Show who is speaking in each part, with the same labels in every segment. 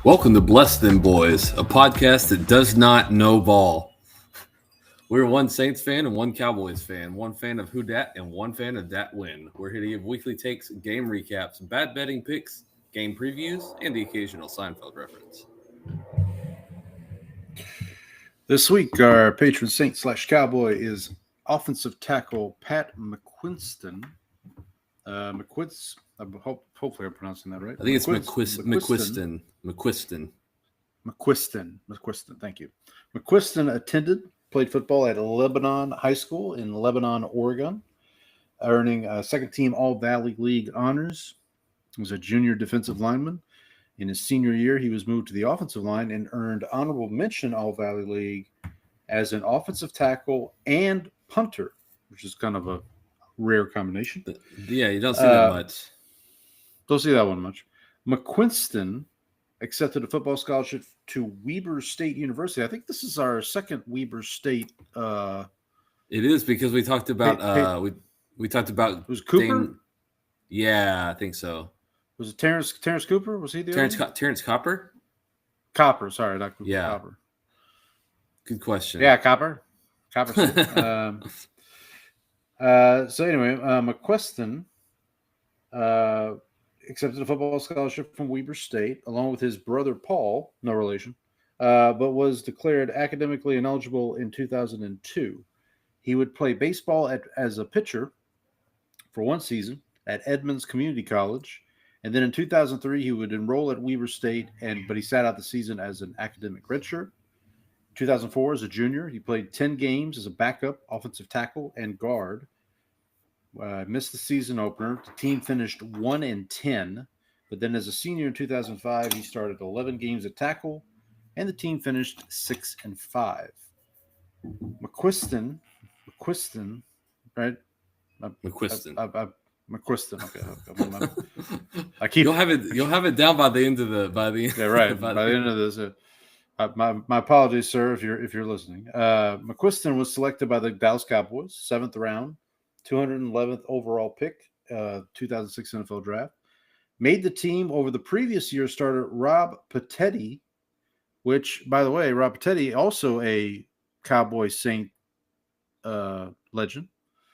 Speaker 1: Welcome to Bless Them Boys, a podcast that does not know ball. We're one Saints fan and one Cowboys fan, one fan of who dat and one fan of dat win. We're here to give weekly takes, game recaps, bad betting picks, game previews, and the occasional Seinfeld reference.
Speaker 2: This week, our patron saint / cowboy is offensive tackle Pat McQuiston. Hopefully I'm pronouncing that right.
Speaker 1: I think it's McQuiston.
Speaker 2: Thank you. McQuiston played football at Lebanon High School in Lebanon, Oregon, earning second team All-Valley League honors. He was a junior defensive lineman. In his senior year, he was moved to the offensive line and earned honorable mention All-Valley League as an offensive tackle and punter, which is kind of a rare combination.
Speaker 1: Yeah, you don't see that much.
Speaker 2: Don't see that one much. McQuiston accepted a football scholarship to Weber State University. I think this is our second Weber State.
Speaker 1: It is because we talked about we talked about
Speaker 2: was Cooper.
Speaker 1: Yeah, I think so.
Speaker 2: Was it Terrence Cooper? Was he the
Speaker 1: Terrence Copper?
Speaker 2: Copper, sorry, not Cooper.
Speaker 1: Yeah.
Speaker 2: Copper.
Speaker 1: Good question.
Speaker 2: Yeah, Copper. So anyway, McQuiston accepted a football scholarship from Weber State, along with his brother Paul, no relation, but was declared academically ineligible in 2002. He would play baseball as a pitcher for one season at Edmonds Community College, and then in 2003 he would enroll at Weber State, but he sat out the season as an academic redshirt. 2004, as a junior, he played 10 games as a backup offensive tackle and guard. Missed the season opener. The team finished 1-10, but then as a senior in 2005, he started 11 games at tackle, and the team finished 6-5. McQuiston, right?
Speaker 1: McQuiston.
Speaker 2: McQuiston. Okay. I keep.
Speaker 1: You'll have it down by the end of the.
Speaker 2: Yeah, right. by the end of this. My apologies, sir, if you're listening. McQuiston was selected by the Dallas Cowboys, 7th round, 211th overall pick, 2006 NFL draft. Made the team over the previous year starter Rob Patetti, which, by the way, Rob Patetti, also a Cowboy Saint legend.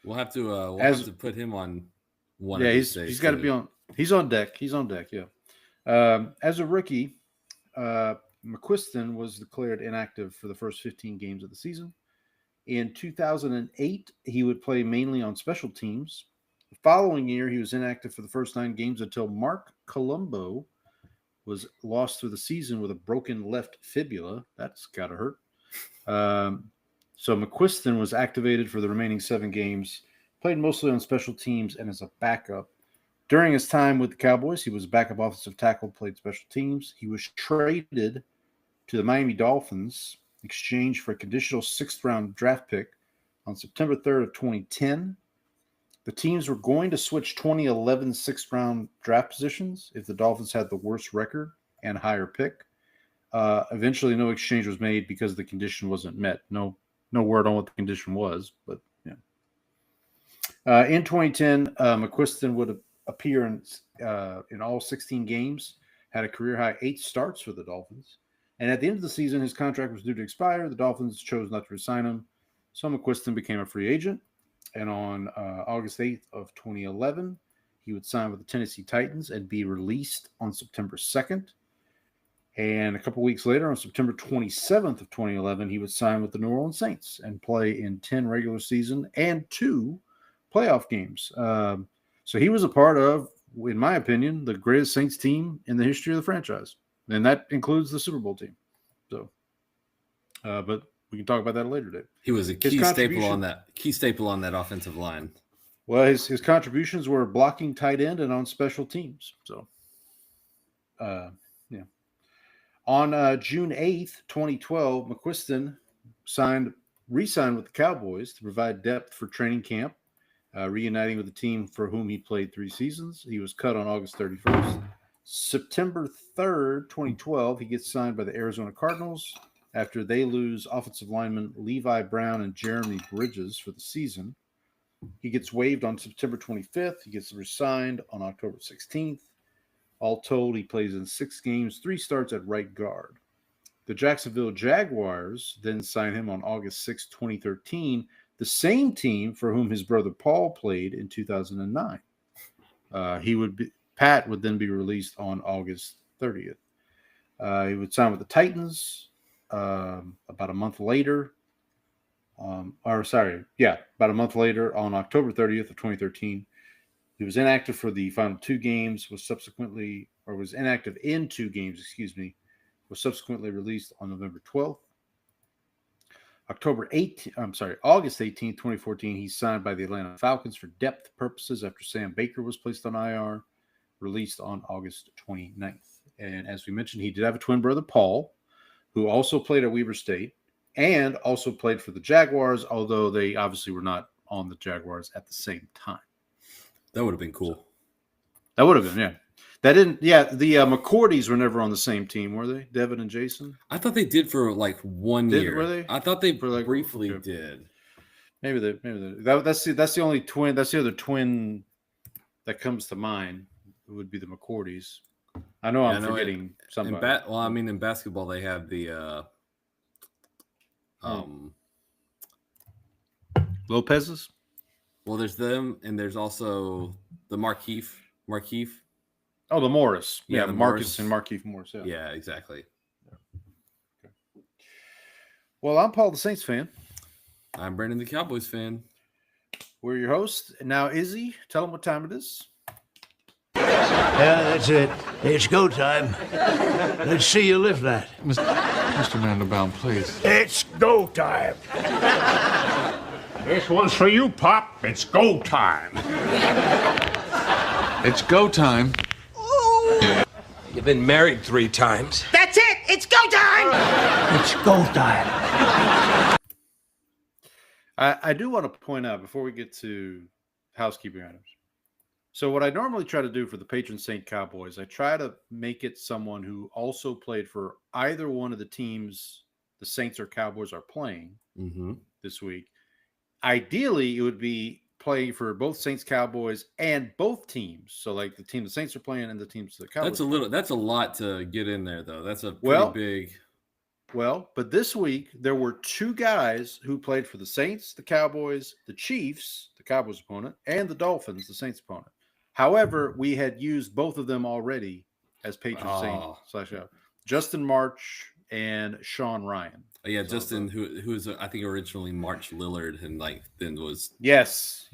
Speaker 1: We'll have to put him on one.
Speaker 2: Yeah, he's got to be on. He's on deck. Yeah. As a rookie, McQuiston was declared inactive for the first 15 games of the season. In 2008, he would play mainly on special teams. The following year, he was inactive for the first 9 games until Mark Colombo was lost through the season with a broken left fibula. That's got to hurt. So McQuiston was activated for the remaining 7 games, played mostly on special teams and as a backup. During his time with the Cowboys, he was a backup offensive tackle, played special teams. He was traded to the Miami Dolphins, exchanged for a conditional 6th-round draft pick on September 3rd of 2010. The teams were going to switch 2011 6th-round draft positions if the Dolphins had the worst record and higher pick. Eventually, no exchange was made because the condition wasn't met. No word on what the condition was, but yeah. In 2010, McQuiston would appear in all 16 games, had a career-high 8 starts for the Dolphins. And at the end of the season, his contract was due to expire. The Dolphins chose not to resign him. So McQuiston became a free agent. And on August 8th of 2011, he would sign with the Tennessee Titans and be released on September 2nd. And a couple weeks later, on September 27th of 2011, he would sign with the New Orleans Saints and play in 10 regular season and 2 playoff games. So he was a part of, in my opinion, the greatest Saints team in the history of the franchise. And that includes the Super Bowl team. So, but we can talk about that at a later date.
Speaker 1: He was a key staple on that offensive line.
Speaker 2: Well, his contributions were blocking tight end and on special teams. So, yeah. On June 8th, 2012, McQuiston re-signed with the Cowboys to provide depth for training camp, reuniting with the team for whom he played 3 seasons. He was cut on August 31st. September 3rd, 2012, he gets signed by the Arizona Cardinals after they lose offensive linemen Levi Brown and Jeremy Bridges for the season. He gets waived on September 25th. He gets re-signed on October 16th. All told, he plays in 6 games, 3 starts at right guard. The Jacksonville Jaguars then signed him on August 6, 2013, the same team for whom his brother Paul played in 2009. Pat would then be released on August 30th. He would sign with the Titans about a month later. About a month later on October 30th of 2013. He was inactive for the final 2 games, was inactive in 2 games, was subsequently released on November 12th. August 18th, 2014, he signed by the Atlanta Falcons for depth purposes after Sam Baker was placed on IR, released on August 29th. And as we mentioned, he did have a twin brother, Paul, who also played at Weber State and also played for the Jaguars, although they obviously were not on the Jaguars at the same time.
Speaker 1: That would have been cool.
Speaker 2: That would have been, yeah. That didn't, yeah. The McCourties were never on the same team, were they? Devin and Jason?
Speaker 1: I thought they did for like 1 year.
Speaker 2: Were they?
Speaker 1: I thought they briefly did.
Speaker 2: Maybe that's the only twin. That's the other twin that comes to mind. It would be the McCourties. I know I'm forgetting something.
Speaker 1: In basketball they have the
Speaker 2: Lopez's.
Speaker 1: Well, there's them, and there's also the Markeith.
Speaker 2: Oh, the Morris.
Speaker 1: Yeah,
Speaker 2: the
Speaker 1: Morris.
Speaker 2: Marcus and Markeith Morris.
Speaker 1: Yeah, exactly.
Speaker 2: Okay. Well, I'm Paul, the Saints fan.
Speaker 1: I'm Brandon, the Cowboys fan.
Speaker 2: We're your hosts. Now, Izzy, tell them what time it is.
Speaker 3: Yeah, that's it. It's go time. Let's see you lift that.
Speaker 4: Mr. Mandelbaum, please.
Speaker 3: It's go time.
Speaker 5: This one's for you, Pop. It's go time.
Speaker 4: It's go time.
Speaker 6: You've been married 3 times.
Speaker 7: That's it! It's go time!
Speaker 3: It's go time.
Speaker 2: I do want to point out before we get to housekeeping items. So what I normally try to do for the patron saint Cowboys, I try to make it someone who also played for either one of the teams the Saints or Cowboys are playing this week. Ideally, it would be playing for both Saints, Cowboys, and both teams. So, like the team the Saints are playing and the teams the Cowboys.
Speaker 1: That's a lot to get in there, though. That's a pretty big.
Speaker 2: Well, but this week there were 2 guys who played for the Saints, the Cowboys, the Chiefs, the Cowboys opponent, and the Dolphins, the Saints opponent. However, we had used both of them already as patron saint / Justin March and Sean Ryan.
Speaker 1: Yeah, Justin, who is I think originally March Lillard, and then was
Speaker 2: yes.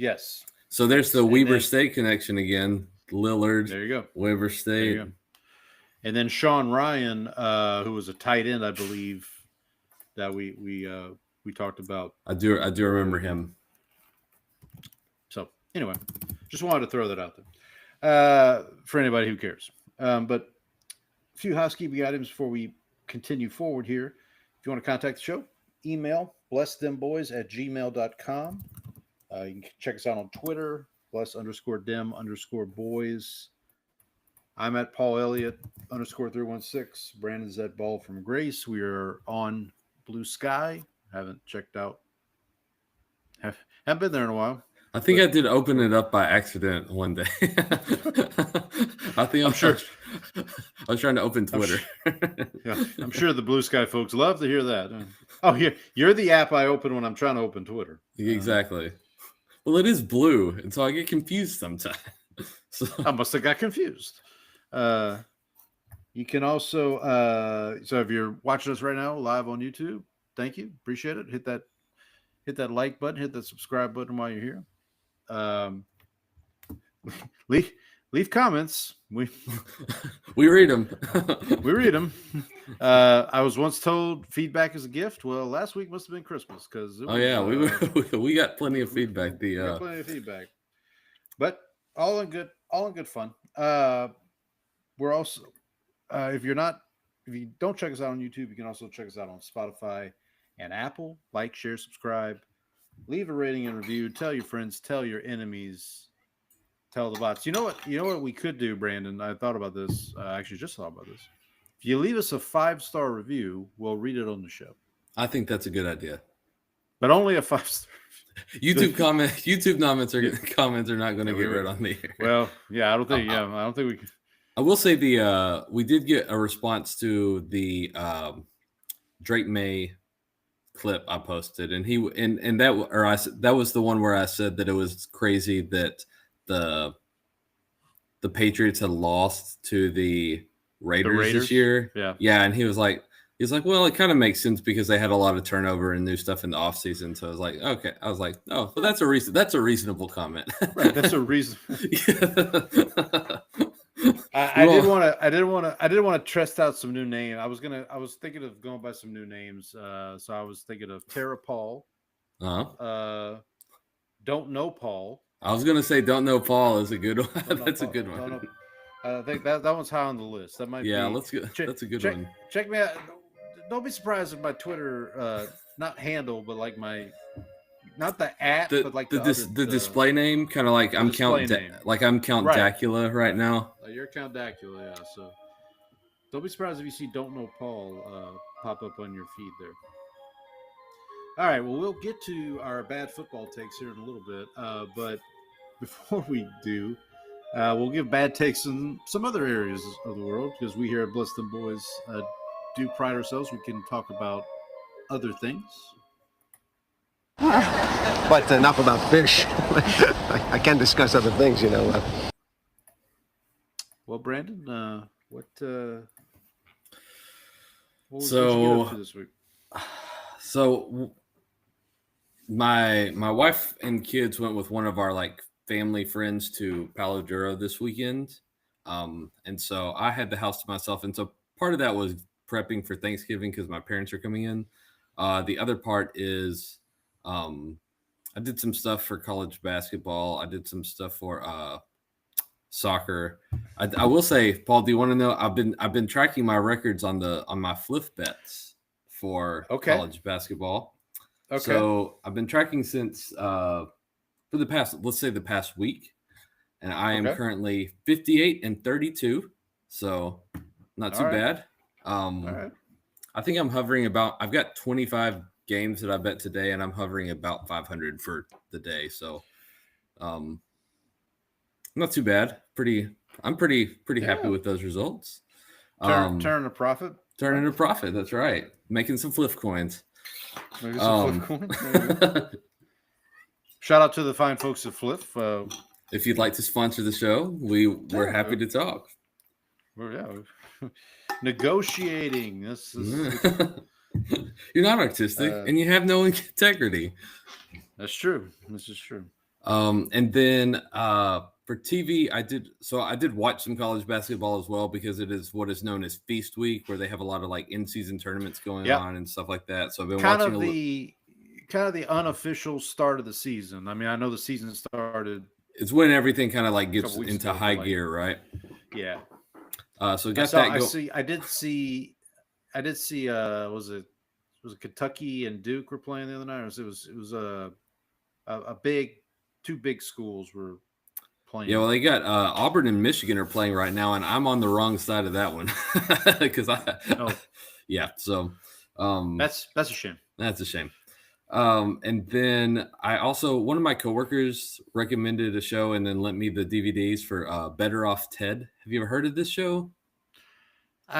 Speaker 1: So there's the Weber State connection again. Lillard,
Speaker 2: there you go.
Speaker 1: Weber State,
Speaker 2: and then Sean Ryan, who was a tight end, I believe, that we talked about.
Speaker 1: I do remember him.
Speaker 2: So anyway, just wanted to throw that out there for anybody who cares. But a few housekeeping items before we continue forward here. If you want to contact the show, email blessthemboys@gmail.com. You can check us out on Twitter, bless_dem_boys. I'm at Paul Elliott _316. Brandon's at Ball from Grace. We are on Blue Sky. Haven't checked out. Haven't been there in a while.
Speaker 1: I think I did open it up by accident one day. I'm sure. I was trying to open Twitter.
Speaker 2: I'm sure the Blue Sky folks love to hear that. Oh, you're the app I open when I'm trying to open Twitter.
Speaker 1: Exactly. Well, it is blue, and so I get confused sometimes. So
Speaker 2: I must have got confused. You can also, so if you're watching us right now live on YouTube, thank you, appreciate it. Hit that like button, hit that subscribe button while you're here. Leave comments. We
Speaker 1: read them.
Speaker 2: We read them. I was once told feedback is a gift. Well, last week must have been Christmas because
Speaker 1: we got plenty of feedback.
Speaker 2: We got plenty of feedback, but all in good fun. We're also if you don't check us out on YouTube, you can also check us out on Spotify and Apple. Like, share, subscribe, leave a rating and review. Tell your friends, tell your enemies. Tell the bots. You know what we could do, Brandon? I thought about this. Actually, just thought about this. If you leave us a 5-star review, we'll read it on the show.
Speaker 1: I think that's a good idea.
Speaker 2: But only a 5-star.
Speaker 1: YouTube comments are not going to get read on the air.
Speaker 2: Well, yeah, I don't think we can.
Speaker 1: I will say we did get a response to the Drake May clip I posted, and that was the one where I said that it was crazy that the Patriots had lost to the Raiders this year. Yeah, and he was like, well, it kind of makes sense because they had a lot of turnover and new stuff in the offseason. So I was like, okay. I was like, oh, well, that's a reasonable comment.
Speaker 2: Right, that's a reason. I did want to test out some new names. I was thinking of going by some new names. So I was thinking of Tara Paul. Don't Know Paul.
Speaker 1: I was gonna say Don't Know Paul is a good one. That's a good one.
Speaker 2: I think that one's high on the list. That might be.
Speaker 1: Let's go. That's a good one.
Speaker 2: Check me out. Don't be surprised if my Twitter not handle, but like my not the @ but like
Speaker 1: the display name, kind of like I'm Count Dacula right now.
Speaker 2: You're Count Dacula, yeah. So don't be surprised if you see Don't Know Paul pop up on your feed there. All right, well, we'll get to our bad football takes here in a little bit, but before we do, we'll give bad takes in some other areas of the world because we here at Dem Boyz do pride ourselves. We can talk about other things.
Speaker 3: But enough about fish. I can discuss other things, you know.
Speaker 2: Well, Brandon, what was
Speaker 1: so
Speaker 2: what you get up to this week?
Speaker 1: So my wife and kids went with one of our like family friends to Palo Duro this weekend, and so I had the house to myself, and so part of that was prepping for Thanksgiving because my parents are coming in. The other part is I did some stuff for college basketball. I did some stuff for soccer. I will say, Paul, do you want to know? I've been tracking my records on my flip bets for college basketball. Okay. So I've been tracking since for the past week, and I am currently 58-32. So not too bad. All right. I think I'm hovering about. I've got 25 games that I bet today, and I'm hovering about 500 for the day. So, not too bad. I'm pretty happy with those results.
Speaker 2: Turn a profit.
Speaker 1: Turning a profit. That's right. Making some flip coins.
Speaker 2: Maybe some flip coins. Shout out to the fine folks at Flip.
Speaker 1: If you'd like to sponsor the show, we're happy to talk.
Speaker 2: Negotiating. This is
Speaker 1: You're not artistic, and you have no integrity.
Speaker 2: That's true. This is true.
Speaker 1: And then for TV, I did watch some college basketball as well because it is what is known as Feast Week, where they have a lot of like in-season tournaments going on and stuff like that. So I've been watching
Speaker 2: kind of the unofficial start of the season. I mean, I know the season started.
Speaker 1: It's when everything kind of like gets into high gear, right?
Speaker 2: Yeah.
Speaker 1: So got that.
Speaker 2: I did see. Was it Kentucky and Duke were playing the other night? Or it was a big, two big schools were playing.
Speaker 1: Yeah, well, they got Auburn and Michigan are playing right now, and I'm on the wrong side of that one because yeah. So
Speaker 2: that's a shame.
Speaker 1: That's a shame. And then I also, one of my coworkers recommended a show and then lent me the DVDs for Better Off Ted. Have you ever heard of this show?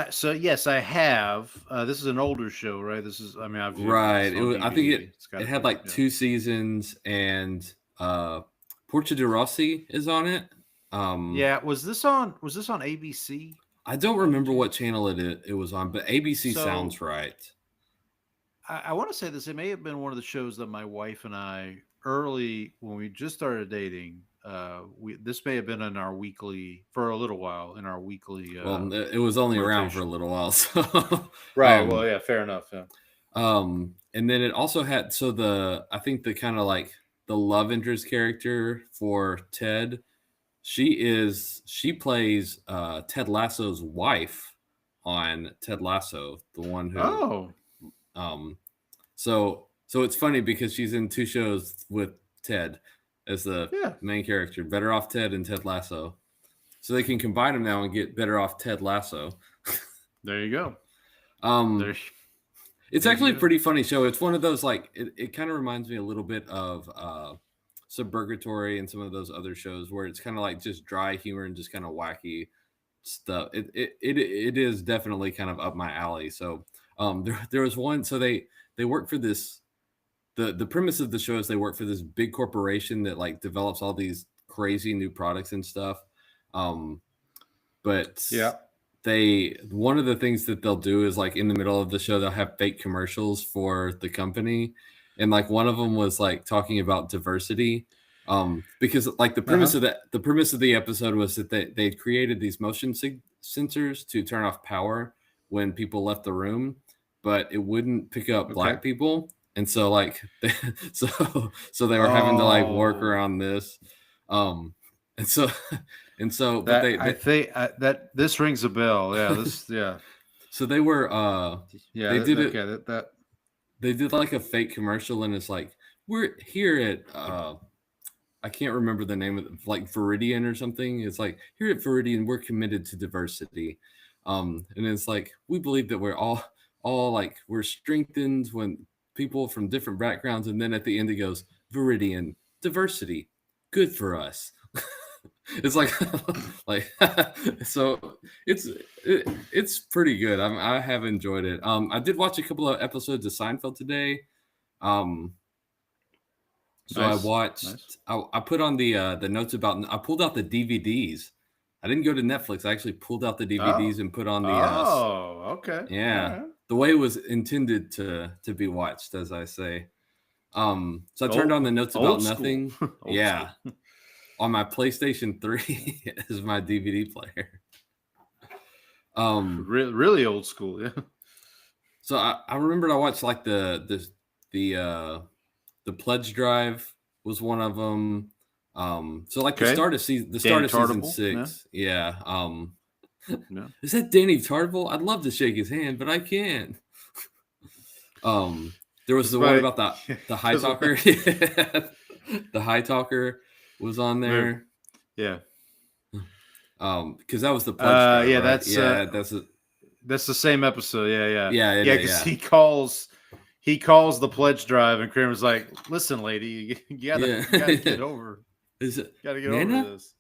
Speaker 2: So yes, I have. This is an older show, right? I've
Speaker 1: right. I think it had like 2 seasons, and Portia de Rossi is on it.
Speaker 2: Yeah. Was this on ABC?
Speaker 1: I don't remember what channel it was on, but ABC sounds right.
Speaker 2: I want to say this. It may have been one of the shows that my wife and I early when we just started dating. This may have been in our weekly for a little while in our weekly.
Speaker 1: Well, it was only around for a little while, so
Speaker 2: right. Well, yeah, fair enough. Yeah.
Speaker 1: And then it also had I think the kind of like the love interest character for Ted, she plays Ted Lasso's wife on Ted Lasso, the one who. So it's funny because she's in 2 shows with Ted as the main character, Better Off Ted and Ted Lasso. So they can combine them now and get Better Off Ted Lasso.
Speaker 2: There you go.
Speaker 1: It's actually a pretty funny show. It's one of those, like, it kind of reminds me a little bit of Suburgatory and some of those other shows where it's kind of like just dry humor and just kind of wacky. stuff. It is definitely kind of up my alley. So there was one. So they work for this. The premise of the show is they work for this big corporation that like develops all these crazy new products and stuff. But
Speaker 2: Yeah.
Speaker 1: one of the things that they'll do is like in the middle of the show they'll have fake commercials for the company, and like one of them was like talking about diversity, because like the premise of the episode was that they created these motion sensors to turn off power when people left the room, but it wouldn't pick up black people, and so like so they were having to like work around this, and so but
Speaker 2: That, I think that this rings a bell. Yeah, this
Speaker 1: so they were
Speaker 2: yeah.
Speaker 1: they did it.
Speaker 2: Okay, that
Speaker 1: They did like a fake commercial, and it's like we're here at I can't remember the name of it, like Viridian or something. It's like here at Viridian we're committed to diversity, and it's like we believe that we're all like we're strengthened when people from different backgrounds, and then at the end it goes Viridian diversity, good for us. It's like so it's pretty good. I have enjoyed it. I did watch a couple of episodes of Seinfeld today. So
Speaker 2: Nice.
Speaker 1: I watched. I put on the notes about. I pulled out the DVDs. I didn't go to Netflix. I actually pulled out the DVDs and put on the.
Speaker 2: okay.
Speaker 1: Yeah,
Speaker 2: All right.
Speaker 1: the way it was intended to be watched, as I say. So I turned on the notes about
Speaker 2: school.
Speaker 1: nothing.
Speaker 2: Old
Speaker 1: Yeah.
Speaker 2: school.
Speaker 1: On my PlayStation 3 is my DVD player.
Speaker 2: Really old school, yeah.
Speaker 1: So I remembered I watched like the Pledge Drive was one of them. So like the start of season 6. Yeah.
Speaker 2: No.
Speaker 1: Is that Danny Tartable? I'd love to shake his hand, but I can't. There was the one about the High Talker. The High Talker was on there.
Speaker 2: Yeah.
Speaker 1: Because that was the Pledge Drive,
Speaker 2: yeah,
Speaker 1: right?
Speaker 2: that's the same episode. Yeah.
Speaker 1: Yeah.
Speaker 2: Because he calls the Pledge Drive, and Kramer's like, "Listen, lady, you gotta get over.
Speaker 1: Is it?
Speaker 2: Gotta get
Speaker 1: Nana?
Speaker 2: over this."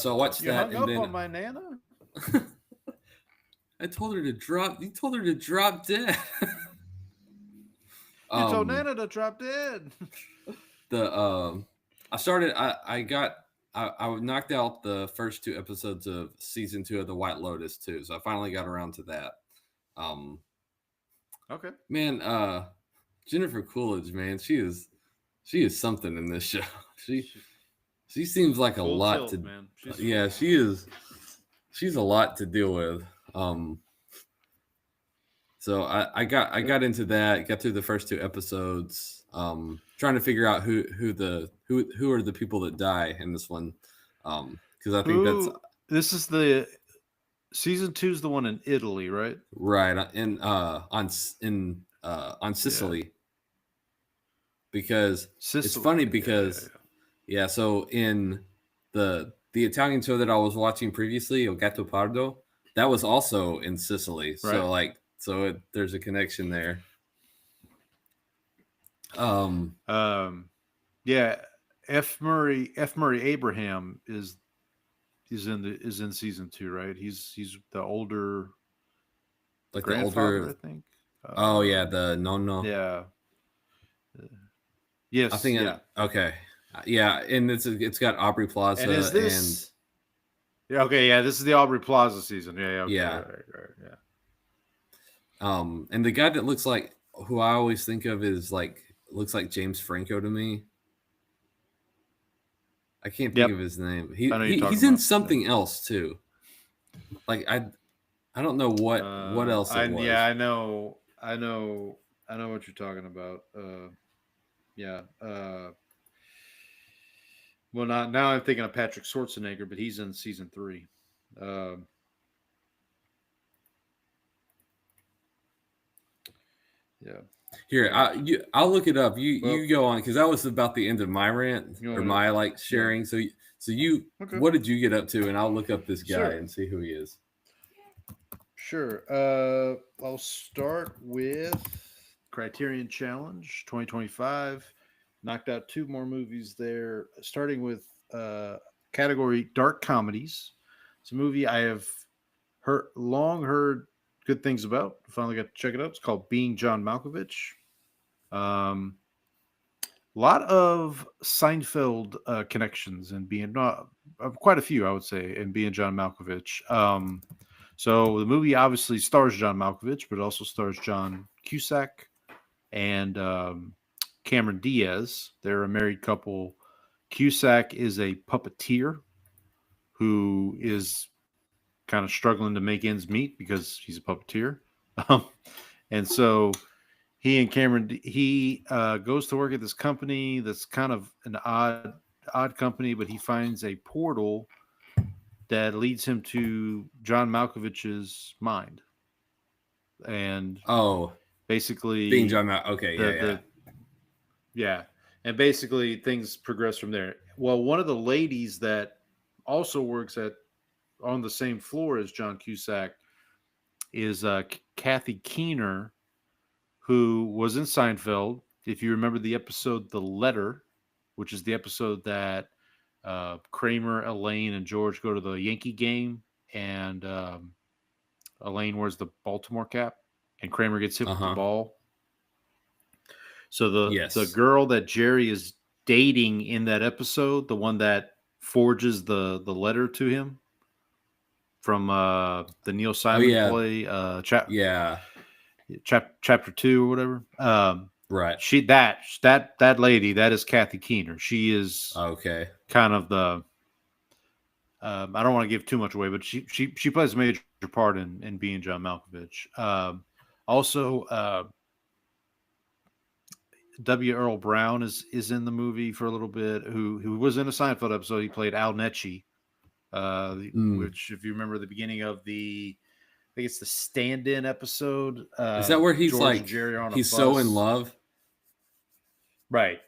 Speaker 1: So I watched
Speaker 2: You
Speaker 1: that,
Speaker 2: hung
Speaker 1: and
Speaker 2: up
Speaker 1: then
Speaker 2: on my Nana?
Speaker 1: I told her to drop. You told her to drop dead.
Speaker 2: You told Nana to drop dead.
Speaker 1: I knocked out the first 2 episodes of season 2 of The White Lotus too, so I finally got around to that.
Speaker 2: Okay.
Speaker 1: Man, Jennifer Coolidge, man, she is something in this show. She seems like a lot to,
Speaker 2: man.
Speaker 1: yeah, she's a lot to deal with. So I got into that, got through the first 2 episodes, trying to figure out who are the people that die in this one, because I think
Speaker 2: this is the season 2 is the one in Italy, right?
Speaker 1: Right, in on Sicily, because it's funny because so in the Italian show that I was watching previously, El Gattopardo, that was also in Sicily,
Speaker 2: right.
Speaker 1: so there's a connection there.
Speaker 2: Yeah, F. Murray Abraham is in season 2, right? He's the older,
Speaker 1: like
Speaker 2: grandfather,
Speaker 1: the older,
Speaker 2: I think.
Speaker 1: the nonno.
Speaker 2: Yeah. Yes.
Speaker 1: I think.
Speaker 2: Yeah.
Speaker 1: Okay. Yeah, and it's got Aubrey Plaza
Speaker 2: and is this? Yeah. Okay. Yeah. This is the Aubrey Plaza season. Yeah. Okay,
Speaker 1: yeah.
Speaker 2: Right, yeah.
Speaker 1: And the guy that looks like who I always think of is looks like James Franco to me. I can't think of his name. He's in something else too. Like I don't know what else it was.
Speaker 2: Yeah, I know what you're talking about. Yeah. Well, now I'm thinking of Patrick Schwarzenegger, but he's in season 3. Yeah.
Speaker 1: Here, I'll look it up. You go on, because that was about the end of my rant or my sharing. So you, what did you get up to? And I'll look up this guy and see who he is.
Speaker 2: Sure. I'll start with Criterion Challenge 2025. Knocked out 2 more movies there, starting with category dark comedies. It's a movie I have long heard good things about. Finally got to check it out. It's called Being John Malkovich. A lot of Seinfeld connections and being quite a few, I would say, in Being John Malkovich. So the movie obviously stars John Malkovich, but it also stars John Cusack and Cameron Diaz. They're a married couple. Cusack is a puppeteer who is kind of struggling to make ends meet because he's a puppeteer. And so he and Cameron, he goes to work at this company that's kind of an odd company, but he finds a portal that leads him to John Malkovich's mind. And basically
Speaker 1: Being John okay,
Speaker 2: yeah. And basically things progress from there. Well, one of the ladies that also works on the same floor as John Cusack is Kathy Keener, who was in Seinfeld. If you remember the episode The Letter, which is the episode that Kramer, Elaine, and George go to the Yankee game, and Elaine wears the Baltimore cap, and Kramer gets hit with the ball. So the girl that Jerry is dating in that episode, the one that forges the letter to him from the Neil Simon play, chapter 2 or whatever.
Speaker 1: Right.
Speaker 2: That lady, that is Kathy Keener. She is kind of the I don't want to give too much away, but she plays a major part in Being John Malkovich. Also, W. Earl Brown is in the movie for a little bit, who was in a Seinfeld episode. He played Al Netchie, which, if you remember the beginning of I think it's the stand-in episode.
Speaker 1: Is that where he's
Speaker 2: George
Speaker 1: like,
Speaker 2: and Jerry are on
Speaker 1: he's
Speaker 2: a
Speaker 1: so
Speaker 2: bus.
Speaker 1: in love?
Speaker 2: Right.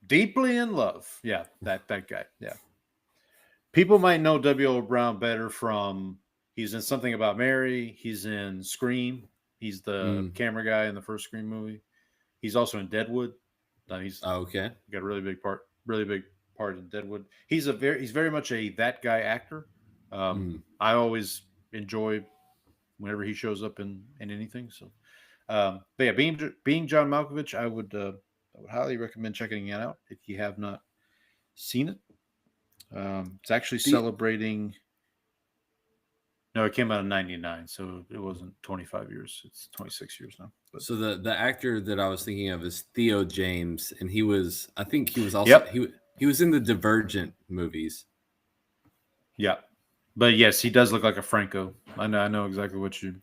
Speaker 2: Deeply in love. Yeah, that guy. Yeah. People might know W. Earl Brown better from, he's in Something About Mary. He's in Scream. He's the camera guy in the first Scream movie. He's also in Deadwood. He's got a really big part in Deadwood. He's very much that guy actor. I always enjoy whenever he shows up in anything. So, but yeah, being John Malkovich, I would highly recommend checking it out if you have not seen it. It's actually celebrating. No, it came out in 1999, so it wasn't 25 years. It's 26 years now. But.
Speaker 1: So the actor that I was thinking of is Theo James, and I think he was also he was in the Divergent movies.
Speaker 2: Yeah, but yes, he does look like a Franco. I know exactly what you.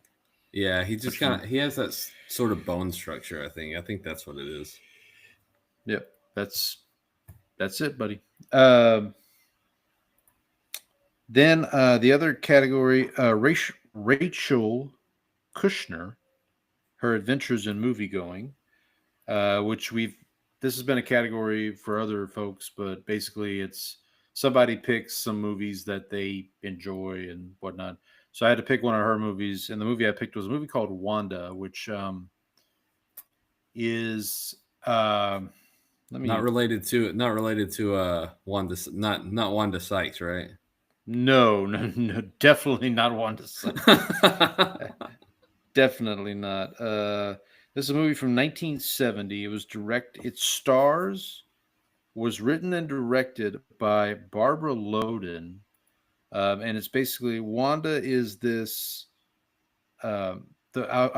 Speaker 1: Yeah, he just he has that sort of bone structure. I think that's what it is.
Speaker 2: Yep, that's it, buddy. Then the other category, Rachel Kushner, Her Adventures in Moviegoing, which this has been a category for other folks, but basically it's somebody picks some movies that they enjoy and whatnot. So I had to pick one of her movies, and the movie I picked was a movie called Wanda, which is not related to Wanda, not Wanda Sykes, right? No, definitely not Wanda Sykes. Definitely not. This is a movie from 1970. It was was written and directed by Barbara Loden. And it's basically, Wanda is this, I'll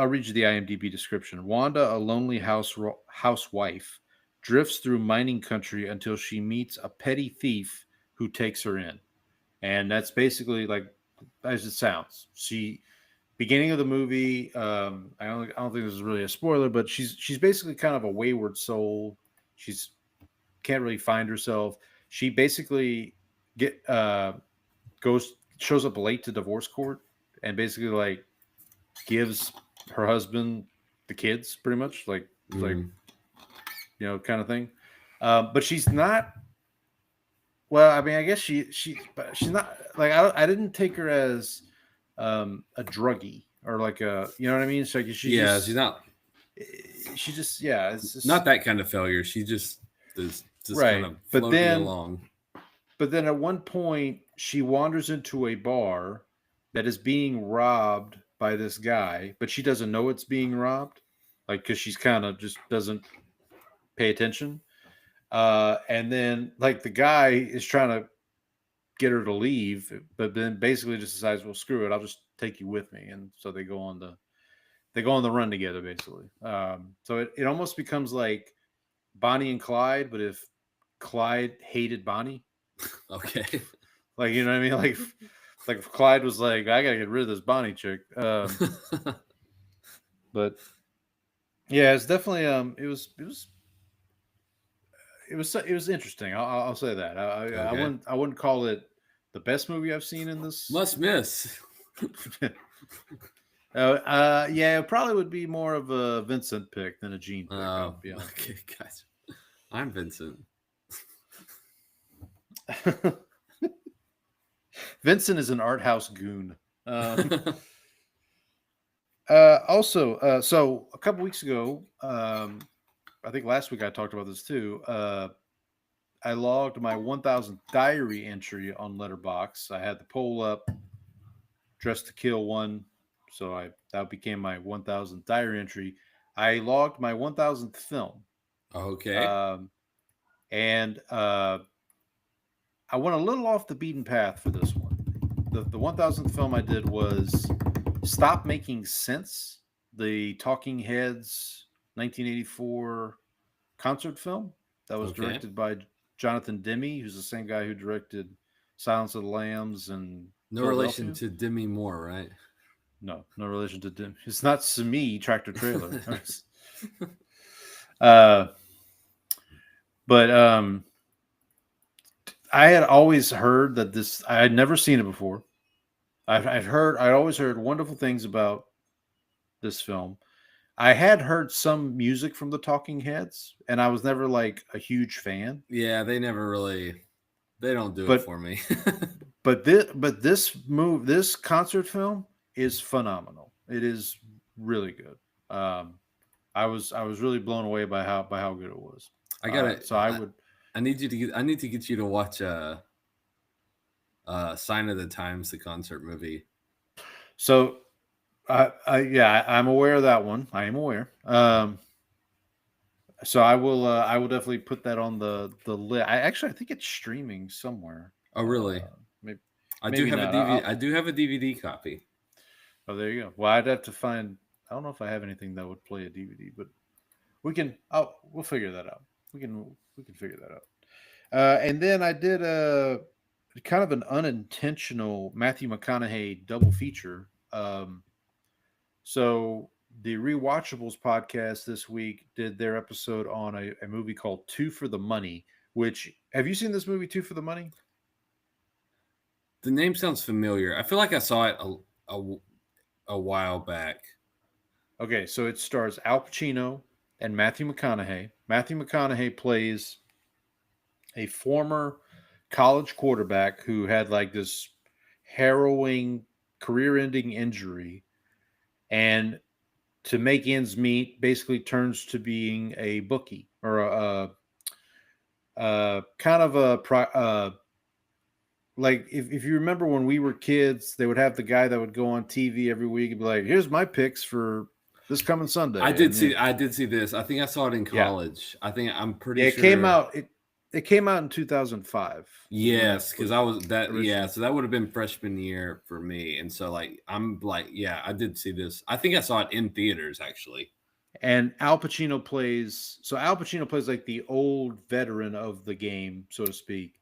Speaker 2: read you the IMDb description. Wanda, a lonely housewife, drifts through mining country until she meets a petty thief who takes her in. And that's basically like as it sounds. Beginning of the movie, I don't think this is really a spoiler, but she's basically kind of a wayward soul. She's can't really find herself. She basically shows up late to divorce court and basically like gives her husband the kids, pretty much like kind of thing. But she's not. Well, I mean, I guess she's not like I didn't take her as a druggie or like a, you know what I mean? So she's not. She just it's just,
Speaker 1: not that kind of failure. She just is just
Speaker 2: right.
Speaker 1: kind of floating along.
Speaker 2: but then at one point she wanders into a bar that is being robbed by this guy, but she doesn't know it's being robbed, like because she's kind of just doesn't pay attention. And then like the guy is trying to get her to leave, but then basically just decides, well, screw it, I'll just take you with me. And so they go on the run together, basically. So it almost becomes like Bonnie and Clyde, but if Clyde hated Bonnie.
Speaker 1: Okay.
Speaker 2: Like, you know what I mean? Like if Clyde was like, I gotta get rid of this Bonnie chick. But yeah, it's definitely it was interesting. I'll say that. I wouldn't call it the best movie I've seen in this.
Speaker 1: Must miss.
Speaker 2: Yeah, it probably would be more of a Vincent pick than a Gene pick. I'll be honest.
Speaker 1: Okay, guys. I'm Vincent.
Speaker 2: Vincent is an art house goon. Also, so a couple weeks ago, I think last week I talked about this too. I logged my 1,000th diary entry on Letterboxd. I had the poll up, Dressed to Kill one, so that became my 1,000th diary entry. I logged my 1,000th film.
Speaker 1: Okay.
Speaker 2: And I went a little off the beaten path for this one. The 1,000th film I did was Stop Making Sense, the Talking Heads 1984 concert film that was directed by Jonathan Demme, who's the same guy who directed Silence of the Lambs and
Speaker 1: no relation to Demi Moore, right?
Speaker 2: No relation to Demme. It's not Simi Tractor Trailer. But I had always heard that this. I had never seen it before. I'd always heard wonderful things about this film. I had heard some music from the Talking Heads, and I was never like a huge fan.
Speaker 1: Yeah, they don't do it for me.
Speaker 2: but this concert film is phenomenal. It is really good. I was really blown away by how good it was.
Speaker 1: I got it.
Speaker 2: So
Speaker 1: I need to get you to watch Sign of the Times, the concert movie.
Speaker 2: So I'm aware of that one. I am aware. So I will definitely put that on the list. I think it's streaming somewhere.
Speaker 1: Oh, really?
Speaker 2: Maybe
Speaker 1: I do have a DVD. I do have a DVD copy.
Speaker 2: Oh, there you go. Well, I'd have to find. I don't know if I have anything that would play a DVD, but we can. We'll figure that out. We can figure that out. And then I did a kind of an unintentional Matthew McConaughey double feature. So the Rewatchables podcast this week did their episode on a movie called Two for the Money. Which, have you seen this movie, Two for the Money?
Speaker 1: The name sounds familiar. I feel like I saw it a while back.
Speaker 2: Okay, so it stars Al Pacino and Matthew McConaughey. Matthew McConaughey plays a former college quarterback who had like this harrowing career-ending injury, and to make ends meet, basically turns to being a bookie or like if you remember when we were kids, they would have the guy that would go on TV every week and be like, "Here's my picks for this coming Sunday."
Speaker 1: I did see this. I think I saw it in college. Yeah. I'm pretty sure
Speaker 2: it came out. It came out in 2005.
Speaker 1: Yes, because I was that. Originally. Yeah, so that would have been freshman year for me, and so like I'm like, yeah, I did see this. I think I saw it in theaters actually.
Speaker 2: And Al Pacino plays like the old veteran of the game, so to speak.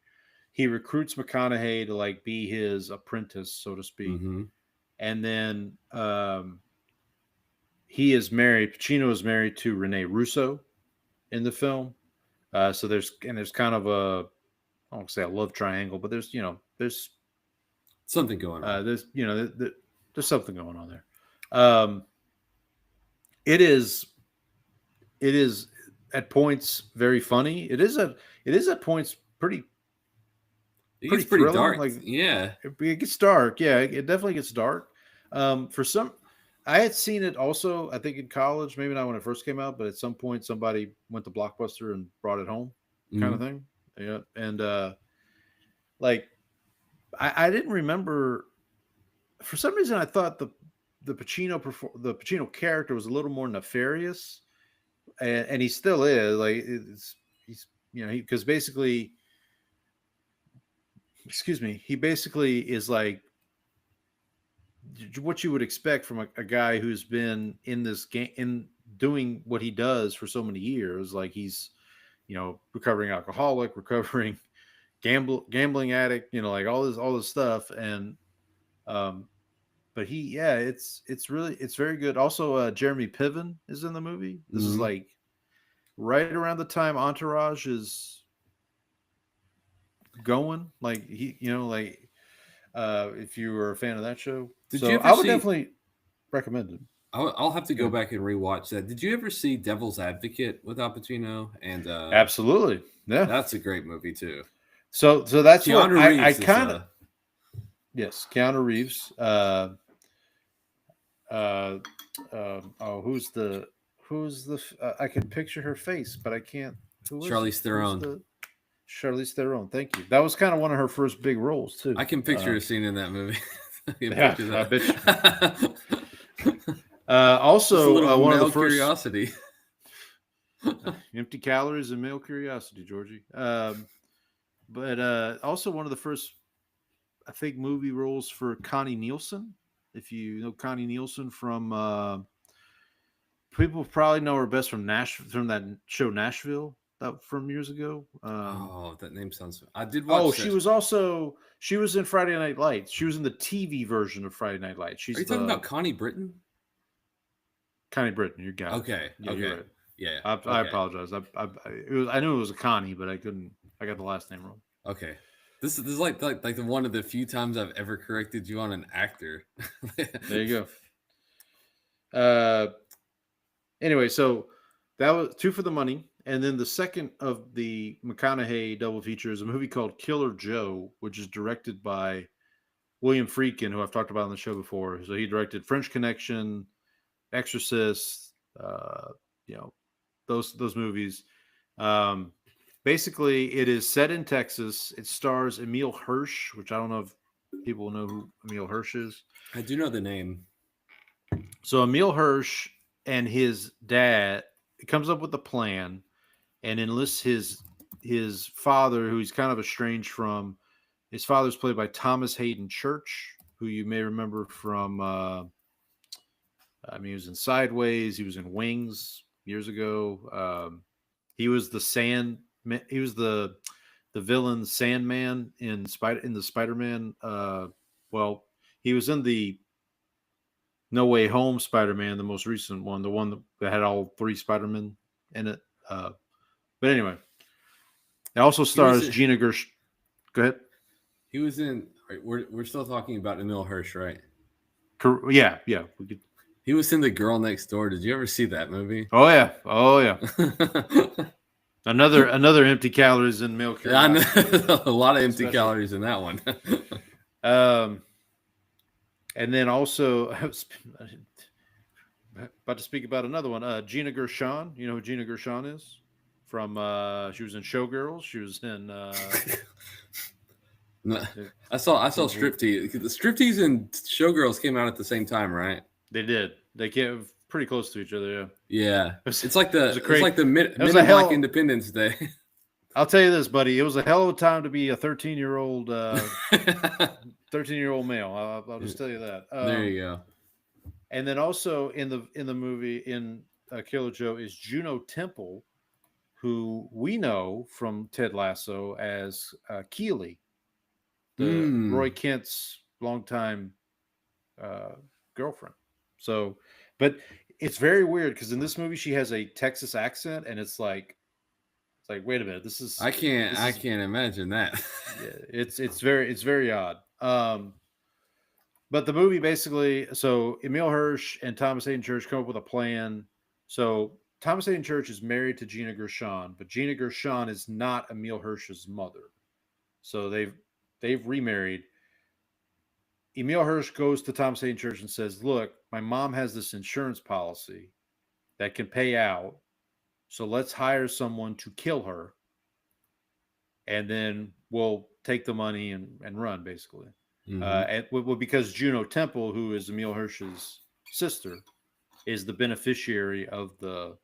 Speaker 2: He recruits McConaughey to like be his apprentice, so to speak.
Speaker 1: Mm-hmm.
Speaker 2: And then he is married. Pacino is married to Renee Russo in the film. So there's kind of I won't say a love triangle, but there's
Speaker 1: something going on.
Speaker 2: There's something going on there. It is at points very funny. It is at points pretty.
Speaker 1: It gets pretty dark.
Speaker 2: Like,
Speaker 1: yeah,
Speaker 2: it gets dark. Yeah, it definitely gets dark. I had seen it also, I think in college, maybe not when it first came out, but at some point somebody went to Blockbuster and brought it home, kind of thing. Yeah, and like I didn't remember. For some reason, I thought the Pacino character was a little more nefarious, and he still is. Like he's because basically, excuse me, he basically is like what you would expect from a guy who's been in this game in doing what he does for so many years. Like he's recovering alcoholic, recovering gambling addict, like all this stuff, and but it's very good. Also, Jeremy Piven is in the movie. This is like right around the time Entourage is going. Like if you were a fan of that show, I would definitely recommend it.
Speaker 1: I'll have to go back and rewatch that. Did you ever see Devil's Advocate with Al Pacino? And
Speaker 2: absolutely, yeah,
Speaker 1: that's a great movie too.
Speaker 2: So that's
Speaker 1: Keanu
Speaker 2: what
Speaker 1: Reeves
Speaker 2: I kind of yes, Keanu Reeves. Who's the I can picture her face, but I can't.
Speaker 1: Charlize Theron.
Speaker 2: Charlize Theron. Thank you. That was kind of one of her first big roles too.
Speaker 1: I can picture a scene in that movie.
Speaker 2: I bet you. Also, one of the first
Speaker 1: curiosity.
Speaker 2: Empty calories and male curiosity, Georgie. But also one of the first, I think, movie roles for Connie Nielsen. If you know Connie Nielsen from, people probably know her best from from that show Nashville from years ago.
Speaker 1: That name sounds. I did watch.
Speaker 2: She was in Friday Night Lights. She was in the TV version of Friday Night Lights.
Speaker 1: Are you talking about Connie Britton?
Speaker 2: Connie Britton, you got it.
Speaker 1: Okay.
Speaker 2: Yeah,
Speaker 1: okay.
Speaker 2: You're right.
Speaker 1: Yeah.
Speaker 2: I apologize. I knew it was a Connie, but I couldn't. I got the last name wrong.
Speaker 1: Okay. This is like the one of the few times I've ever corrected you on an actor.
Speaker 2: There you go. Anyway, so that was Two for the Money. And then the second of the McConaughey double feature is a movie called Killer Joe, which is directed by William Friedkin, who I've talked about on the show before. So he directed French Connection, Exorcist, those movies. Basically, it is set in Texas. It stars Emile Hirsch, which I don't know if people know who Emile Hirsch is.
Speaker 1: I do know the name.
Speaker 2: So Emile Hirsch and his dad comes up with a plan and enlists his father, who he's kind of estranged from. His father's played by Thomas Hayden Church, who you may remember from. He was in Sideways. He was in Wings years ago. He was He was the villain Sandman in the Spider-Man. He was in the No Way Home Spider-Man, the most recent one, the one that had all three Spider-Men in it. But anyway, it also stars Gina Gersh. Go ahead.
Speaker 1: He was in. We're still talking about Emile Hirsch, right?
Speaker 2: Yeah.
Speaker 1: He was in The Girl Next Door. Did you ever see that movie?
Speaker 2: Oh yeah. Another empty calories in milk.
Speaker 1: Yeah, a lot of empty calories in that one.
Speaker 2: And then also, I was about to speak about another one. Gina Gershon. You know who Gina Gershon is? From she was in Showgirls. She was in.
Speaker 1: I saw Striptease. The Striptease and Showgirls came out at the same time, right?
Speaker 2: They did. They came pretty close to each other.
Speaker 1: Yeah. It's like the mid Black Independence Day.
Speaker 2: I'll tell you this, buddy. It was a hell of a time to be a 13-year-old male. I'll just tell you that.
Speaker 1: There you go.
Speaker 2: And then also in the movie in Killer Joe is Juno Temple, who we know from Ted Lasso as Keely, Roy Kent's longtime girlfriend. So, but it's very weird because in this movie she has a Texas accent, and it's like wait a minute, I
Speaker 1: can't imagine that.
Speaker 2: Yeah, it's very odd. But the movie basically, so Emile Hirsch and Thomas Hayden Church come up with a plan. So Thomas Hayden Church is married to Gina Gershon, but Gina Gershon is not Emile Hirsch's mother. So they've remarried. Emile Hirsch goes to Thomas Hayden Church and says, "Look, my mom has this insurance policy that can pay out. So let's hire someone to kill her. And then we'll take the money and run, basically.
Speaker 1: Mhm.
Speaker 2: Because Juno Temple, who is Emile Hirsch's sister, is the beneficiary of the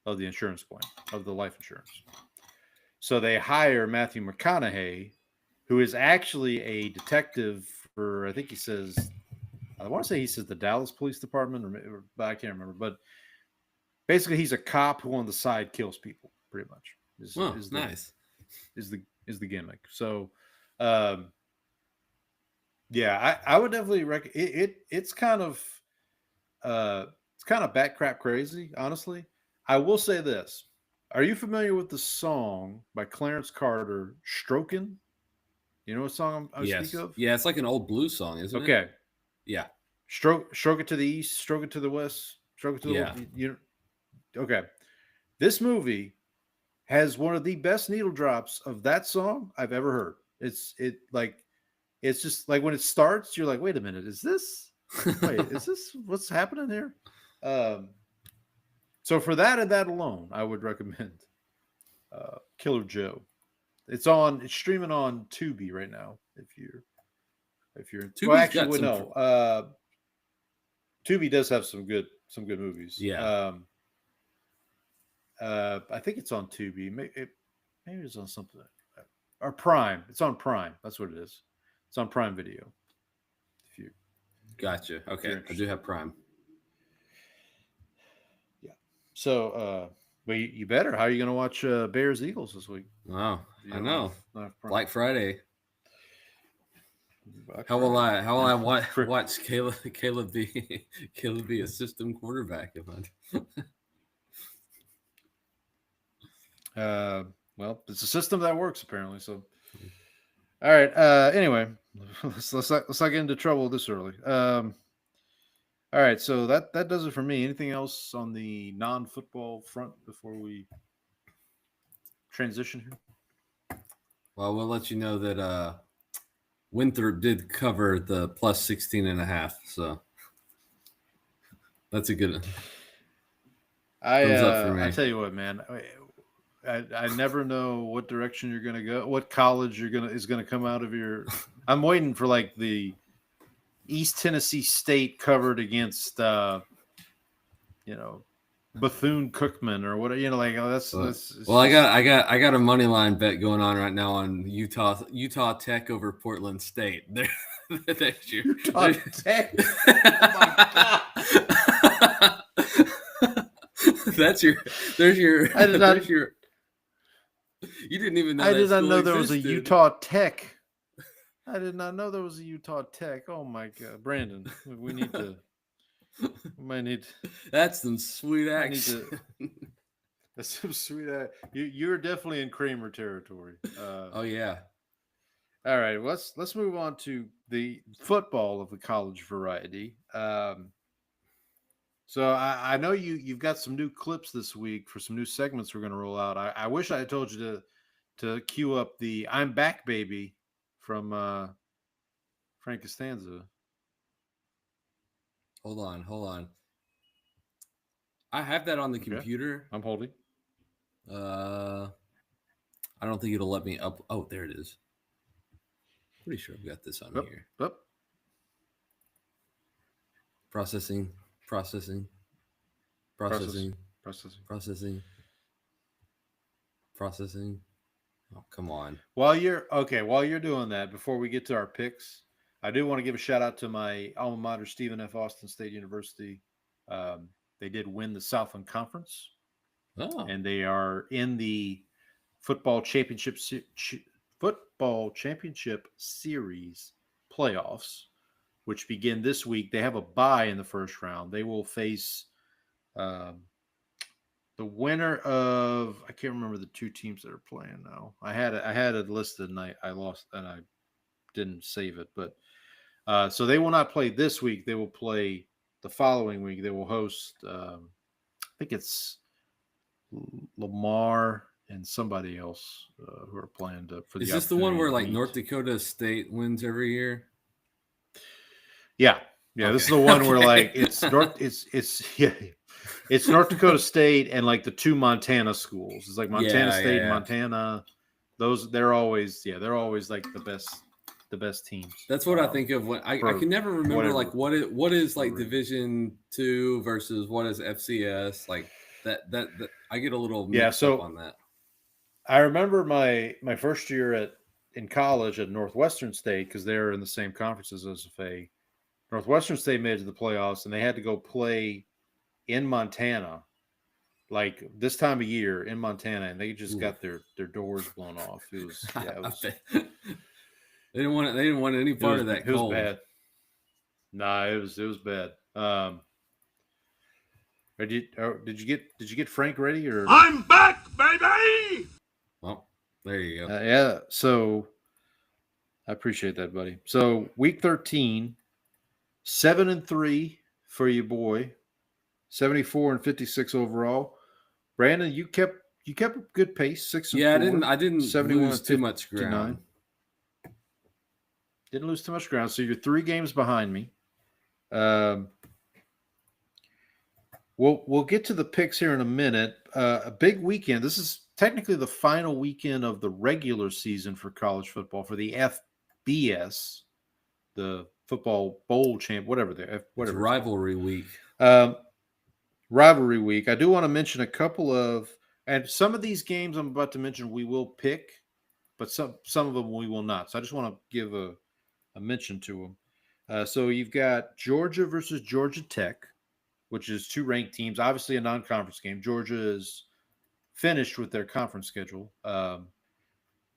Speaker 2: insurance plan, of the life insurance. So they hire Matthew McConaughey, who is actually a detective for, I think he says the Dallas Police Department, but I can't remember. But basically, he's a cop who on the side kills people, pretty much.
Speaker 1: Nice.
Speaker 2: Is the gimmick. So, yeah, I would definitely recommend it. It's kind of bat crap crazy, honestly. I will say this. Are you familiar with the song by Clarence Carter, Strokin'? You know what song I
Speaker 1: Yes.
Speaker 2: speak of?
Speaker 1: Yeah, it's like an old blues song, isn't it?
Speaker 2: Okay.
Speaker 1: Yeah.
Speaker 2: Stroke it to the east, stroke it to the west, stroke it to the west. Okay. This movie has one of the best needle drops of that song I've ever heard. It's just like when it starts, you're like, wait a minute, is this what's happening here? So for that and that alone, I would recommend Killer Joe. It's streaming on Tubi right now. If you're Tubi does have some good movies.
Speaker 1: Yeah.
Speaker 2: I think it's on Tubi. Maybe it's on something or Prime. It's on Prime. That's what it is. It's on Prime Video. If you
Speaker 1: Gotcha. Okay, I do have Prime.
Speaker 2: Yeah. So, but you better. How are you going to watch Bears Eagles this week?
Speaker 1: Oh, I know. Black Friday.
Speaker 2: Black
Speaker 1: How will I
Speaker 2: Friday.
Speaker 1: watch Caleb be a system quarterback if
Speaker 2: I? Well, it's a system that works apparently. So, all right. Anyway, let's not get into trouble this early. All right. So that does it for me. Anything else on the non-football front before we transition here?
Speaker 1: Well, we'll let you know that Winthrop did cover the plus 16.5. So that's a good one. Thumbs up for me.
Speaker 2: I tell you what, man. I never know what direction you're going to go, what college is going to come out of your. I'm waiting for like the East Tennessee State covered against, Bethune-Cookman or what, that's.
Speaker 1: Well, I got a money line bet going on right now on Utah Tech over Portland State. There's your
Speaker 2: Utah Tech. Oh my God.
Speaker 1: There's your. You didn't even know.
Speaker 2: I did not know there
Speaker 1: existed.
Speaker 2: was a Utah Tech. I did not know there was a Utah Tech. Oh my God, Brandon, we might need.
Speaker 1: That's some sweet action.
Speaker 2: That's some sweet. You're definitely in Kramer territory.
Speaker 1: Oh yeah.
Speaker 2: All right, let's move on to the football of the college variety. So I know you've got some new clips this week for some new segments we're going to roll out. I wish I had told you to cue up the "I'm Back, Baby" from Frank Costanza.
Speaker 1: Hold on. I have that on the computer.
Speaker 2: I'm holding.
Speaker 1: I don't think it'll let me up. Oh, there it is. Pretty sure I've got this on here.
Speaker 2: Yep.
Speaker 1: Processing. Oh, come on.
Speaker 2: While you're doing that, before we get to our picks, I do want to give a shout out to my alma mater, Stephen F. Austin State University. They did win the Southland Conference, and they are in the football championship series playoffs, which begin this week. They have a bye in the first round. They will face the winner of, I can't remember the two teams that are playing now. I had it listed and I lost and I didn't save it. But so they will not play this week. They will play the following week. They will host, I think it's Lamar and somebody else who are playing for the.
Speaker 1: Is this the one where like North Dakota State wins every year?
Speaker 2: Yeah. Okay. This is the one where like it's North Dakota State and like the two Montana schools. It's like Montana State and Montana. they're always like the best teams.
Speaker 1: That's what I think of when I can never remember like what is like Division II versus what is FCS, like that I get a little mixed up on that.
Speaker 2: I remember my first year in college at Northwestern State, because they're in the same conferences as FA. Northwestern State made it to the playoffs, and they had to go play in Montana, like this time of year in Montana, and they just got their doors blown off. It was
Speaker 1: they didn't want any part of that cold.
Speaker 2: It was bad. Nah, it was bad. Did you get Frank ready, or
Speaker 5: I'm back, baby.
Speaker 1: Well, there you go.
Speaker 2: Yeah, so I appreciate that, buddy. So week 13, 7-3 for your boy, 74-56 overall. Brandon, you kept a good pace, 6-4.
Speaker 1: Yeah, I didn't lose too much ground.
Speaker 2: Didn't lose too much ground. So you're 3 games behind me. We'll get to the picks here in a minute. A big weekend. This is technically the final weekend of the regular season for college football, for the FBS, the football bowl champ, whatever.
Speaker 1: It's rivalry week.
Speaker 2: Rivalry week. I do want to mention a couple of, and some of these games I'm about to mention we will pick, but some of them we will not. So I just want to give a mention to them. So you've got Georgia versus Georgia Tech, which is 2 ranked teams. Obviously a non-conference game. Georgia is finished with their conference schedule.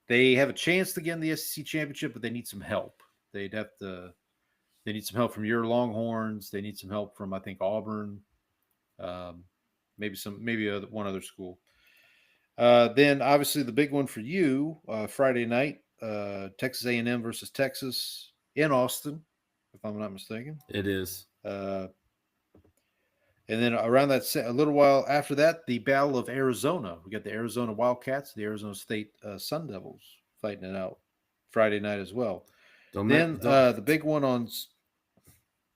Speaker 2: They have a chance to get in the SEC championship, but they need some help. They need some help from your Longhorns. They need some help from, I think, Auburn. Maybe one other school. Then obviously the big one for you, Friday night, Texas A&M versus Texas in Austin, if I'm not mistaken.
Speaker 1: It is.
Speaker 2: And then around that, a little while after that, the Battle of Arizona. We got the Arizona Wildcats, the Arizona State Sun Devils fighting it out Friday night as well. The big one on.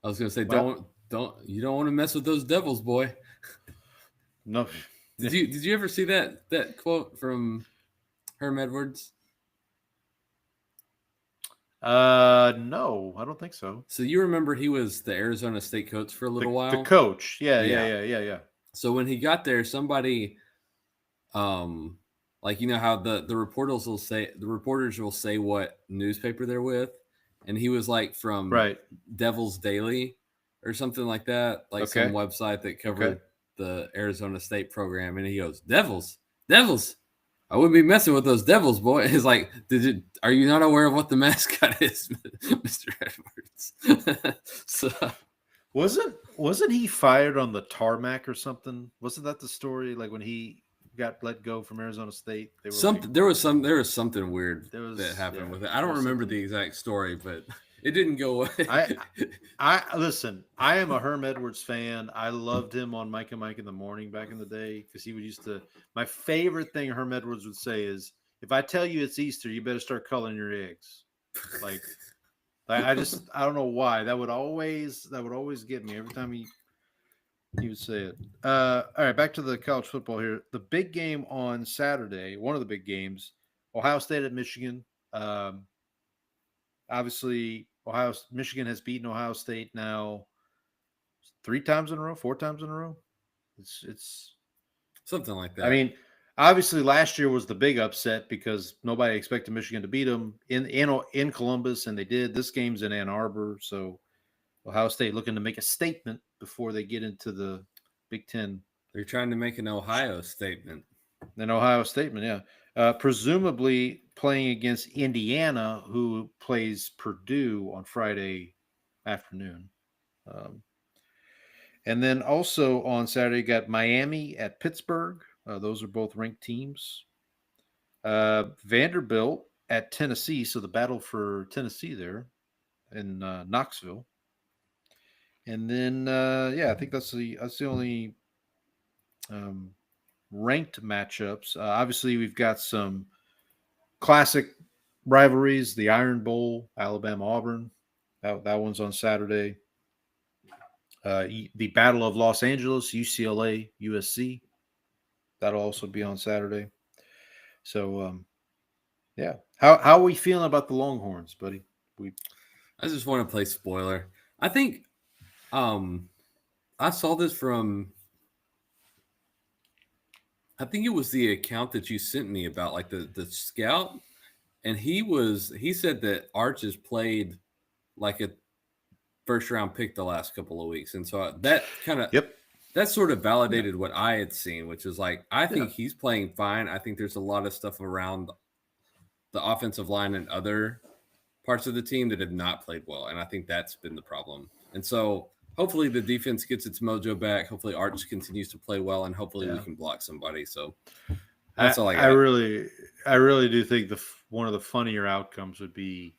Speaker 1: I was going to say, you don't want to mess with those Devils, boy.
Speaker 2: No.
Speaker 1: Did you ever see that quote from Herm Edwards?
Speaker 2: No, I don't think so.
Speaker 1: So you remember he was the Arizona State coach for a little while?
Speaker 2: The coach. Yeah.
Speaker 1: So when he got there, somebody, like, you know how the reporters will say what newspaper they're with, and he was like from Devil's Daily or something like that, like some website that covered the Arizona State program, and he goes, Devils. I wouldn't be messing with those Devils, boy. It's like, are you not aware of what the mascot is, Mr. Edwards? So,
Speaker 2: wasn't he fired on the tarmac or something? Wasn't that the story? Like when he got let go from Arizona State,
Speaker 1: there was something weird that happened with it. I don't remember the exact story, but it didn't go away.
Speaker 2: I listen. I am a Herm Edwards fan. I loved him on Mike and Mike in the Morning back in the day, because he would used to. My favorite thing Herm Edwards would say is, "If I tell you it's Easter, you better start coloring your eggs." Like I don't know why that would always get me every time he would say it. All right, back to the college football here. The big game on Saturday, one of the big games, Ohio State at Michigan. Obviously, Michigan has beaten Ohio State now 4 times in a row. It's
Speaker 1: something like that.
Speaker 2: I mean, obviously last year was the big upset because nobody expected Michigan to beat them in Columbus, and they did. This game's in Ann Arbor, so Ohio State looking to make a statement before they get into the Big Ten.
Speaker 1: They're trying to make an Ohio statement.
Speaker 2: An Ohio statement, yeah. Presumably playing against Indiana, who plays Purdue on Friday afternoon. And then also on Saturday, you got Miami at Pittsburgh. Those are both ranked teams. Vanderbilt at Tennessee, so the battle for Tennessee there in Knoxville. And then, I think that's the only ranked matchups. Obviously, we've got some classic rivalries, the Iron Bowl, Alabama-Auburn. That one's on Saturday. The Battle of Los Angeles, UCLA-USC. That'll also be on Saturday. So Yeah. How are we feeling about the Longhorns, buddy?
Speaker 1: I just want to play spoiler. I think I saw this from I think it was the account that you sent me about like the scout, and he said that Arch has played like a first round pick the last couple of weeks, and so that kind of that sort of validated what I had seen, which is like I think he's playing fine. I think there's a lot of stuff around the offensive line and other parts of the team that have not played well, and I think that's been the problem. And so hopefully the defense gets its mojo back. Hopefully Arch continues to play well, and hopefully we can block somebody. So that's all I got.
Speaker 2: I really do think one of the funnier outcomes would be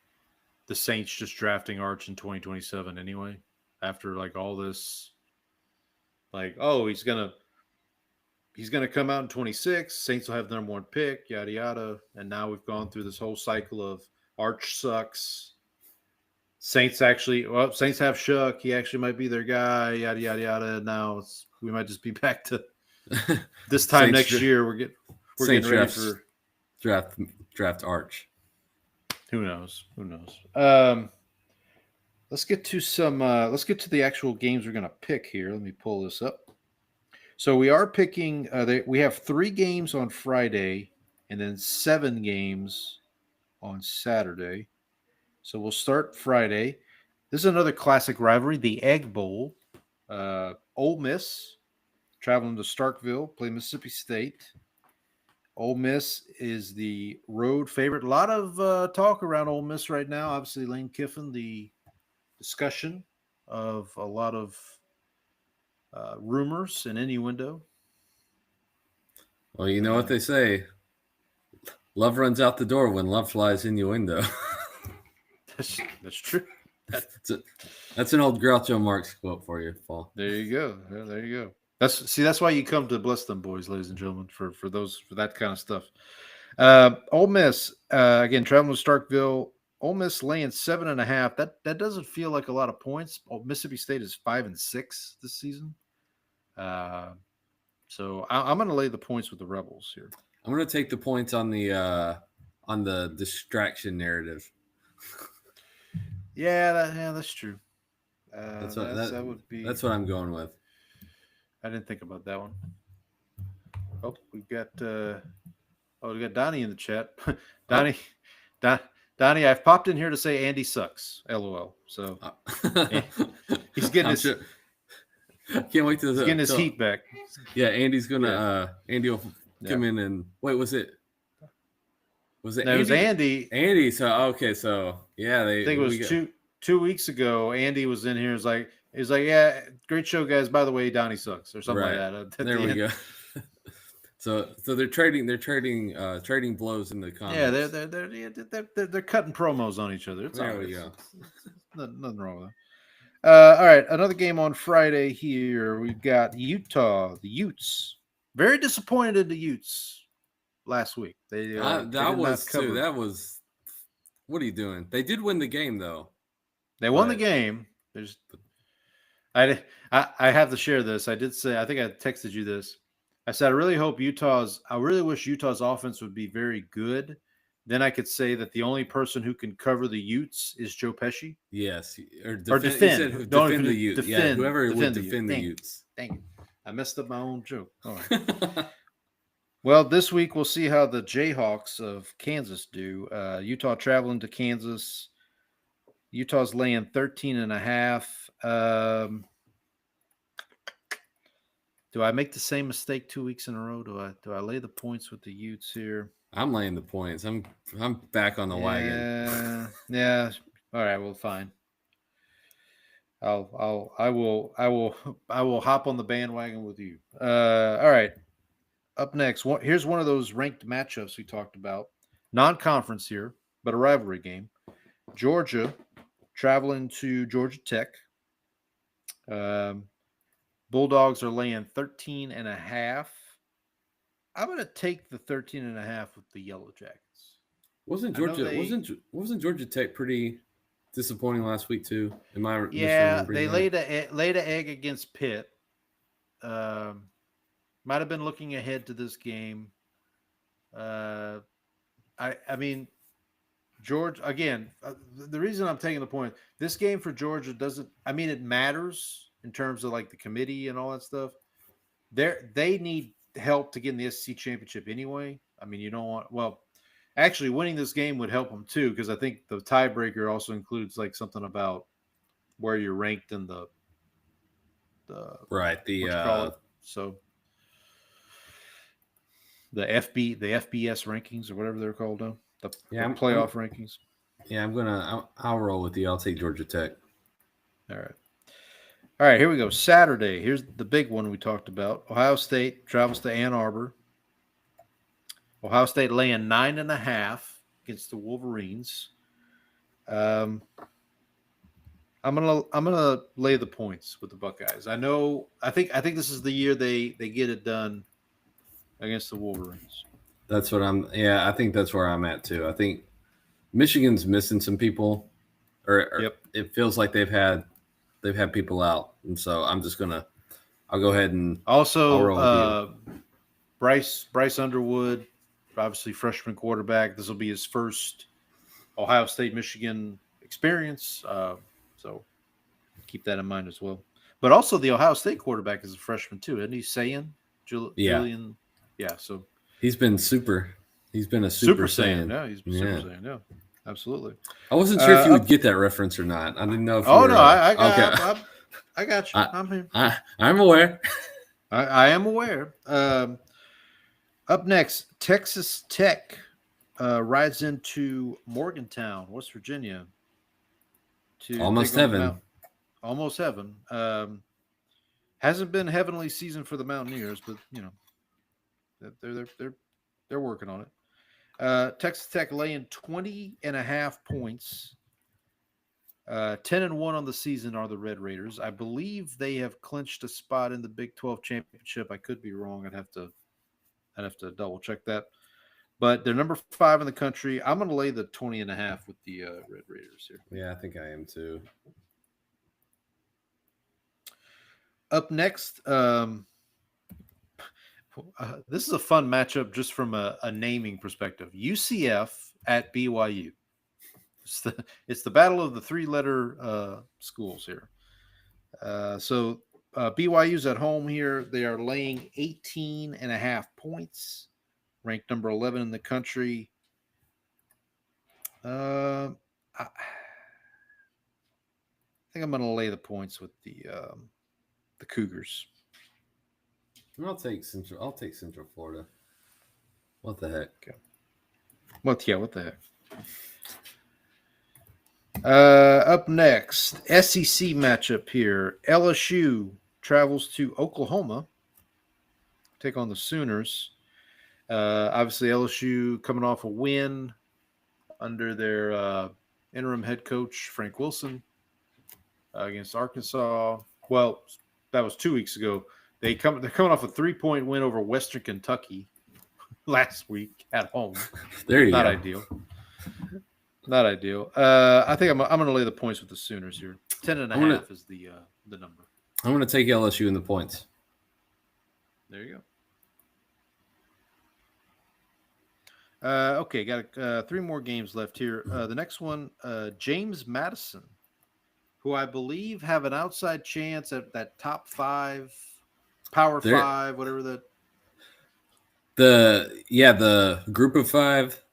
Speaker 2: the Saints just drafting Arch in 2027 anyway, after like all this, like, oh, he's gonna come out in 26. Saints will have the number 1 pick, yada yada. And now we've gone through this whole cycle of Arch sucks. Saints have Shough. He actually might be their guy, yada yada yada. Now we might just be back to this time next year. We're getting ready for
Speaker 1: draft Arch.
Speaker 2: Who knows? Let's get to the actual games we're going to pick here. Let me pull this up. So we are picking. We have 3 games on Friday, and then 7 games on Saturday. So we'll start Friday. This is another classic rivalry, the Egg Bowl. Ole Miss traveling to Starkville, play Mississippi State. Ole Miss is the road favorite. A lot of talk around Ole Miss right now. Obviously, Lane Kiffin, the discussion of a lot of rumors and innuendo.
Speaker 1: Well, you know what they say. Love runs out the door when love flies innuendo.
Speaker 2: That's true.
Speaker 1: That's an old Groucho Marx quote for you, Paul.
Speaker 2: There you go. There you go. That's why you come to Bless Them Boys, ladies and gentlemen, for that kind of stuff. Ole Miss again traveling to Starkville. Ole Miss laying 7.5. That doesn't feel like a lot of points. Mississippi State is 5-6 this season. So I'm going to lay the points with the Rebels here.
Speaker 1: I'm going to take the points on the distraction narrative.
Speaker 2: That's true.
Speaker 1: That's what I'm going with.
Speaker 2: I didn't think about that one. Oh, we've got Donnie in the chat. Donnie, I've popped in here to say Andy sucks. LOL. So he's getting his.
Speaker 1: Sure. Can't wait to
Speaker 2: getting his heat back.
Speaker 1: Yeah, Andy's gonna. Andy will come in and wait. Was it?
Speaker 2: No, Andy? It was Andy.
Speaker 1: Andy. So okay. So yeah,
Speaker 2: I think it was 2 weeks ago. Andy was in here. He was like, yeah, great show, guys. By the way, Donnie sucks or something like that.
Speaker 1: There we go. So they're trading blows in the comments.
Speaker 2: Yeah, they're cutting promos on each other.
Speaker 1: There we go.
Speaker 2: Nothing wrong with that. All right, another game on Friday here. We've got Utah, the Utes. Very disappointed in the Utes last week.
Speaker 1: That was. What are you doing? They did win the game though.
Speaker 2: They won the game. I have to share this. I did say, I think I texted you this. I said, I really wish Utah's offense would be very good. Then I could say that the only person who can cover the Utes is Joe Pesci.
Speaker 1: Yes.
Speaker 2: Or defend.
Speaker 1: Defend the Utes.
Speaker 2: Defend,
Speaker 1: whoever would
Speaker 2: the
Speaker 1: defend the Utes.
Speaker 2: Dang it. I messed up my own joke. All right. Well, this week we'll see how the Jayhawks of Kansas do. Utah traveling to Kansas. Utah's laying 13.5. Do I make the same mistake 2 weeks in a row? Do I lay the points with the Utes here?
Speaker 1: I'm laying the points. I'm back on the wagon.
Speaker 2: Yeah. All right. Well, fine. I will hop on the bandwagon with you. All right. Up next, here's one of those ranked matchups we talked about. Non-conference here, but a rivalry game. Georgia traveling to Georgia Tech. Bulldogs are laying 13.5. I'm going to take the 13.5 with the Yellow Jackets.
Speaker 1: Wasn't Georgia Tech pretty disappointing last week too?
Speaker 2: They laid an egg against Pitt. Might have been looking ahead to this game. I mean, George, again, the reason I'm taking the point, this game for Georgia doesn't, I mean, it matters in terms of like the committee and all that stuff. They need help to get in the SEC championship anyway. I mean, you don't want, well, actually winning this game would help them too, because I think the tiebreaker also includes like something about where you're ranked in the
Speaker 1: right,
Speaker 2: what you call it. So the FBS rankings or whatever they're called now. The playoff rankings.
Speaker 1: Yeah, I'll roll with you. I'll take Georgia Tech.
Speaker 2: All right, here we go. Saturday. Here's the big one we talked about. Ohio State travels to Ann Arbor. Ohio State laying 9.5 against the Wolverines. I'm gonna lay the points with the Buckeyes. I think this is the year they get it done against the Wolverines.
Speaker 1: That's what I think that's where I'm at too. I think Michigan's missing some people, or it feels like they've had people out, and so I'll go ahead and
Speaker 2: also Bryce Underwood, obviously freshman quarterback. This will be his first Ohio State Michigan experience, so keep that in mind as well. But also the Ohio State quarterback is a freshman too, isn't he? Julian. Yeah, so
Speaker 1: he's been a super Saiyan.
Speaker 2: Yeah, he's Super Saiyan. Yeah, absolutely.
Speaker 1: I wasn't sure if you would get that reference or not. I didn't know if
Speaker 2: I got you. I'm here.
Speaker 1: I'm aware.
Speaker 2: I am aware. Up next, Texas Tech rides into Morgantown, West Virginia.
Speaker 1: Almost heaven.
Speaker 2: Almost heaven. Hasn't been heavenly season for the Mountaineers, but you know they're working on it. Texas Tech laying 20.5 points. 10-1 on the season are the Red Raiders. I believe they have clinched a spot in the Big 12 championship. I could be wrong. I'd have to double check that. But they're number 5 in the country. I'm going to lay the 20.5 with the Red Raiders here.
Speaker 1: Yeah, I think I am too.
Speaker 2: Up next, this is a fun matchup just from a naming perspective. UCF at BYU. It's the battle of the 3-letter schools here. So BYU's at home here. They are laying 18.5 points, ranked number 11 in the country. I think I'm going to lay the points with the Cougars.
Speaker 1: I'll take Central Florida. What the heck?
Speaker 2: Okay. What the heck? Up next, SEC matchup here. LSU travels to Oklahoma, take on the Sooners. Obviously, LSU coming off a win under their interim head coach, Frank Wilson, against Arkansas. Well, that was 2 weeks ago. They're coming off a 3-point win over Western Kentucky last week at home.
Speaker 1: There you go.
Speaker 2: Not ideal. I think I'm going to lay the points with the Sooners here. 10.5 is the number.
Speaker 1: I'm going to take LSU in the points.
Speaker 2: There you go. Okay, got 3 more games left here. The next one, James Madison, who I believe have an outside chance at that top 5, Power 5, whatever that.
Speaker 1: The group of 5.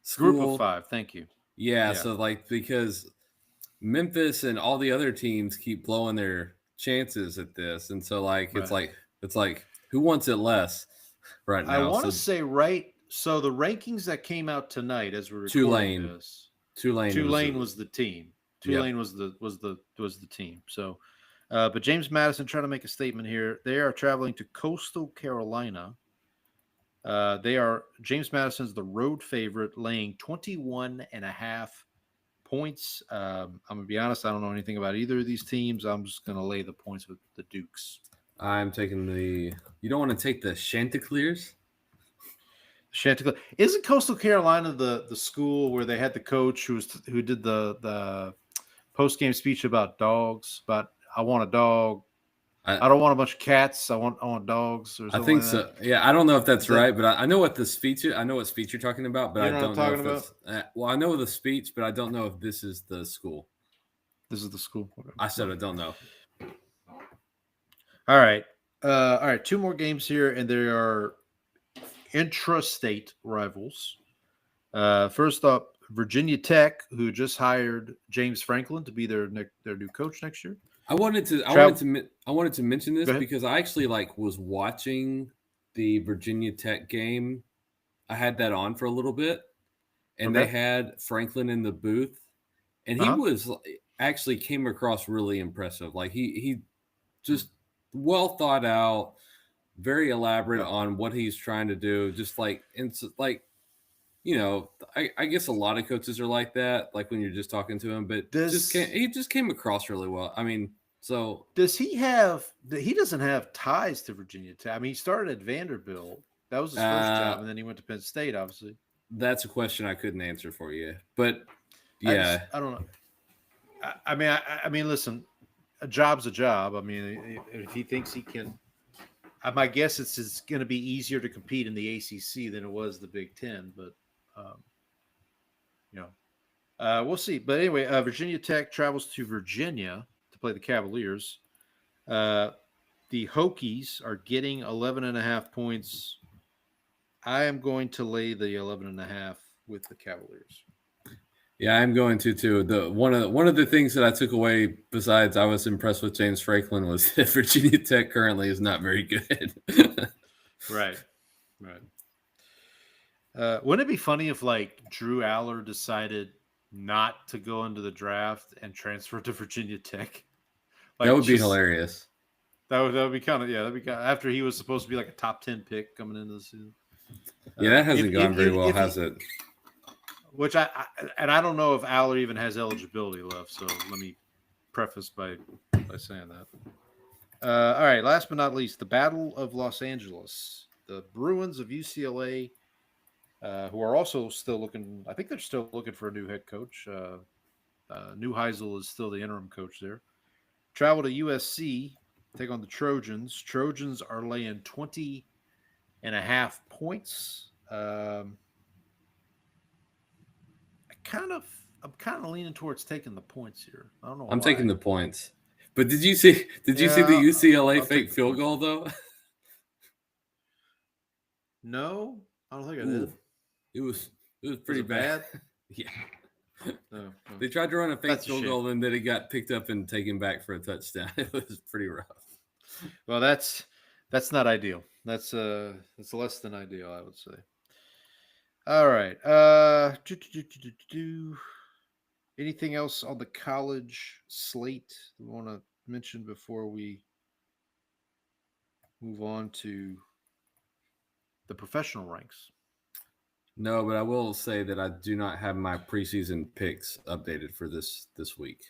Speaker 1: School.
Speaker 2: Group of 5. Thank you.
Speaker 1: Yeah, so because Memphis and all the other teams keep blowing their chances at this, and so it's like who wants it less right now?
Speaker 2: I want to say So the rankings that came out tonight, as we're recording this, Tulane was the team. Tulane was the team. So, but James Madison trying to make a statement here. They are traveling to Coastal Carolina. James Madison's the road favorite, laying 21.5 points. I'm gonna be honest, I don't know anything about either of these teams. I'm just gonna lay the points with the Dukes.
Speaker 1: I'm taking you don't want to take the Chanticleers?
Speaker 2: Isn't Coastal Carolina the school where they had the coach who did the post-game speech about dogs, about I want a dog? I don't want a bunch of cats. I want dogs or
Speaker 1: I
Speaker 2: something
Speaker 1: think
Speaker 2: like
Speaker 1: so.
Speaker 2: that.
Speaker 1: Yeah, I don't know if that's
Speaker 2: Is that-
Speaker 1: right, but I know what the speech. I know what speech you're talking about, but
Speaker 2: You
Speaker 1: I
Speaker 2: know what
Speaker 1: don't
Speaker 2: I'm
Speaker 1: know if
Speaker 2: talking
Speaker 1: that's. Well, I know the speech, but I don't know if this is the school.
Speaker 2: This is the school. Okay.
Speaker 1: I said I don't know.
Speaker 2: All right. All right. 2 more games here, and there are intrastate rivals. First up, Virginia Tech, who just hired James Franklin to be their new coach next year.
Speaker 1: I wanted to mention this because I actually was watching the Virginia Tech game. I had that on for a little bit, and they had Franklin in the booth, and he was actually came across really impressive. Like he just well thought out, very elaborate on what he's trying to do. Just I guess a lot of coaches are like that. Like when you're just talking to him, but he just came across really well. I mean. So
Speaker 2: does he have? He doesn't have ties to Virginia Tech. I mean, he started at Vanderbilt. That was his first job, and then he went to Penn State. Obviously,
Speaker 1: that's a question I couldn't answer for you. But yeah,
Speaker 2: I don't know. I mean, listen, a job's a job. I mean, if he thinks he can, my guess it's going to be easier to compete in the ACC than it was the Big Ten. But we'll see. But anyway, Virginia Tech travels to Virginia to play the Cavaliers. The Hokies are getting 11.5 points. I am going to lay the 11.5 with the Cavaliers.
Speaker 1: Yeah, I'm going to too. One of the things that I took away, besides I was impressed with James Franklin, was that Virginia Tech currently is not very good.
Speaker 2: Right. Wouldn't it be funny if Drew Aller decided not to go into the draft and transfer to Virginia Tech?
Speaker 1: That would be hilarious.
Speaker 2: That would be kind of after he was supposed to be a top 10 pick coming into the season.
Speaker 1: Yeah, that hasn't gone very well, has it?
Speaker 2: Which I don't know if Aller even has eligibility left. So let me preface by saying that. All right, last but not least, the Battle of Los Angeles. The Bruins of UCLA, who are also still looking. I think they're still looking for a new head coach. Neuheisel is still the interim coach there. Travel to USC, take on the Trojans. Trojans are laying 20.5 points. I'm kind of leaning towards taking the points here. I don't know.
Speaker 1: I'm taking the points. But did you see the UCLA fake field goal though?
Speaker 2: No, I don't think I did.
Speaker 1: It was pretty bad. Yeah.
Speaker 2: No.
Speaker 1: They tried to run a fake field goal and then it got picked up and taken back for a touchdown. It was pretty rough.
Speaker 2: Well, that's not ideal. That's less than ideal, I would say. All right. Anything else on the college slate we want to mention before we move on to the professional ranks?
Speaker 1: No, but I will say that I do not have my preseason picks updated for this week.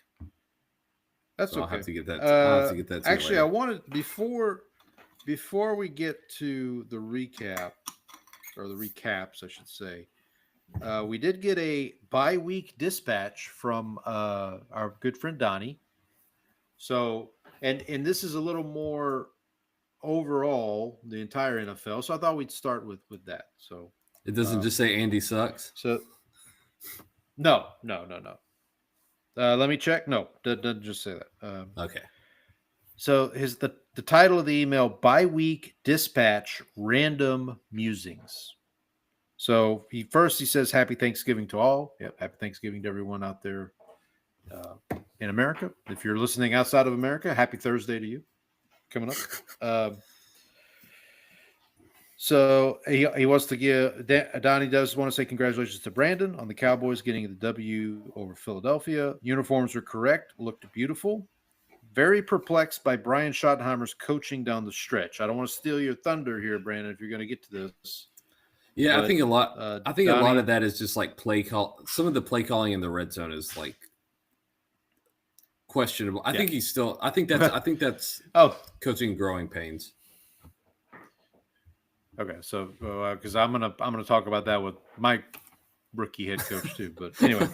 Speaker 2: That's
Speaker 1: so
Speaker 2: okay.
Speaker 1: I'll have to get that. I'll have to get that.
Speaker 2: Actually, I wanted before we get to the recap or the recaps, I should say. We did get a bi-week dispatch from our good friend Donnie. So, and this is a little more overall the entire NFL. So I thought we'd start with that. So
Speaker 1: it doesn't just say Andy sucks.
Speaker 2: So no. Let me check. No, doesn't just say that.
Speaker 1: Okay.
Speaker 2: So the title of the email: bi-week dispatch, random musings. So he says, "Happy Thanksgiving to all." Yep, happy Thanksgiving to everyone out there in America. If you're listening outside of America, happy Thursday to you. Coming up. So he wants to give Donnie does want to say congratulations to Brandon on the Cowboys getting the W over Philadelphia. Uniforms are correct, looked beautiful. Very perplexed by Brian Schottenheimer's coaching down the stretch. I don't want to steal your thunder here, Brandon, if you're going to get to this.
Speaker 1: Yeah, but, I think a lot.
Speaker 2: Donnie,
Speaker 1: a lot of that is just play call. Some of the play calling in the red zone is questionable. I think he's still. I think that's coaching growing pains.
Speaker 2: Okay, so because I'm gonna talk about that with my rookie head coach too. But anyway,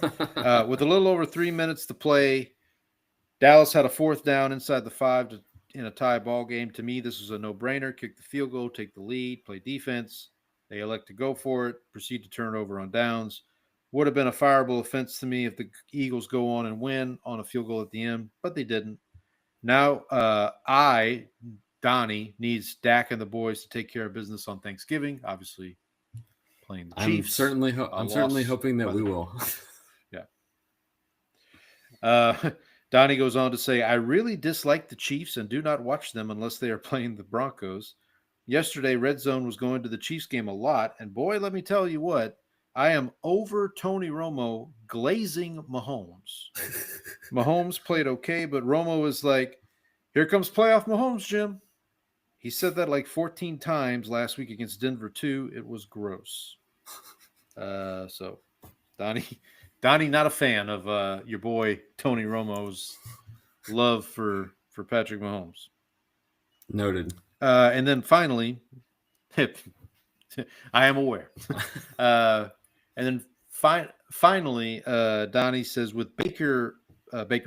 Speaker 2: with a little over 3 minutes to play, Dallas had a fourth down inside the 5 to in a tie ball game. To me, this is a no-brainer. Kick the field goal, take the lead, play defense. They elect to go for it, proceed to turn over on downs. Would have been a fireable offense to me if the Eagles go on and win on a field goal at the end, but they didn't. Now, Donnie, needs Dak and the boys to take care of business on Thanksgiving. Obviously, playing the Chiefs.
Speaker 1: I'm certainly hoping that we will.
Speaker 2: Donnie goes on to say, I really dislike the Chiefs and do not watch them unless they are playing the Broncos. Yesterday, Red Zone was going to the Chiefs game a lot, and boy, let me tell you what, I am over Tony Romo glazing Mahomes. Mahomes played okay, but Romo is like, here comes playoff Mahomes, Jim. He said that like 14 times last week against Denver, too. It was gross. So, Donnie, not a fan of your boy Tony Romo's love for Patrick Mahomes.
Speaker 1: Noted.
Speaker 2: And then finally, I am aware. And then finally, Donnie says, with Baker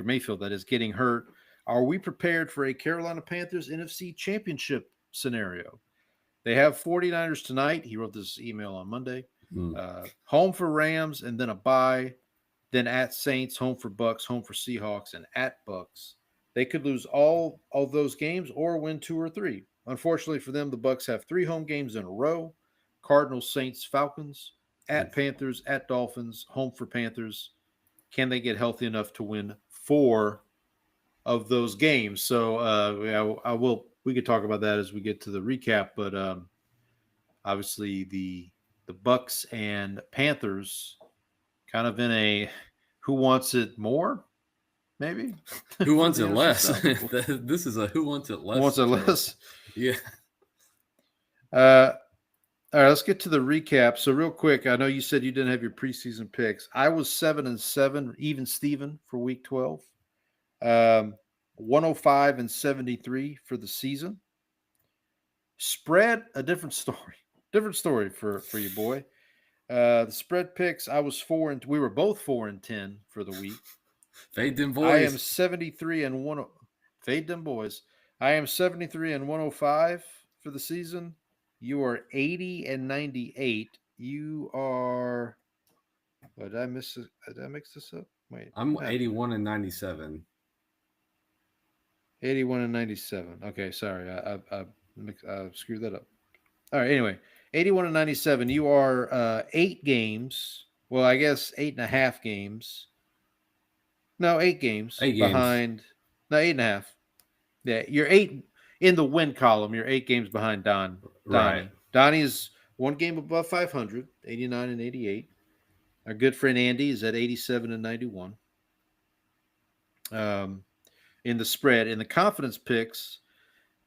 Speaker 2: Mayfield, that is, getting hurt, are we prepared for a Carolina Panthers NFC Championship scenario? They have 49ers tonight. He wrote this email on Monday. Home for Rams and then a bye. Then at Saints, home for Bucks, home for Seahawks, and at Bucks. They could lose all those games or win 2 or 3. Unfortunately for them, the Bucks have 3 home games in a row. Cardinals, Saints, Falcons, at Panthers, at Dolphins, home for Panthers. Can they get healthy enough to win 4 of those games? So we could talk about that as we get to the recap, but obviously the Bucks and Panthers kind of in a who wants it more, maybe?
Speaker 1: Who wants it less? This is a who wants it less.
Speaker 2: Who wants it less?
Speaker 1: Yeah.
Speaker 2: All right, let's get to the recap. So real quick, I know you said you didn't have your preseason picks. I was 7-7, even Steven for week 12. 105-73 for the season. Spread, a different story. Different story for your boy. The spread picks, we were both 4-10 for the week.
Speaker 1: Fade Dem Boyz.
Speaker 2: I am 73-1. Fade Dem Boyz. I am 73-105 for the season. You are 80-98. You are. Oh, did I mix this up? Wait.
Speaker 1: I'm 81-97.
Speaker 2: 81-97. Okay, sorry. I screwed that up. All right, anyway. 81-97. You are 8 games. Well, I guess 8.5 games. No, 8 games.
Speaker 1: 8 games.
Speaker 2: Behind. No, 8.5. Yeah, you're 8 in the win column. You're 8 games behind Donnie.
Speaker 1: Right.
Speaker 2: Donnie is 1 game above 500, 89-88. Our good friend Andy is at 87-91. In the spread, in the confidence picks,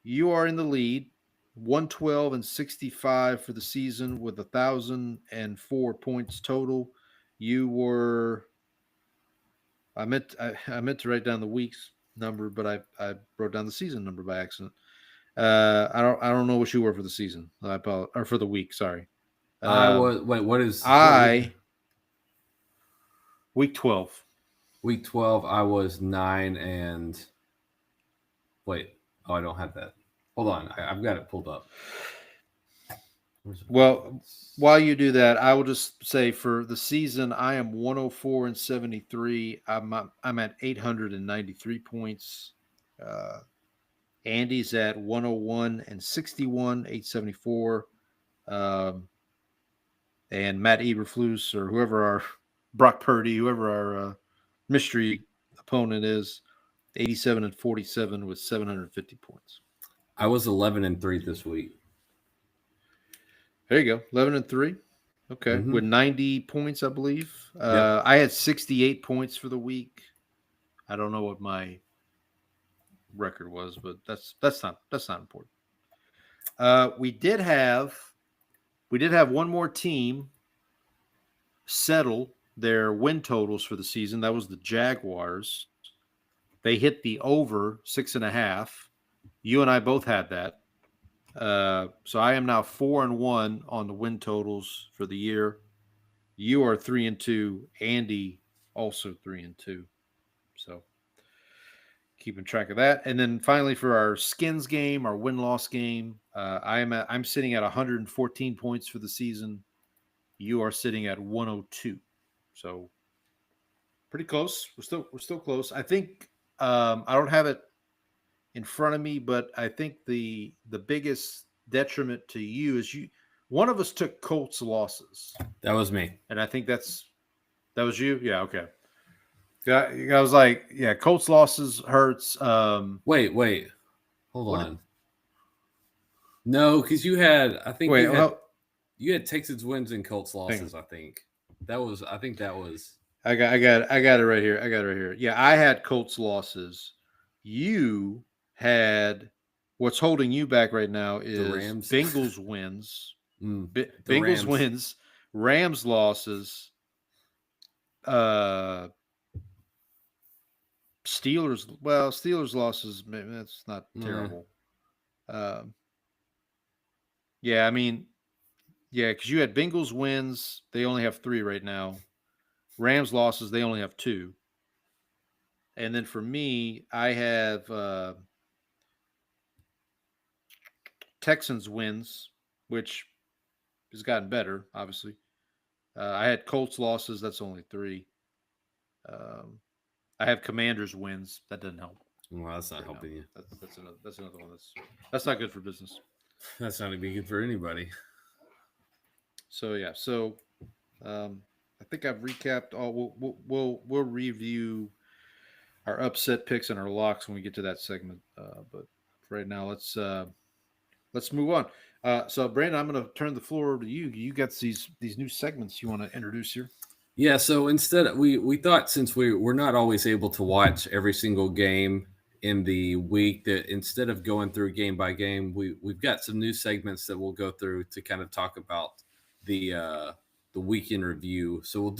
Speaker 2: you are in the lead, 112-65 for the season with 1,004 points total. You were. I meant to write down the week's number, but I wrote down the season number by accident. I don't know what you were for the season. I apologize, or for the week. Sorry. Week 12.
Speaker 1: Week 12, I was 9 and. Wait. Oh, I don't have that. Hold on. I've got it pulled up.
Speaker 2: Well, while you do that, I will just say for the season, I am 104-73. I'm at 893 points. Andy's at 101-61, 874. And Matt Eberflus or whoever our Brock Purdy, whoever our mystery opponent is, 87-47 with 750 points.
Speaker 1: I was 11-3 this week.
Speaker 2: There you go, 11-3. Okay, with 90 points, I believe. I had 68 points for the week. I don't know what my record was, but that's not important. We did have one more team settle their win totals for the season. That was the Jaguars. They hit the over 6.5. You and I both had that. So I am now 4-1 on the win totals for the year. You are 3-2. Andy also 3-2. So keeping track of that. And then finally for our skins game, our win-loss game, I'm sitting at 114 points for the season. You are sitting at 102. So pretty close. We're still close. I think I don't have it in front of me, but I think the biggest detriment to you is one of us took Colts losses.
Speaker 1: That was me.
Speaker 2: And I think that was you? Yeah, okay. I was like, yeah, Colts losses hurts.
Speaker 1: Wait. Hold on. No, because you had, I think you had Texans wins and Colts losses, I think. That was
Speaker 2: I got it right here. Yeah, I had Colts losses. You had what's holding you back right now is
Speaker 1: the Rams.
Speaker 2: Bengals wins.
Speaker 1: Bengals
Speaker 2: Rams wins, Rams losses, Steelers losses, maybe that's not terrible. Yeah, I mean, because you had Bengals wins, they only have 3 right now. Rams losses, they only have 2. And then for me, I have Texans wins, which has gotten better, obviously. I had Colts losses, that's only 3. I have Commanders wins. That doesn't help.
Speaker 1: Well, that's not helping you.
Speaker 2: That's another one. That's not good for business.
Speaker 1: That's not even good for anybody.
Speaker 2: So yeah. So I think I've recapped all. We'll review our upset picks and our locks when we get to that segment. But right now, let's move on. So Brandon, I'm going to turn the floor over to you. You got these new segments you want to introduce here.
Speaker 1: Yeah, so instead we thought since we're not always able to watch every single game in the week, that instead of going through game by game, we've got some new segments that we'll go through to kind of talk about the week in review. So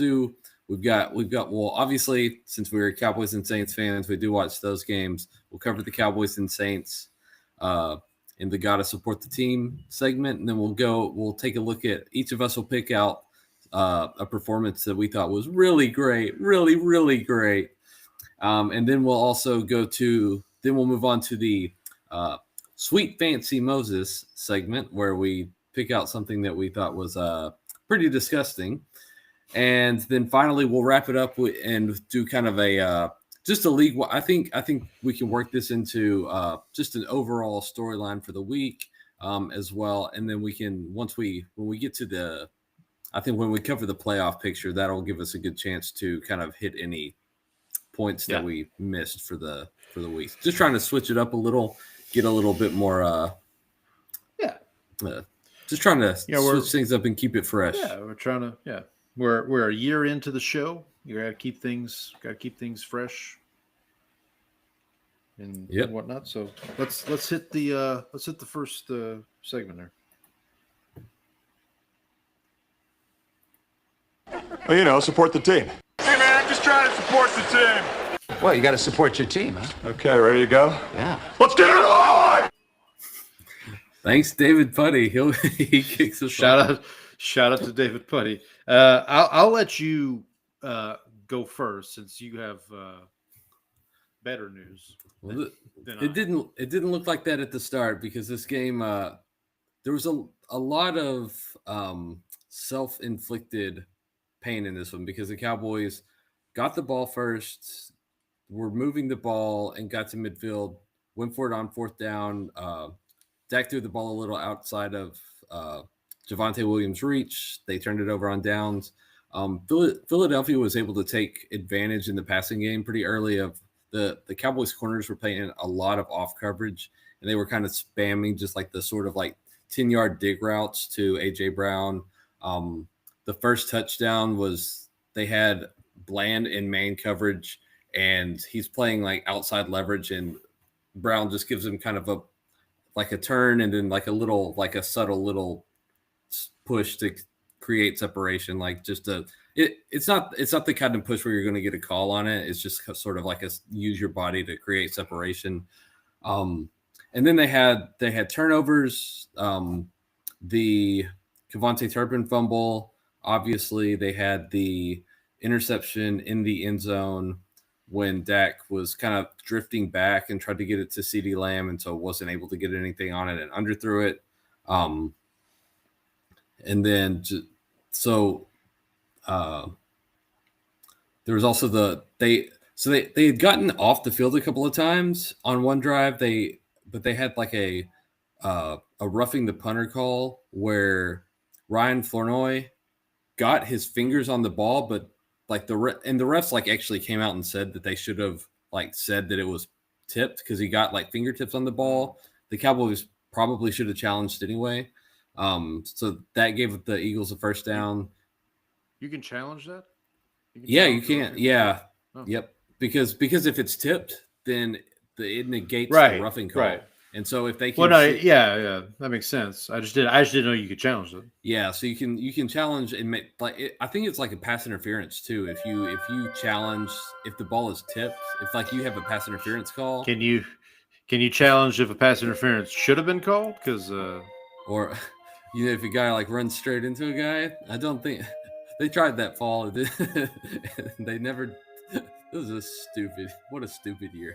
Speaker 1: we've got well, obviously since we're Cowboys and Saints fans, we do watch those games. We'll cover the Cowboys and Saints in the Gotta Support the Team segment, and then we'll take a look at, each of us will pick out a performance that we thought was really great, really, really great. And then we'll also we'll move on to the Sweet Fancy Moses segment, where we pick out something that we thought was pretty disgusting. And then finally, we'll wrap it up and do kind of a just a league. I think we can work this into just an overall storyline for the week as well. And then we can, when we get to when we cover the playoff picture, that'll give us a good chance to kind of hit any points that we missed for the week. Just trying to switch it up a little, get a little bit more. Just trying to switch things up and keep it fresh.
Speaker 2: Yeah, we're trying to. Yeah, we're a year into the show. You gotta keep things fresh and whatnot. So let's hit the first segment there.
Speaker 5: Well, support the team. Hey, man, I'm just trying to support the team.
Speaker 6: Well, you got to support your team, huh?
Speaker 5: Okay, ready to go?
Speaker 6: Yeah.
Speaker 5: Let's get it on!
Speaker 1: Thanks, David Putty. He kicks us
Speaker 2: Shout out to David Putty. I'll let you go first, since you have better news.
Speaker 1: Well, it didn't look like that at the start, because this game there was a lot of self-inflicted pain in this one, because the Cowboys got the ball first, were moving the ball and got to midfield, went for it on 4th down. Dak threw the ball a little outside of Javonte Williams' reach. They turned it over on downs. Philadelphia was able to take advantage in the passing game pretty early. Of the Cowboys corners were playing a lot of off coverage, and they were kind of spamming just like the sort of like 10-yard dig routes to A.J. Brown. The first touchdown was they had Bland in main coverage, and he's playing like outside leverage, and Brown just gives him kind of a turn and then like a subtle little push to create separation. Like just it's not the kind of push where you're going to get a call on it. It's just sort of like use your body to create separation. And then they had turnovers. The Kevontae Turpin fumble. Obviously, they had the interception in the end zone when Dak was kind of drifting back and tried to get it to CeeDee Lamb, and so wasn't able to get anything on it and underthrew it. And then there was also they had gotten off the field a couple of times on one drive. But they had like a roughing the punter call where Ryan Flournoy got his fingers on the ball, but like the refs like actually came out and said that they should have like said that it was tipped because he got like fingertips on the ball. The Cowboys probably should have challenged anyway. So that gave the Eagles a first down.
Speaker 2: You can challenge that?
Speaker 1: You can. Yeah. Oh. Yep. Because if it's tipped, then it negates the roughing call. Right. And so if they can,
Speaker 2: that makes sense. I just didn't know you could challenge it.
Speaker 1: Yeah, so you can challenge and make I think it's like a pass interference too. If you challenge if the ball is tipped, if like you have a pass interference call,
Speaker 2: can you challenge if a pass interference should have been called? Because
Speaker 1: or if a guy like runs straight into a guy, I don't think they tried that fall. They never. It was what a stupid year.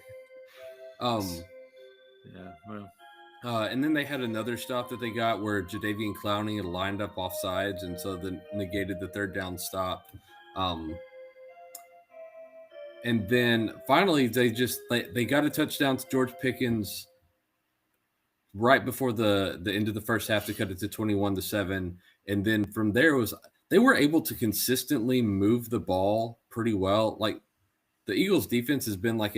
Speaker 2: Yeah, well.
Speaker 1: And then they had another stop that they got where Jadeveon Clowney had lined up off sides, and so then negated the third down stop. And then finally they got a touchdown to George Pickens right before the end of the first half to cut it to 21-7. And then from there they were able to consistently move the ball pretty well. Like the Eagles defense has been like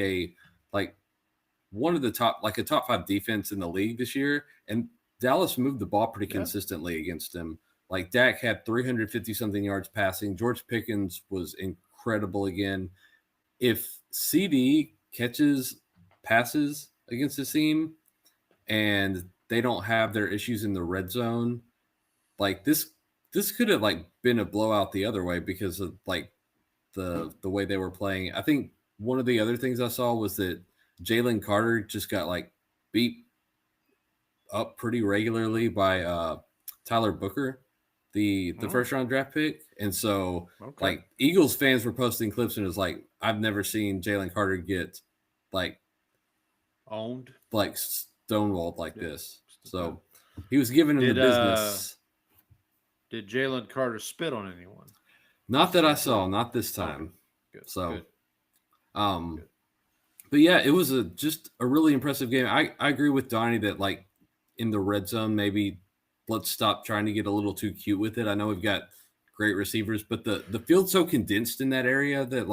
Speaker 1: one of the top 5 defense in the league this year, and Dallas moved the ball pretty consistently against him. Like Dak had 350 something yards passing. George Pickens was incredible again. If CD catches passes against the team and they don't have their issues in the red zone, like this could have like been a blowout the other way because of like the way they were playing. I think one of the other things I saw was that Jalen Carter just got like beat up pretty regularly by Tyler Booker, the first round draft pick. And so like Eagles fans were posting clips and it was like, I've never seen Jalen Carter get like
Speaker 2: owned,
Speaker 1: like stonewalled like this. So he was giving him the business.
Speaker 2: Did Jalen Carter spit on anyone?
Speaker 1: Not that I saw, not this time.
Speaker 2: Good.
Speaker 1: So,
Speaker 2: Good.
Speaker 1: Good. But yeah, it was just a really impressive game. I agree with Donnie that like in the red zone, maybe let's stop trying to get a little too cute with it. I know we've got great receivers, but the field's so condensed in that area that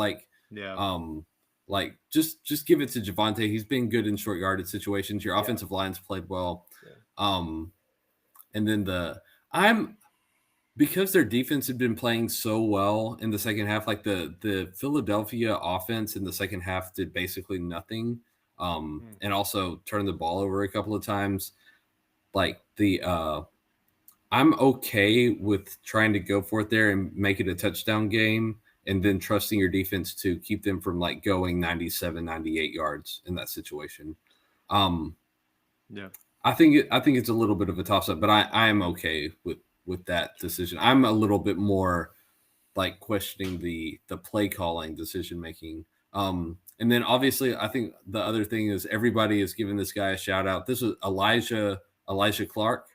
Speaker 1: just give it to Javonte. He's been good in short yardage situations. Your offensive line's played well. Yeah. And then because their defense had been playing so well in the second half, like the Philadelphia offense in the second half did basically nothing, and also turned the ball over a couple of times. Like I'm okay with trying to go for it there and make it a touchdown game, and then trusting your defense to keep them from like going 97, 98 yards in that situation. I think it's a little bit of a toss-up, but I am okay with that decision. I'm a little bit more like questioning the play calling decision making. And then obviously I think the other thing is everybody is giving this guy a shout out. This was Elijah Clark.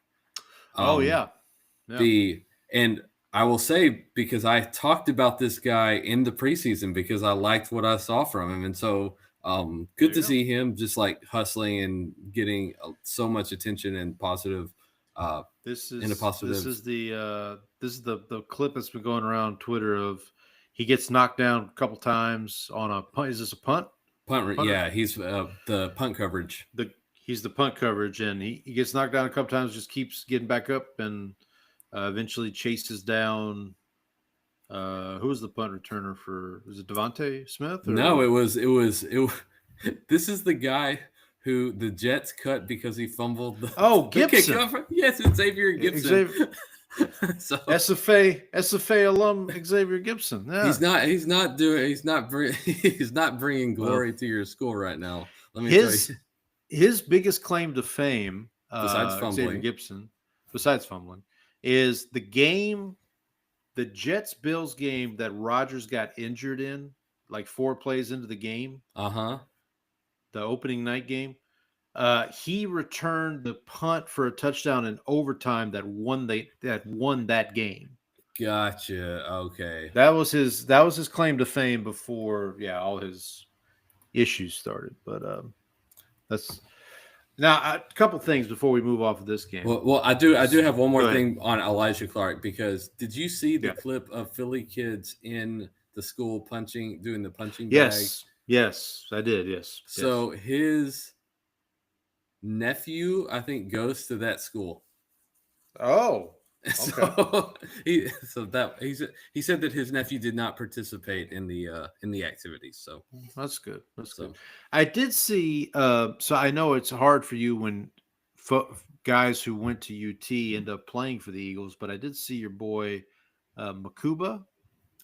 Speaker 1: And I will say, because I talked about this guy in the preseason because I liked what I saw from him. And so good to see him just like hustling and getting so much attention and positive.
Speaker 2: This is the clip that's been going around Twitter of he gets knocked down a couple times on a punt. Is this a punt?
Speaker 1: Punter? Yeah, he's the punt coverage.
Speaker 2: He's the punt coverage, and he gets knocked down a couple times, just keeps getting back up, and eventually chases down. Who was the punt returner for? Was it Devontae Smith? Or?
Speaker 1: No, it was. This is the guy who the Jets cut because he fumbled the
Speaker 2: Gibson.
Speaker 1: Yes, it's Xavier Gibson.
Speaker 2: So SFA alum Xavier Gibson. Yeah.
Speaker 1: He's not bringing glory to your school right now. Let me tell you.
Speaker 2: His biggest claim to fame,
Speaker 1: besides
Speaker 2: fumbling, is the Jets-Bills game that Rodgers got injured in like 4 plays into the game,
Speaker 1: Uh-huh.
Speaker 2: the opening night game. He returned the punt for a touchdown in overtime that won that game.
Speaker 1: Gotcha. Okay.
Speaker 2: That was his claim to fame before all his issues started. But that's now a couple things before we move off of this game.
Speaker 1: Well, I do have one more
Speaker 2: Go ahead.
Speaker 1: thing on Elijah Clark, because did you see the
Speaker 2: Yeah.
Speaker 1: clip of Philly kids in the school doing the punching bag?
Speaker 2: Yes, I did. Yes.
Speaker 1: So his nephew, I think, goes to that school.
Speaker 2: Oh,
Speaker 1: So he said that his nephew did not participate in the activities. So
Speaker 2: that's good. That's
Speaker 1: So-
Speaker 2: good. I did see. So I know it's hard for you when guys who went to UT end up playing for the Eagles, but I did see your boy Makuba,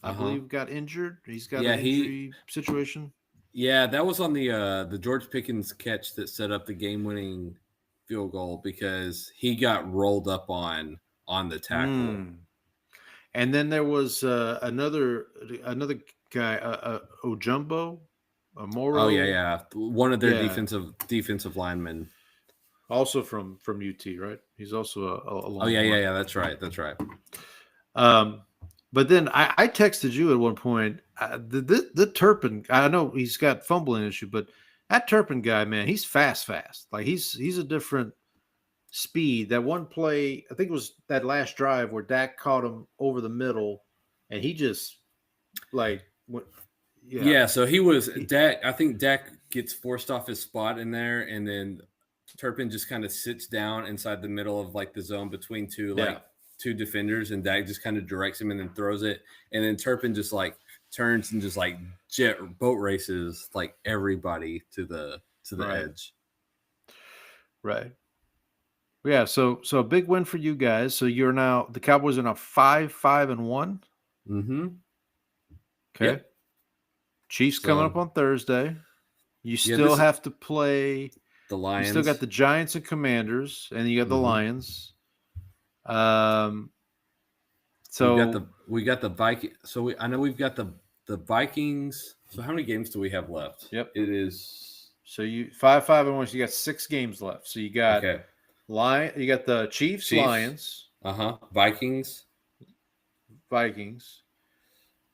Speaker 2: I believe, got injured. He's got an injury situation.
Speaker 1: Yeah, that was on the George Pickens catch that set up the game-winning field goal, because he got rolled up on the tackle.
Speaker 2: And then there was another guy, Ojumbo, Moro.
Speaker 1: Oh yeah, one of their defensive linemen.
Speaker 2: Also from UT, right? He's also a long
Speaker 1: Yeah. That's right.
Speaker 2: But then I texted you at one point. The Turpin, I know he's got fumbling issue, but that Turpin guy, man, he's fast. Like he's a different speed. That one play, I think it was that last drive where Dak caught him over the middle, and he just like went.
Speaker 1: Yeah, so he was Dak. I think Dak gets forced off his spot in there, and then Turpin just kind of sits down inside the middle of like the zone between two defenders, and Dak just kind of directs him and then throws it, and then Turpin just like turns and just like boat races like everybody to the edge.
Speaker 2: Right. Yeah, so a big win for you guys. So the Cowboys are now 5-5-1.
Speaker 1: Mm-hmm.
Speaker 2: Okay.
Speaker 1: Yep.
Speaker 2: Chiefs coming up on Thursday. You still have to play
Speaker 1: the Lions.
Speaker 2: You still got the Giants and Commanders, and you got the Lions. So
Speaker 1: we got the Vikings. So I know we've got the Vikings. So how many games do we have left?
Speaker 2: Yep.
Speaker 1: It is.
Speaker 2: So you 5-5-1. So you got 6 games left. So you got You got the Chiefs. Lions.
Speaker 1: Vikings.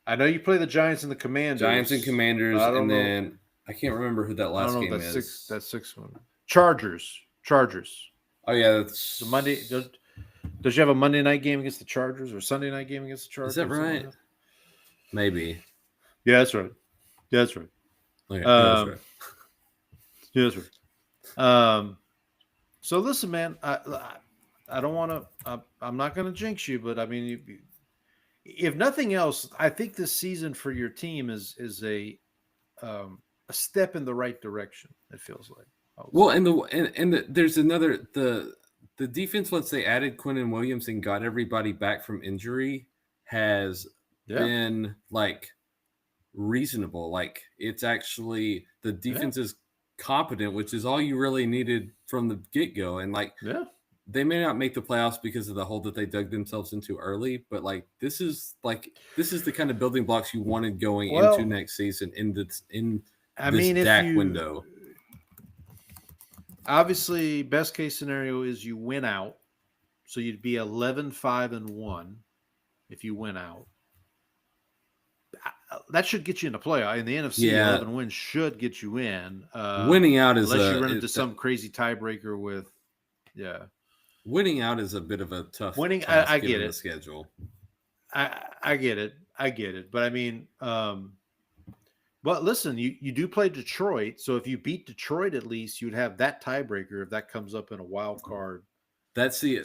Speaker 2: I know you play the Giants and the Commanders.
Speaker 1: Then I can't remember who that last game is.
Speaker 2: That 6th one. Chargers.
Speaker 1: Oh yeah, that's
Speaker 2: the Monday. Does you have a Monday night game against the Chargers or Sunday night game against the Chargers?
Speaker 1: Is that right? Maybe.
Speaker 2: Yeah, that's right.
Speaker 1: Okay,
Speaker 2: that's right. Yeah, that's right. So listen, man, I don't want to. I'm not going to jinx you, but I mean, if nothing else, I think this season for your team is a step in the right direction. It feels like.
Speaker 1: Well, there's another the defense, once they added Quinnen Williams and got everybody back from injury, has been like reasonable. Like it's actually the defense is competent, which is all you really needed from the get-go. And like they may not make the playoffs because of the hole that they dug themselves into early, but like this is the kind of building blocks you wanted going into next season in this Dak window.
Speaker 2: Obviously, best case scenario is you win out. So you'd be 11-5-1 if you win out. That should get you in the playoff. In the NFC, 11 wins should get you in.
Speaker 1: Winning out is
Speaker 2: unless you run into some crazy tiebreaker with,
Speaker 1: winning out is a bit of a tough.
Speaker 2: Winning, I get it.
Speaker 1: The schedule.
Speaker 2: I get it. But I mean, but listen, you do play Detroit, so if you beat Detroit, at least you'd have that tiebreaker if that comes up in a wild card. That's the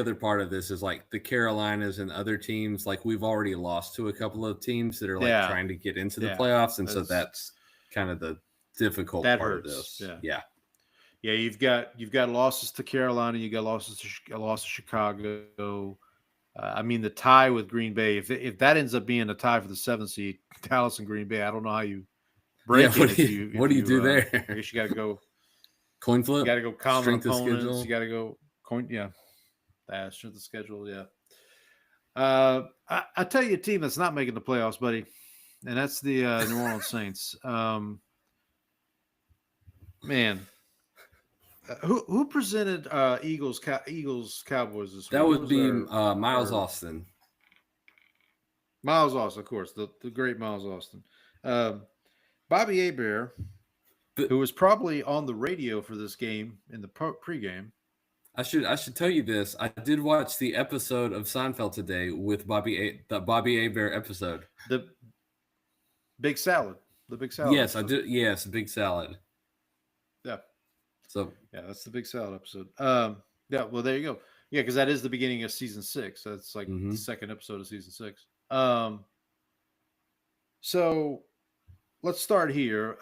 Speaker 1: other part of this is like the Carolinas and other teams. Like we've already lost to a couple of teams that are like trying to get into the playoffs, and so that's kind of the difficult part of this. Yeah.
Speaker 2: You've got losses to Carolina, you got losses to Chicago. I mean, the tie with Green Bay, if that ends up being a tie for the 7th seed, Dallas and Green Bay, I don't know how you break it.
Speaker 1: What do you do there?
Speaker 2: I guess you got to go
Speaker 1: coin flip.
Speaker 2: You got to go common opponents.
Speaker 1: Schedule.
Speaker 2: You got to go coin. Yeah, strength of schedule. Yeah. I tell you, a team that's not making the playoffs, buddy. and that's the New Orleans Saints. Man, who presented Eagles Cowboys this week?
Speaker 1: That
Speaker 2: Who
Speaker 1: would
Speaker 2: was
Speaker 1: be
Speaker 2: their-
Speaker 1: Miles
Speaker 2: their-
Speaker 1: Austin.
Speaker 2: Miles Austin, of course, the great Miles Austin. Bobby Hebert, who was probably on the radio for this game in the pregame.
Speaker 1: I should tell you this. I did watch the episode of Seinfeld today with the Bobby Hebert episode.
Speaker 2: The big salad. The big salad.
Speaker 1: Yes,
Speaker 2: episode.
Speaker 1: I did. Yes, big salad.
Speaker 2: Yeah.
Speaker 1: So
Speaker 2: yeah, that's the big salad episode. Yeah, well, there you go. Yeah, because that is the beginning of season 6. That's like the second episode of season 6. So let's start here.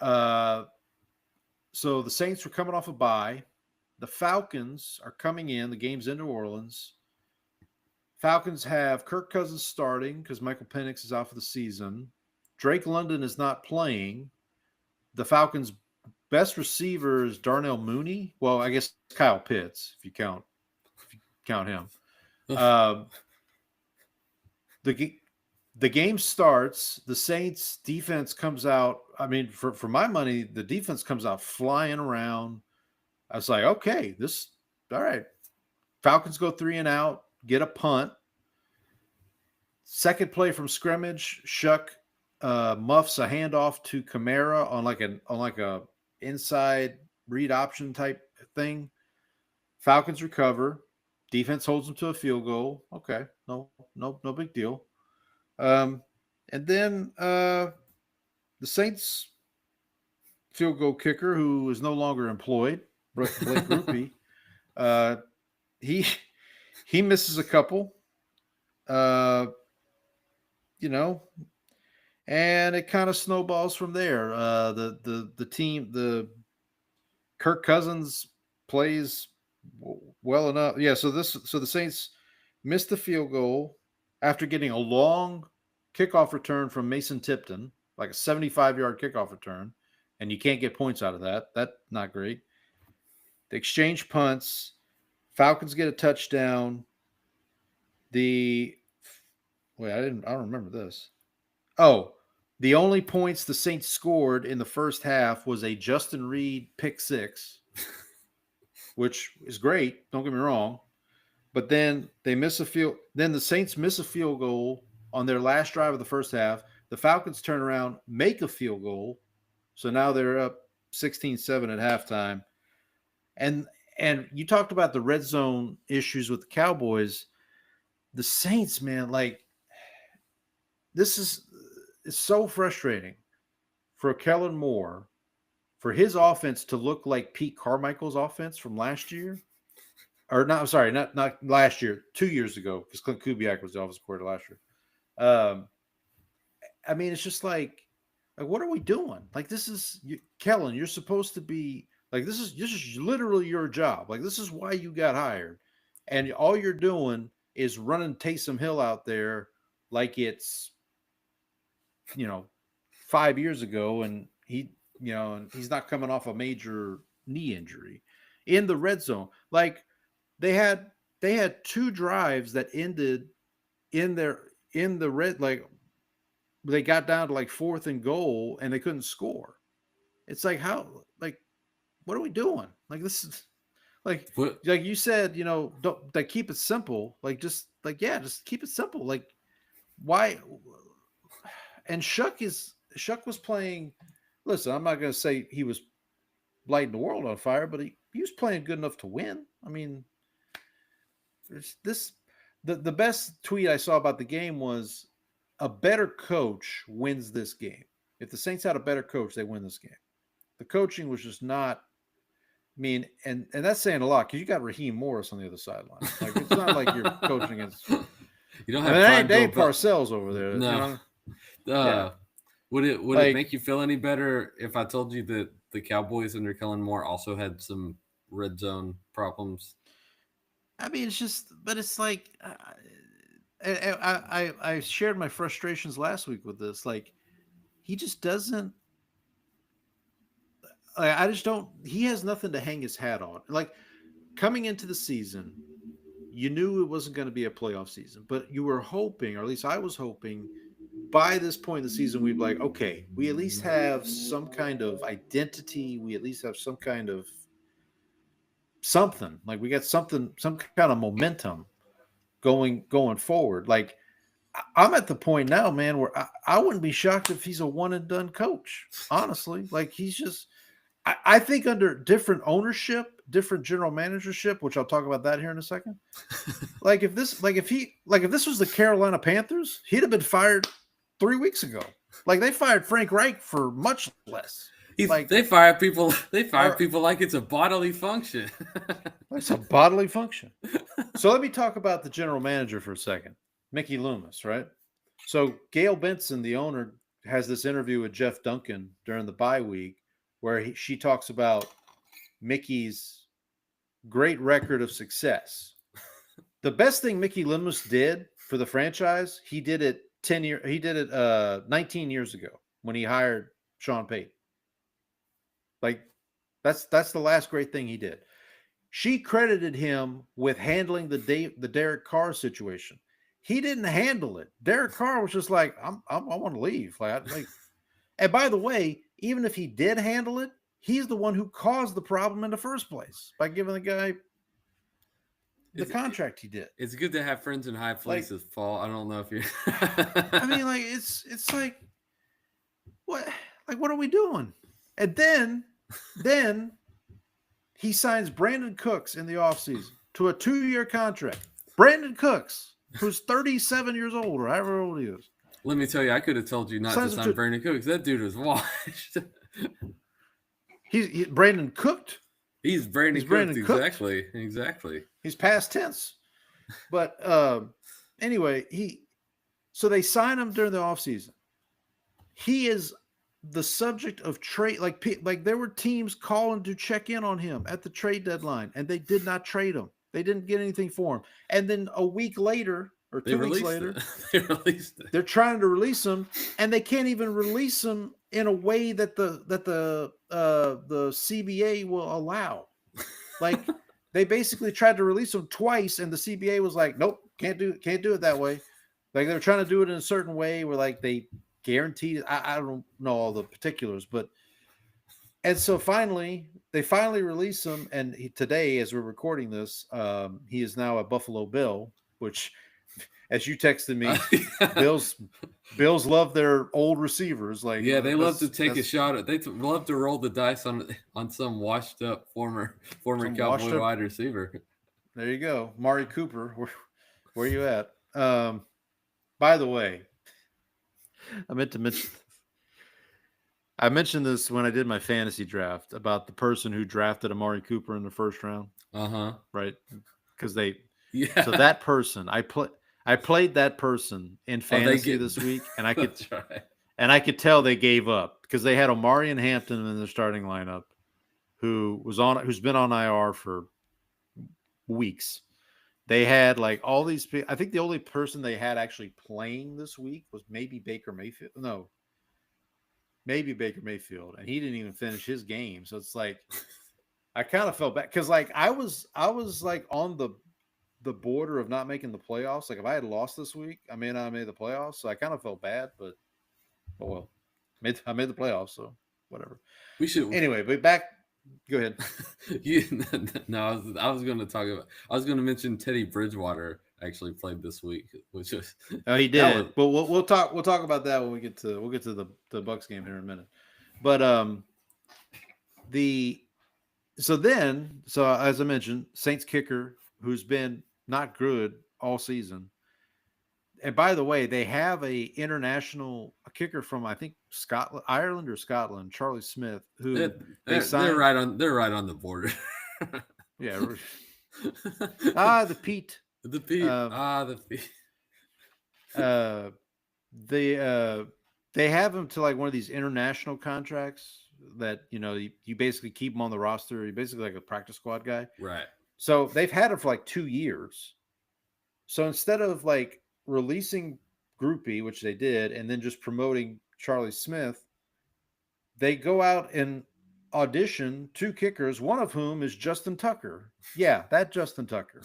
Speaker 2: So the Saints were coming off a bye. The Falcons are coming in. The game's in New Orleans. Falcons have Kirk Cousins starting because Michael Penix is out for the season. Drake London is not playing. The Falcons' best receiver is Darnell Mooney. Well, I guess Kyle Pitts, if you count him. The game starts. The Saints defense comes out. I mean, for my money, the defense comes out flying around. I was like, okay, all right. Falcons go 3 and out, get a punt. Second play from scrimmage, Shough muffs a handoff to Kamara on like a inside read option type thing. Falcons recover. Defense holds them to a field goal. Okay, no big deal. And then the Saints field goal kicker, who is no longer employed, Blake Rupe, he misses a couple, and it kind of snowballs from there. The team, the Kirk Cousins plays well enough. Yeah. So the Saints missed the field goal after getting a long kickoff return from Mason Tipton, like a 75-yard kickoff return, and you can't get points out of that. That's not great. They exchange punts. Falcons get a touchdown. I don't remember this. Oh, the only points the Saints scored in the first half was a Justin Reed pick 6, which is great. Don't get me wrong. But then then the Saints miss a field goal on their last drive of the first half. The Falcons turn around, make a field goal. So now they're up 16-7 at halftime. And you talked about the red zone issues with the Cowboys. The Saints, man, like it's so frustrating for Kellen Moore, for his offense to look like Pete Carmichael's offense from last year. Or not, I'm sorry, not last year, 2 years ago, because Clint Kubiak was the offensive coordinator last year. I mean, it's just like, what are we doing? Like, Kellen, you're supposed to be, like, this is literally your job. Like, this is why you got hired. And all you're doing is running Taysom Hill out there like it's, 5 years ago, and and he's not coming off a major knee injury in the red zone. Like, they had 2 drives that ended in the red, like they got down to like 4th and goal and they couldn't score. It's like, what are we doing? Like, this is like you said, don't like, keep it simple. Like, just keep it simple. Like, why? And Shough was playing. Listen, I'm not going to say he was lighting the world on fire, but he was playing good enough to win. I mean, the best tweet I saw about the game was, a better coach wins this game. If the Saints had a better coach, they win this game. The coaching was just not. I mean, and that's saying a lot, because you got Raheem Morris on the other sideline. Like, it's not like you're coaching against.
Speaker 1: You don't have
Speaker 2: Dave Parcells over there.
Speaker 1: No.
Speaker 2: Yeah.
Speaker 1: Would it make you feel any better if I told you that the Cowboys under Kellen Moore also had some red zone problems?
Speaker 2: I mean, it's like, I shared my frustrations last week with this. Like, he just doesn't. I just don't. He has nothing to hang his hat on. Like, coming into the season, you knew it wasn't going to be a playoff season, but you were hoping, or at least I was hoping, by this point in the season, we'd be like, okay, we at least have some kind of identity. We at least have some kind of something. Like we got something, some kind of momentum going forward. Like I'm at the point now, man, where I wouldn't be shocked if he's a one and done coach. Honestly, like he's just. I think under different ownership, different general managership, which I'll talk about that here in a second. If this was the Carolina Panthers, he'd have been fired 3 weeks ago. Like they fired Frank Reich for much less.
Speaker 1: They fire people. They fire people like it's a bodily function.
Speaker 2: It's a bodily function. So let me talk about the general manager for a second, Mickey Loomis, right? So Gail Benson, the owner, has this interview with Jeff Duncan during the bye week, where she talks about Mickey's great record of success. The best thing Mickey Loomis did for the franchise, he did it 19 years ago when he hired Sean Payton. Like that's the last great thing he did. She credited him with handling the Derek Carr situation. He didn't handle it. Derek Carr was just like, I want to leave. And by the way, even if he did handle it, he's the one who caused the problem in the first place by giving the guy the contract he did.
Speaker 1: It's good to have friends in high places, Paul. I don't know if you're.
Speaker 2: I mean, like it's like what are we doing? And then he signs Brandon Cooks in the offseason to a 2-year contract. Brandon Cooks, who's 37 years old or however old he is.
Speaker 1: Let me tell you, I could have told you not to sign Brandon Cooks. That dude is washed.
Speaker 2: He's Brandon cooked.
Speaker 1: He's Brandon Cooks. Exactly.
Speaker 2: He's past tense. But anyway, so they sign him during the offseason. He is the subject of trade. Like there were teams calling to check in on him at the trade deadline, and they did not trade him. They didn't get anything for him. And then a week later, or 2 weeks later,
Speaker 1: they released it.
Speaker 2: They're trying to release him, and they can't even release him in a way that the CBA will allow. Like they basically tried to release him twice, and the CBA was like, "Nope, can't do it that way." Like they were trying to do it in a certain way where like they guaranteed. I don't know all the particulars, and so they finally release him, and today, as we're recording this, he is now a Buffalo Bill, which. As you texted me, Bills love their old receivers. Like,
Speaker 1: yeah, they love to take a shot at. They love to roll the dice on some washed up former Cowboy wide receiver.
Speaker 2: There you go, Mari Cooper. Where you at? By the way, I meant to mention. I mentioned this when I did my fantasy draft about the person who drafted Amari Cooper in the first round. Right, because
Speaker 1: Yeah.
Speaker 2: So that person, I played that person in fantasy this week, and I could I could tell they gave up because they had Omari and Hampton in their starting lineup, who's been on IR for weeks. They had like all these. I think the only person they had actually playing this week was maybe Baker Mayfield. No, maybe Baker Mayfield, and he didn't even finish his game. So it's like I kind of felt bad because like I was like on the border of not making the playoffs. Like if I had lost this week, I may not have made the playoffs. So I kind of felt bad, but well, I made the playoffs, so whatever.
Speaker 1: We should
Speaker 2: anyway. But back, go ahead.
Speaker 1: No, I was going to mention Teddy Bridgewater actually played this week, which is
Speaker 2: he did. But we'll talk about that when we get to the Bucks game here in a minute. But so as I mentioned, Saints kicker who's been not good all season. And by the way, they have a kicker from I think Ireland or Scotland, Charlie Smith, who
Speaker 1: they're right on the border.
Speaker 2: Yeah. The Pete.
Speaker 1: The Pete. The Pete.
Speaker 2: They have him to like one of these international contracts that you basically keep him on the roster. You're basically like a practice squad guy.
Speaker 1: Right.
Speaker 2: So they've had him for like 2 years. So instead of like releasing Groupie, which they did, and then just promoting Charlie Smith, they go out and audition 2 kickers, one of whom is Justin Tucker. Yeah, that Justin Tucker.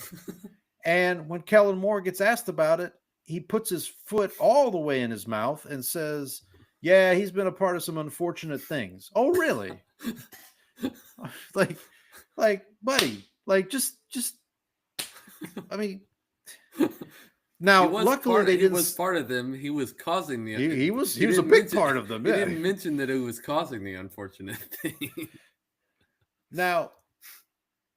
Speaker 2: And when Kellen Moore gets asked about it, he puts his foot all the way in his mouth and says, "Yeah, he's been a part of some unfortunate things." Oh, really? like, buddy, like, just. I mean, now luckily they didn't.
Speaker 1: He was part of them. He was causing the.
Speaker 2: He was a big part of them.
Speaker 1: He
Speaker 2: Yeah.
Speaker 1: didn't mention that it was causing the unfortunate thing.
Speaker 2: Now,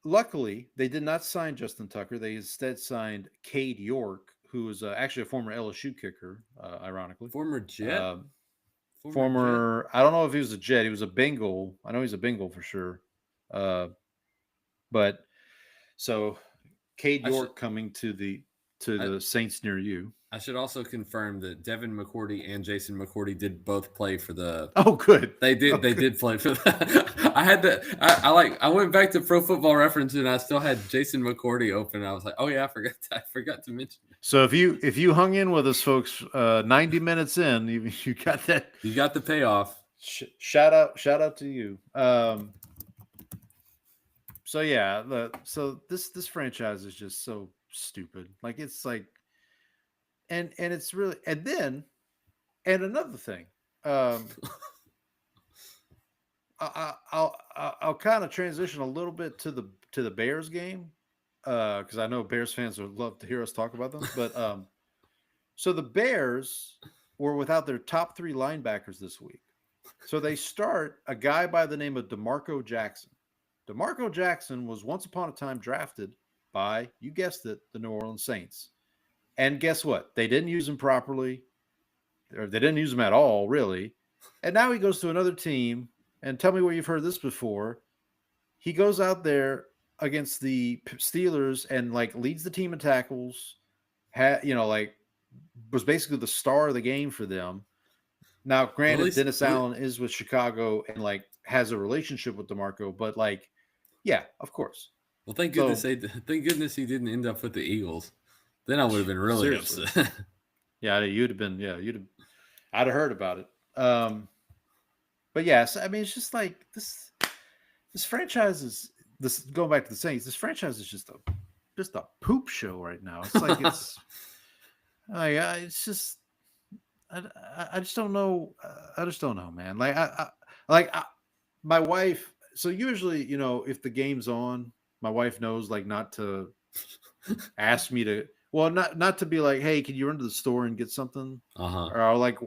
Speaker 2: luckily, they did not sign Justin Tucker. They instead signed Cade York, who is actually a former LSU kicker, ironically.
Speaker 1: Former Jet?
Speaker 2: Former Jet? I don't know if he was a Jet. He was a Bengal. I know he's a Bengal for sure. But so Cade York coming to the Saints near you.
Speaker 1: I should also confirm that Devin McCourty and Jason McCourty did both play for the.
Speaker 2: Oh, good.
Speaker 1: They did.
Speaker 2: Oh,
Speaker 1: they
Speaker 2: good.
Speaker 1: did play for the. I had to. I went back to Pro Football Reference and I still had Jason McCourty open. I was like, oh yeah, I forgot to mention it.
Speaker 2: So if you hung in with us, folks, 90 minutes in, you got that.
Speaker 1: You got the payoff.
Speaker 2: Shout out to you. So yeah, so this franchise is just so stupid. Like, it's like, and it's really, and another thing, I'll kind of transition a little bit to the Bears game, because I know Bears fans would love to hear us talk about them. But so the Bears were without their top 3 linebackers this week. So they start a guy by the name of DeMarco Jackson. DeMarco Jackson was once upon a time drafted by, you guessed it, the New Orleans Saints. And guess what? They didn't use him properly. Or they didn't use him at all, really. And now he goes to another team. And tell me where you've heard this before. He goes out there against the Steelers and like leads the team in tackles. Was basically the star of the game for them. Now, granted, Dennis Allen is with Chicago and like has a relationship with DeMarco, but like, yeah, of course.
Speaker 1: Well, thank goodness he didn't end up with the Eagles. Then I would have been really upset.
Speaker 2: Yeah, I'd have heard about it. But yes, I mean, it's just like this franchise is going back to the Saints. This franchise is just a poop show right now. It's like it's just I just don't know. I just don't know, man. My wife. So usually, if the game's on, my wife knows like not to ask me to. Well, not to be like, hey, can you run to the store and get something? Or I'll wait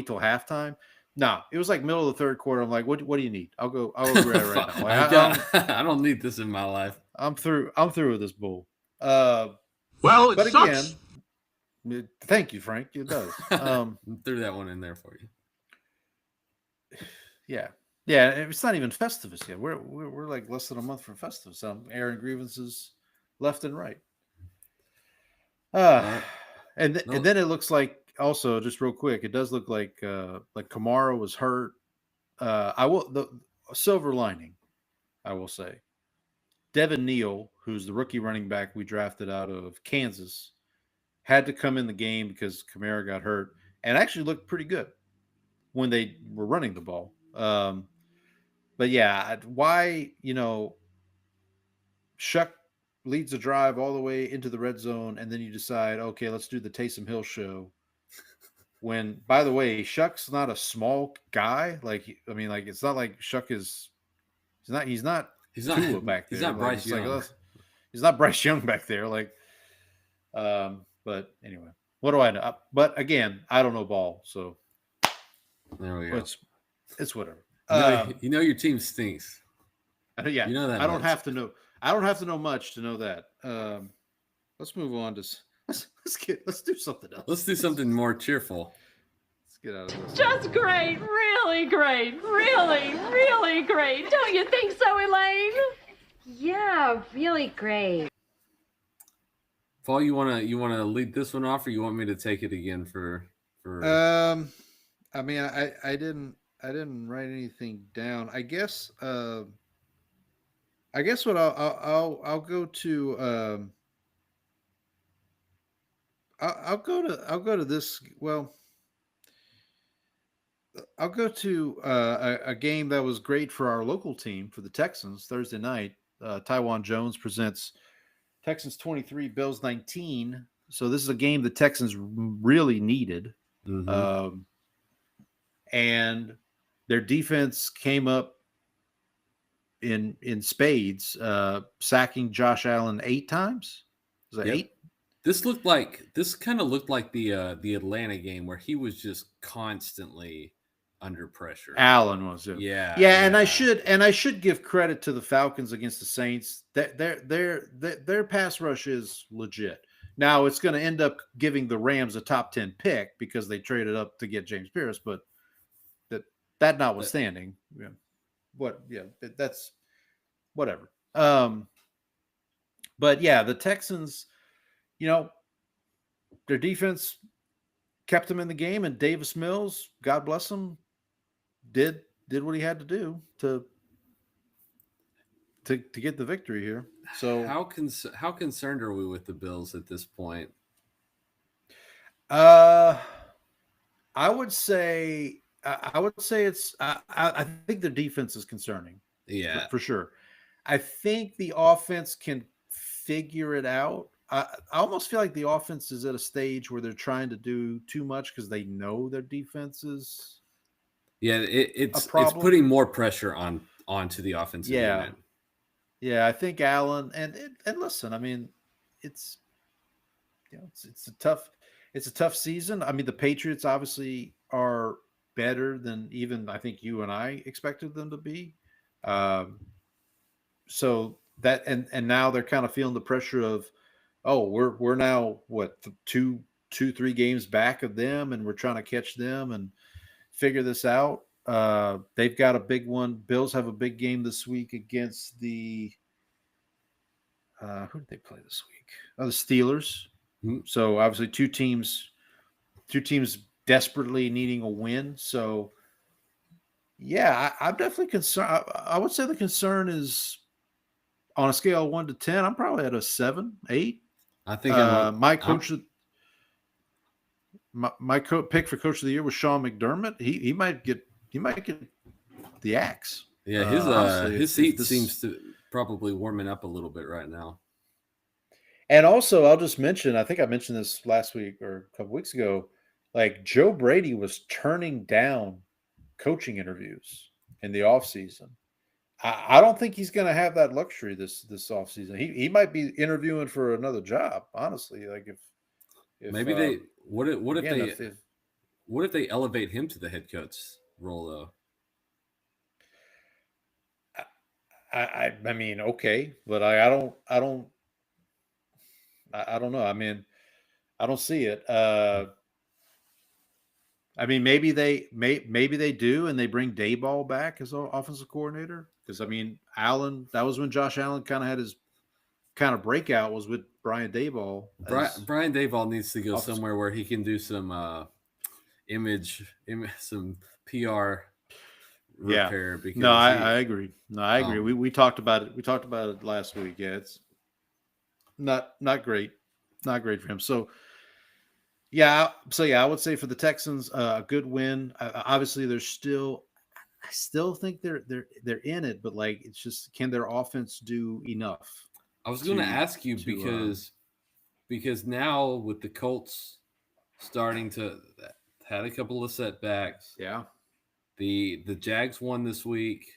Speaker 2: till halftime. No, it was like middle of the third quarter. I'm like, what do you need? I'll go grab it right now. Like,
Speaker 1: I don't need this in my life.
Speaker 2: I'm through with this bull.
Speaker 6: Well,
Speaker 2: but sucks. Again, thank you, Frank. It does.
Speaker 1: Threw that one in there for you.
Speaker 2: Yeah. It's not even Festivus yet. We're like less than a month from Festivus. So I'm airing grievances left and right. And then it looks like, also just real quick, it does look like Kamara was hurt. The silver lining, I will say, Devin Neal, who's the rookie running back we drafted out of Kansas, had to come in the game because Kamara got hurt and actually looked pretty good when they were running the ball. But yeah, why, Shough leads a drive all the way into the red zone, and then you decide, okay, let's do the Taysom Hill show. When, by the way, Shough's not a small guy. It's not like Shough is. He's not Tua back there.
Speaker 1: He's not Bryce Young.
Speaker 2: He's not Bryce Young back there. But anyway, what do I know? But again, I don't know ball, so
Speaker 1: there we go.
Speaker 2: It's whatever.
Speaker 1: Your team stinks.
Speaker 2: Yeah,
Speaker 1: you know that.
Speaker 2: I don't have to know. I don't have to know much to know that. Let's move on to. Let's do something else.
Speaker 1: Let's do something more cheerful.
Speaker 2: Let's get out of this.
Speaker 8: Just great, really great, really, really great. Don't you think so, Elaine?
Speaker 9: Yeah, really great.
Speaker 1: Paul, you wanna lead this one off, or you want me to take it again for?
Speaker 2: I mean, I didn't write anything down. I guess what I'll go to. I'll go to this. Well, I'll go to a game that was great for our local team, for the Texans, Thursday night. Taiwan Jones presents Texans 23, Bills 19. So this is a game the Texans really needed.
Speaker 1: Mhm.
Speaker 2: And their defense came up in spades, sacking Josh Allen 8 times. Was that
Speaker 1: Yep.
Speaker 2: 8?
Speaker 1: This kind of looked like the Atlanta game where he was just constantly under pressure.
Speaker 2: Allen was it?
Speaker 1: Yeah,
Speaker 2: yeah. And I
Speaker 1: yeah.
Speaker 2: should give credit to the Falcons against the Saints. That their pass rush is legit. Now it's going to end up giving the Rams a top 10 pick because they traded up to get James Pierce, but that notwithstanding, that's whatever. But yeah, the Texans, their defense kept them in the game, and Davis Mills, God bless him, did what he had to do to get the victory here. So
Speaker 1: how concerned are we with the Bills at this point?
Speaker 2: I would say it's I think their defense is concerning.
Speaker 1: Yeah,
Speaker 2: for sure. I think the offense can figure it out. I almost feel like the offense is at a stage where they're trying to do too much because they know their defense is.
Speaker 1: Yeah, it's putting more pressure onto the offensive unit.
Speaker 2: Yeah, I think Allen and listen, I mean, it's it's a tough season. I mean, the Patriots obviously are better than even I think you and I expected them to be. So that and now they're kind of feeling the pressure of, oh, we're now what 3 games back of them, and we're trying to catch them and figure this out. They've got a big one. Bills have a big game this week against the who did they play this week? Oh, the Steelers.
Speaker 1: Mm-hmm.
Speaker 2: So obviously two teams desperately needing a win. So yeah, I'm definitely concerned. I would say the concern is on a scale of 1 to 10. I'm probably at a 7, 8.
Speaker 1: I think
Speaker 2: my pick for coach of the year was Sean McDermott. He might get the axe.
Speaker 1: Yeah, his seat seems to probably warming up a little bit right now.
Speaker 2: And also, I'll just mention, I think I mentioned this last week or a couple weeks ago, like Joe Brady was turning down coaching interviews in the offseason. I don't think he's going to have that luxury this offseason. He might be interviewing for another job, honestly. Like if
Speaker 1: maybe they what if they elevate him to the head coach role though?
Speaker 2: I mean, okay, but I don't know. I mean, I don't see it. I mean, maybe they do, and they bring Dayball back as offensive coordinator. Because I mean, Allen, that was when Josh Allen kind of had his kind of breakout was with Brian Dayball.
Speaker 1: Brian Dayball needs to go somewhere where he can do some image, some PR repair. Because
Speaker 2: no, I agree. No, I agree. We talked about it. We talked about it last week. Yeah, it's not great. Not great for him. So I would say for the Texans, a good win. Obviously, I still think they're in it, but like it's just, can their offense do enough?
Speaker 1: I was going to ask you because now with the Colts starting to had a couple of setbacks.
Speaker 2: Yeah.
Speaker 1: The Jags won this week.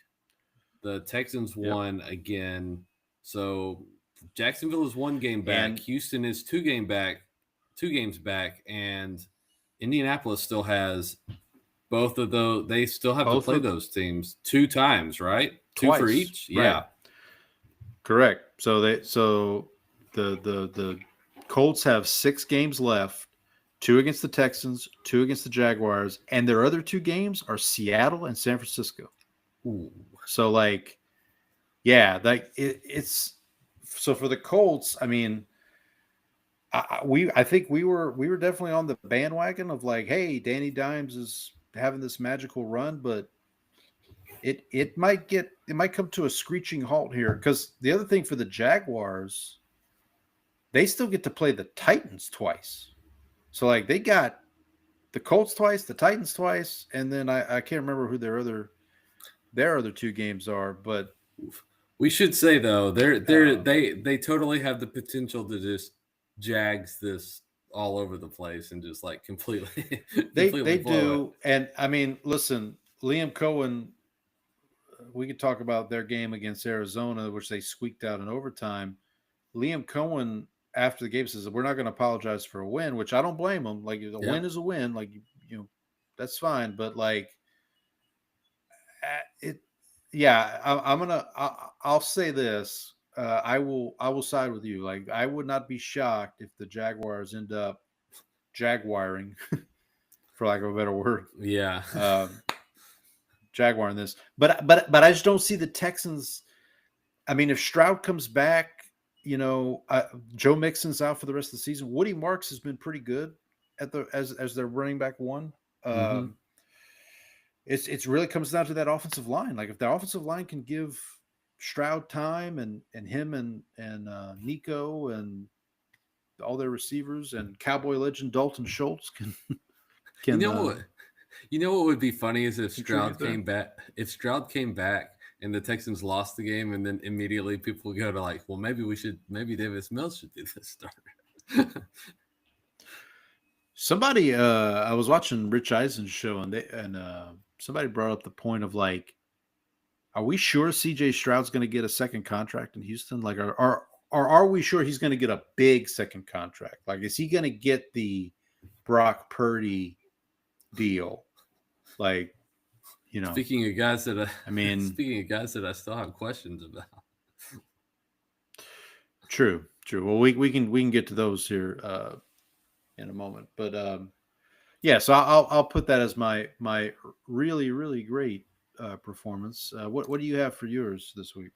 Speaker 1: The Texans won again. So Jacksonville is 1 game back. And Houston is 2 games back, and Indianapolis still has both of those. They still have to play those teams 2 times, right?
Speaker 2: Twice.
Speaker 1: 2 for each.
Speaker 2: Right.
Speaker 1: Yeah.
Speaker 2: Correct. So the Colts have 6 games left, 2 against the Texans, 2 against the Jaguars, and their other 2 games are Seattle and San Francisco.
Speaker 1: Ooh.
Speaker 2: So like, yeah, like it's so for the Colts. I mean, I think we were definitely on the bandwagon of like, hey, Danny Dimes is having this magical run, but it might come to a screeching halt here, because the other thing for the Jaguars, they still get to play the Titans twice. So like they got the Colts twice, the Titans twice, and then I can't remember who their other 2 games are, but
Speaker 1: we should say though they totally have the potential to just Jags this all over the place and just like completely
Speaker 2: They
Speaker 1: completely blow
Speaker 2: do, and I mean, listen, Liam Cohen. We could talk about their game against Arizona, which they squeaked out in overtime. Liam Cohen after the game says, "We're not going to apologize for a win," which I don't blame him. Like a win is a win. Like you know, that's fine. But like it, yeah, I'll say this. I will side with you. Like I would not be shocked if the Jaguars end up jaguaring, for lack of a better word.
Speaker 1: Yeah.
Speaker 2: Jaguar in this, but I just don't see the Texans. I mean, if Stroud comes back, Joe Mixon's out for the rest of the season. Woody Marks has been pretty good at as their running back one. It's really comes down to that offensive line. Like if the offensive line can give Stroud time and him and Nico and all their receivers and Cowboy legend Dalton Schultz can
Speaker 1: You know what would be funny is if Stroud came back. If Stroud came back and the Texans lost the game, and then immediately people would go to like, well, maybe Davis Mills should be the starter.
Speaker 2: Somebody, I was watching Rich Eisen's show, and somebody brought up the point of like, are we sure CJ Stroud's going to get a second contract in Houston? Like, are we sure he's going to get a big second contract? Like, is he going to get the Brock Purdy deal? Like,
Speaker 1: speaking of guys that I still have questions about.
Speaker 2: True. Well, we can get to those here in a moment, but yeah. So I'll put that as my really, really great performance. What do you have for yours this week?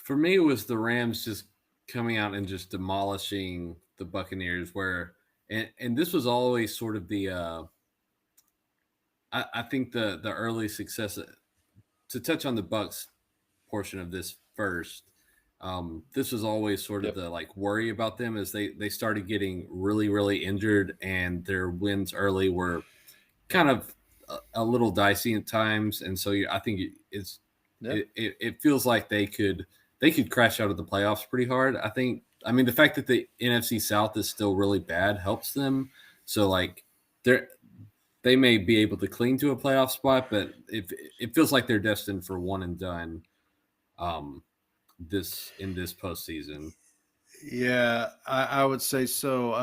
Speaker 1: For me, it was the Rams just coming out and just demolishing the Buccaneers. And this was always sort of the. I think the early success, to touch on the Bucs portion of this first, this was always sort of the like worry about them as they started getting really, really injured, and their wins early were kind of a little dicey at times. And so I think it feels like they could crash out of the playoffs pretty hard. I mean, the fact that the NFC South is still really bad helps them. So like they may be able to cling to a playoff spot, but it feels like they're destined for one and done this postseason.
Speaker 2: Yeah, I would say so.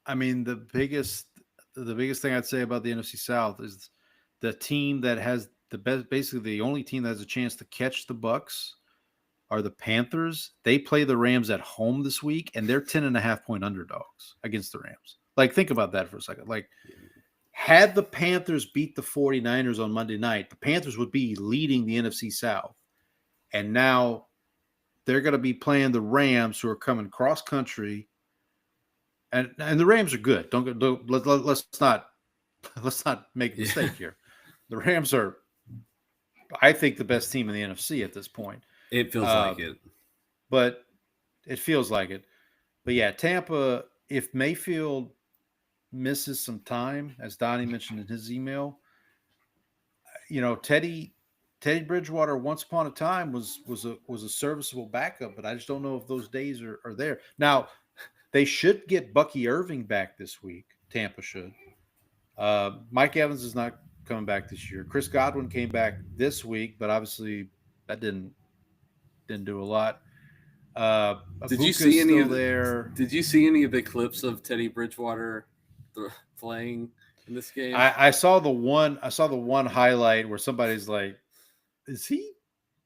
Speaker 2: I mean, the biggest thing I'd say about the NFC South is the team that has the best, basically the only team that has a chance to catch the Bucs are the Panthers. They play the Rams at home this week, and they're 10.5-point underdogs against the Rams. Like, think about that for a second. Like, had the Panthers beat the 49ers on Monday night, the Panthers would be leading the NFC South. And now they're going to be playing the Rams, who are coming cross country. And the Rams are good. Let's not make a mistake here. The Rams are, I think, the best team in the NFC at this point.
Speaker 1: It feels like it.
Speaker 2: But it feels like it. But yeah, Tampa, if Mayfield misses some time, as Donnie mentioned in his email, Teddy Bridgewater once upon a time was a serviceable backup, but I just don't know if those days are there. Now, they should get Bucky Irving back this week. Tampa should. Mike Evans is not coming back this year. Chris Godwin came back this week, but obviously that didn't do a lot.
Speaker 1: Did you see any of the clips of Teddy Bridgewater playing in this game?
Speaker 2: I saw the one highlight where somebody's like, is he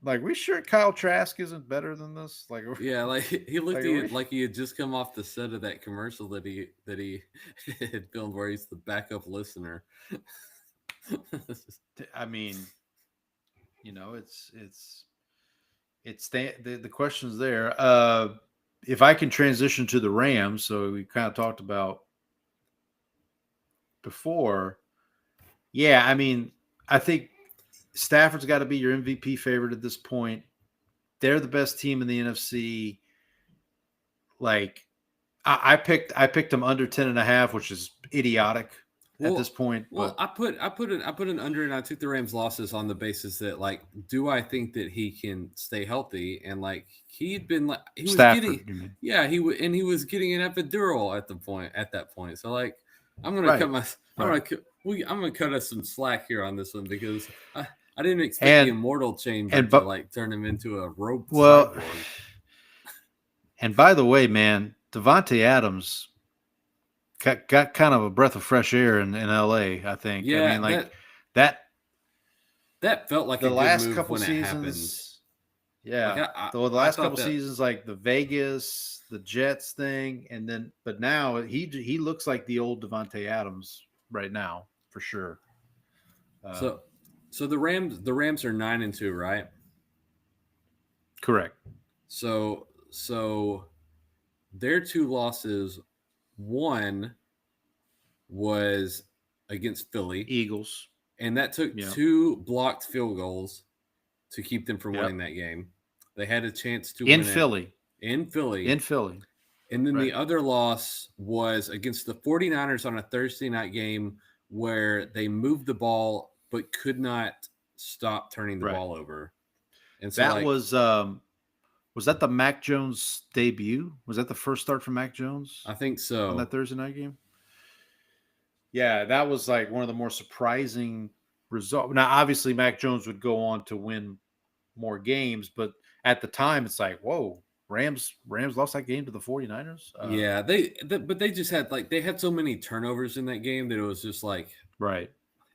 Speaker 2: like, we sure Kyle Trask isn't better than this? Like,
Speaker 1: yeah, like he looked like he had just come off the set of that commercial that he had filmed where he's the backup listener.
Speaker 2: I mean, it's the question's there. If I can transition to the Rams, so we kind of talked about before. Yeah, I mean, I think Stafford's got to be your MVP favorite at this point. They're the best team in the NFC. Like, I picked them under 10.5, which is idiotic. at this point.
Speaker 1: Well,
Speaker 2: But
Speaker 1: I put an under, and I took the Rams losses on the basis that, like, do I think that he can stay healthy? And like he'd been like he was
Speaker 2: Stafford, you
Speaker 1: getting
Speaker 2: mean?
Speaker 1: yeah he was getting an epidural at that point. So like I'm gonna
Speaker 2: Right.
Speaker 1: cut my
Speaker 2: Right.
Speaker 1: I'm gonna cut us some slack here on this one because I didn't expect
Speaker 2: And-
Speaker 1: the immortal chamber
Speaker 2: and
Speaker 1: to
Speaker 2: bu-
Speaker 1: like turn him into a rope
Speaker 2: Well,
Speaker 1: cyborg.
Speaker 2: and by the way, man, Devontae Adams got kind of a breath of fresh air in LA, I think.
Speaker 1: Yeah,
Speaker 2: I mean, like that
Speaker 1: felt like
Speaker 2: the
Speaker 1: a good
Speaker 2: last
Speaker 1: move
Speaker 2: couple
Speaker 1: when it happened.
Speaker 2: seasons. Yeah.
Speaker 1: Like,
Speaker 2: the
Speaker 1: I
Speaker 2: last
Speaker 1: thought
Speaker 2: couple
Speaker 1: that-
Speaker 2: seasons, like the Vegas, the Jets thing, and then but now he looks like the old Devontae Adams right now, for sure.
Speaker 1: So the Rams are 9-2, right?
Speaker 2: Correct.
Speaker 1: So their two losses, one was against Philly,
Speaker 2: Eagles.
Speaker 1: and that took
Speaker 2: Yeah.
Speaker 1: 2 blocked field goals to keep them from
Speaker 2: Yep.
Speaker 1: winning that game. They had a chance to
Speaker 2: In
Speaker 1: win
Speaker 2: Philly.
Speaker 1: in Philly. And then
Speaker 2: Right.
Speaker 1: the other loss was against the 49ers on a Thursday night game where they moved the ball but could not stop turning the
Speaker 2: Right.
Speaker 1: ball over. And so
Speaker 2: That was that the Mac Jones debut? Was that the first start for Mac Jones
Speaker 1: I think so.
Speaker 2: on that Thursday night game? Yeah, that was like one of the more surprising results. Now, obviously, Mac Jones would go on to win more games, but at the time, it's like, whoa, Rams lost that game to the 49ers?
Speaker 1: Yeah, but they just had they had so many turnovers in that game that it was just like
Speaker 2: Right.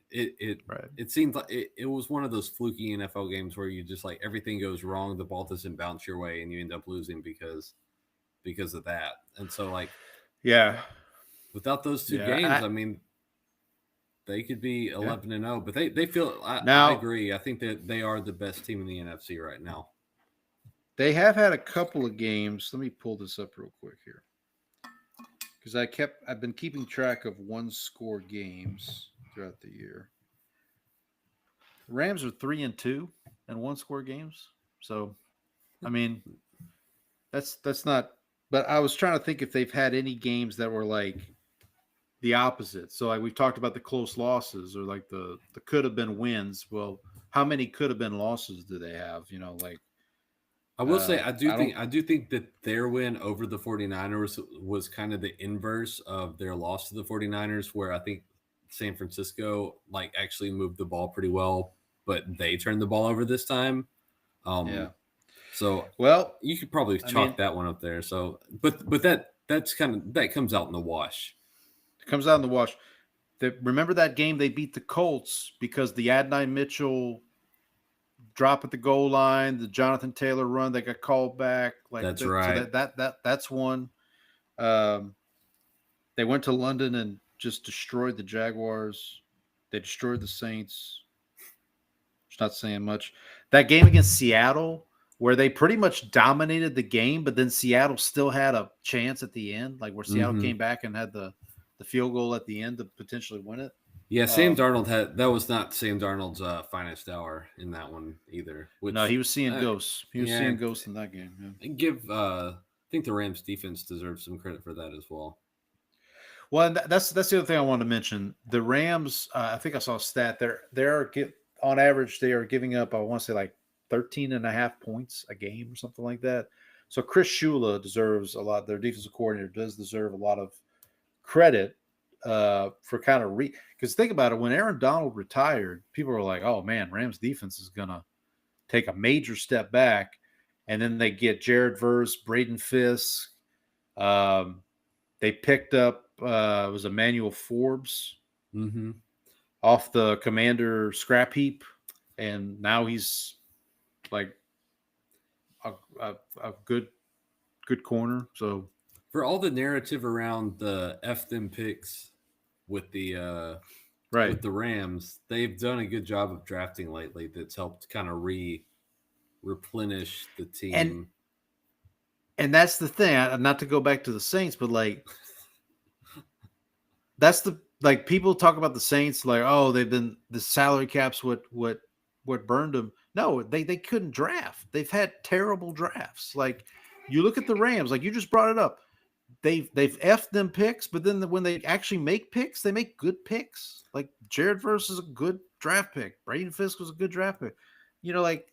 Speaker 1: it seemed like it was one of those fluky NFL games where you just like everything goes wrong, the ball doesn't bounce your way, and you end up losing because of that. And so like
Speaker 2: Yeah.
Speaker 1: without those two
Speaker 2: Yeah,
Speaker 1: games, I mean, they could be 11-0, but they feel I
Speaker 2: Now-
Speaker 1: agree. I think that they are the best team in the NFC right now.
Speaker 2: They have had a couple of games. Let me pull this up real quick here. Because I've been keeping track of one-score games throughout the year. The Rams are 3-2 and one-score games. So, I mean, that's not. But I was trying to think if they've had any games that were like the opposite. So, like we've talked about the close losses or like the could have been wins. Well, how many could have been losses do they have? You know, like.
Speaker 1: I will say I do
Speaker 2: don't-
Speaker 1: think that their win over the 49ers was kind of the inverse of their loss to the 49ers, where I think San Francisco like actually moved the ball pretty well, but they turned the ball over this time.
Speaker 2: Yeah.
Speaker 1: So
Speaker 2: Well,
Speaker 1: you could probably chalk that one up there. So but that comes out in the wash.
Speaker 2: it comes out in the wash. Remember that game they beat the Colts because the Adonai Mitchell drop at the goal line, the Jonathan Taylor run that got called back. Like
Speaker 1: That's
Speaker 2: so
Speaker 1: right.
Speaker 2: that's one. They went to London and just destroyed the Jaguars. They destroyed the Saints. It's not saying much. That game against Seattle, where they pretty much dominated the game, but then Seattle still had a chance at the end, like where Seattle came back and had the field goal at the end to potentially win it.
Speaker 1: Yeah, Sam Darnold that was not Sam Darnold's finest hour in that one either.
Speaker 2: No, he was seeing ghosts. He was
Speaker 1: yeah.
Speaker 2: seeing ghosts in that game. Yeah.
Speaker 1: I think the Rams defense deserves some credit for that as well.
Speaker 2: Well, and that's the other thing I wanted to mention. The Rams, I think I saw a stat. They're on average they are giving up, I want to say like 13.5 points a game or something like that. So Chris Shough deserves a lot. Their defensive coordinator does deserve a lot of credit for kind of because think about it, when Aaron Donald retired, people were like, oh man, Rams defense is gonna take a major step back, and then they get Jared Verse, Braden Fisk, they picked up it was Emmanuel Forbes off the Commander scrap heap, and now he's like a good corner. So
Speaker 1: for all the narrative around the F them picks with the with the Rams, they've done a good job of drafting lately that's helped kind of replenish the team.
Speaker 2: And that's the thing, not to go back to the Saints, but like that's people talk about the Saints like, oh, they've been the salary caps what burned them. No, they couldn't draft. They've had terrible drafts. Like you look at the Rams, like you just brought it up. they've effed them picks, but then when they actually make picks, they make good picks. Like Jared Verse is a good draft pick. Braden Fisk was a good draft pick. Like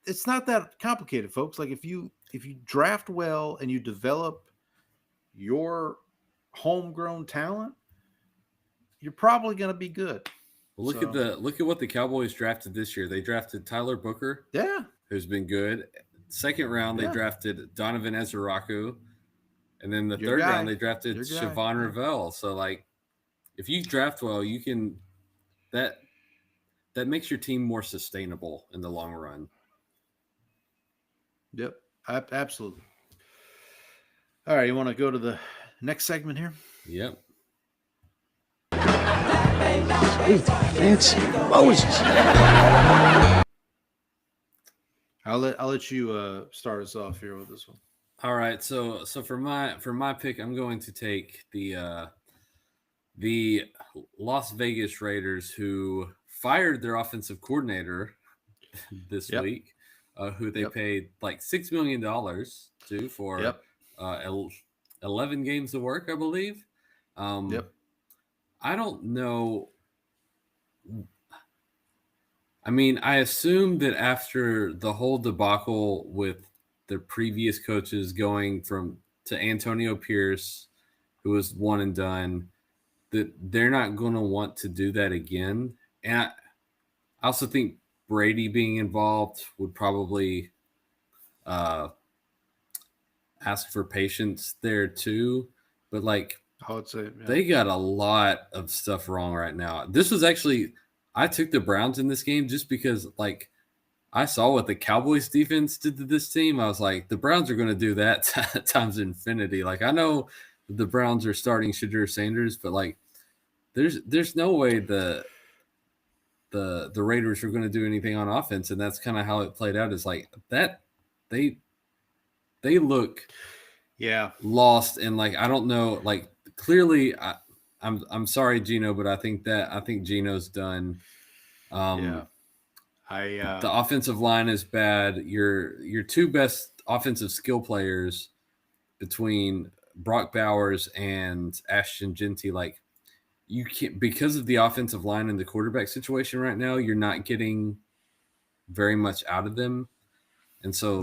Speaker 2: it's not that complicated, folks. Like if you draft well and you develop your homegrown talent, you're probably going to be good.
Speaker 1: Well, look at what the Cowboys drafted this year. They drafted Tyler Booker, who's been good. Second round, they drafted Donovan Ezeraku, and then the third round they drafted Siobhan Ravel. So, like, if you draft well, you can that makes your team more sustainable in the long run.
Speaker 2: Yep, absolutely. All right, you want to go to the next segment here?
Speaker 1: Yep.
Speaker 3: Fancy Moses.
Speaker 2: I'll let you start us off here with this one.
Speaker 1: All right, so for my pick, I'm going to take the Las Vegas Raiders, who fired their offensive coordinator this week, who they paid like $6 million to for 11 games of work, I believe. I don't know. I mean, I assume that after the whole debacle with the previous coaches going to Antonio Pierce, who was one and done, that they're not going to want to do that again. And I also think Brady being involved would probably ask for patience there too. But like,
Speaker 2: I would say
Speaker 1: they got a lot of stuff wrong right now. This was actually, I took the Browns in this game just because, like, I saw what the Cowboys defense did to this team. I was like, the Browns are going to do that times infinity. Like, I know the Browns are starting Shadur Sanders, but like, there's no way the Raiders are going to do anything on offense, and that's kind of how it played out. Is like that they look lost, and like I don't know, like clearly I'm sorry, Gino, but I think Gino's done. The offensive line is bad. Your two best offensive skill players between Brock Bowers and Ashton Genty, like you can't, because of the offensive line and the quarterback situation right now, you're not getting very much out of them. And so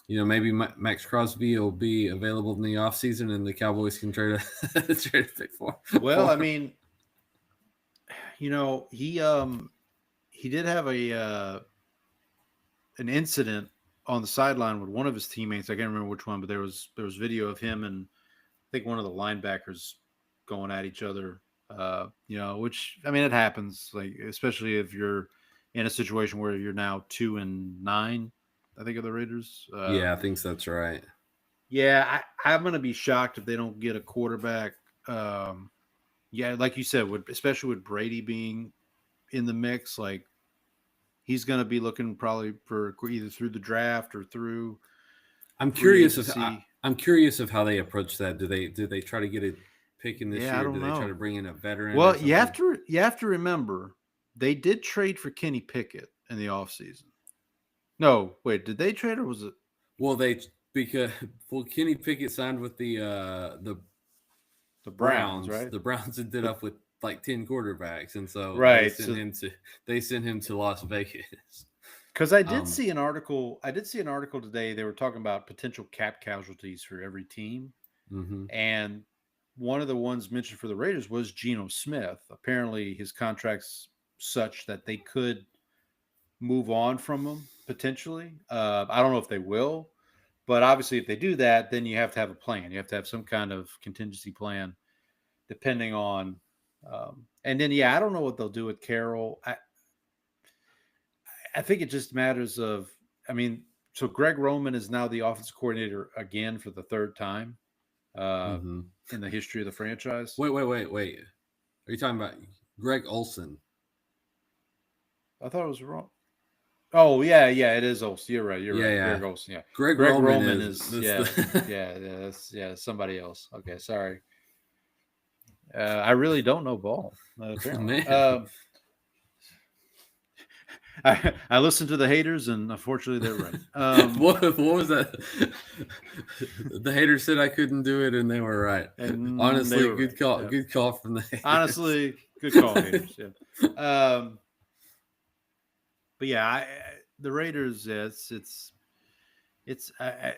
Speaker 1: maybe Max Crosby will be available in the offseason and the Cowboys can trade a pick for him.
Speaker 2: Well, I mean, he did have an incident on the sideline with one of his teammates. I can't remember which one, but there was video of him and I think one of the linebackers going at each other. Which, I mean, it happens, like especially if you're in a situation where you're now 2-9, I think, of the Raiders.
Speaker 1: I think that's right.
Speaker 2: Yeah, I'm going to be shocked if they don't get a quarterback. Like you said, especially with Brady being in the mix, like he's going to be looking probably for either through the draft or through.
Speaker 1: I'm curious of how they approach that. Do they try to get a pick in this year?
Speaker 2: I don't
Speaker 1: do
Speaker 2: know.
Speaker 1: they try to bring in a veteran?
Speaker 2: Well, you have to remember they did trade for Kenny Pickett in the offseason. No, wait, did they trade or was it?
Speaker 1: Well, Kenny Pickett signed with the Browns,
Speaker 2: right?
Speaker 1: The Browns ended up with like 10 quarterbacks, and so they sent him to Las Vegas.
Speaker 2: Because I did see an article. Today. They were talking about potential cap casualties for every team, and one of the ones mentioned for the Raiders was Geno Smith. Apparently, his contract's such that they could move on from him potentially. I don't know if they will, but obviously, if they do that, then you have to have a plan. You have to have some kind of contingency plan, depending on. And then, I don't know what they'll do with Carroll. I think it just matters of. I mean, so Greg Roman is now the offensive coordinator again for the third time in the history of the franchise.
Speaker 1: Wait. Are you talking about Greg Olsen?
Speaker 2: I thought it was wrong. Oh, yeah, it is Olsen. You're right.
Speaker 1: Yeah.
Speaker 2: Greg Olsen, yeah.
Speaker 1: Greg Roman
Speaker 2: is that's somebody else. Okay, sorry. I really don't know ball. Apparently. I listened to the haters, and unfortunately, they're right.
Speaker 1: What was that? The haters said I couldn't do it, and they were right.
Speaker 2: And
Speaker 1: Honestly,
Speaker 2: they were
Speaker 1: good
Speaker 2: right.
Speaker 1: call.
Speaker 2: Yeah.
Speaker 1: Good call from the haters.
Speaker 2: Honestly, good call, haters. Yeah. But yeah, the Raiders. Yeah,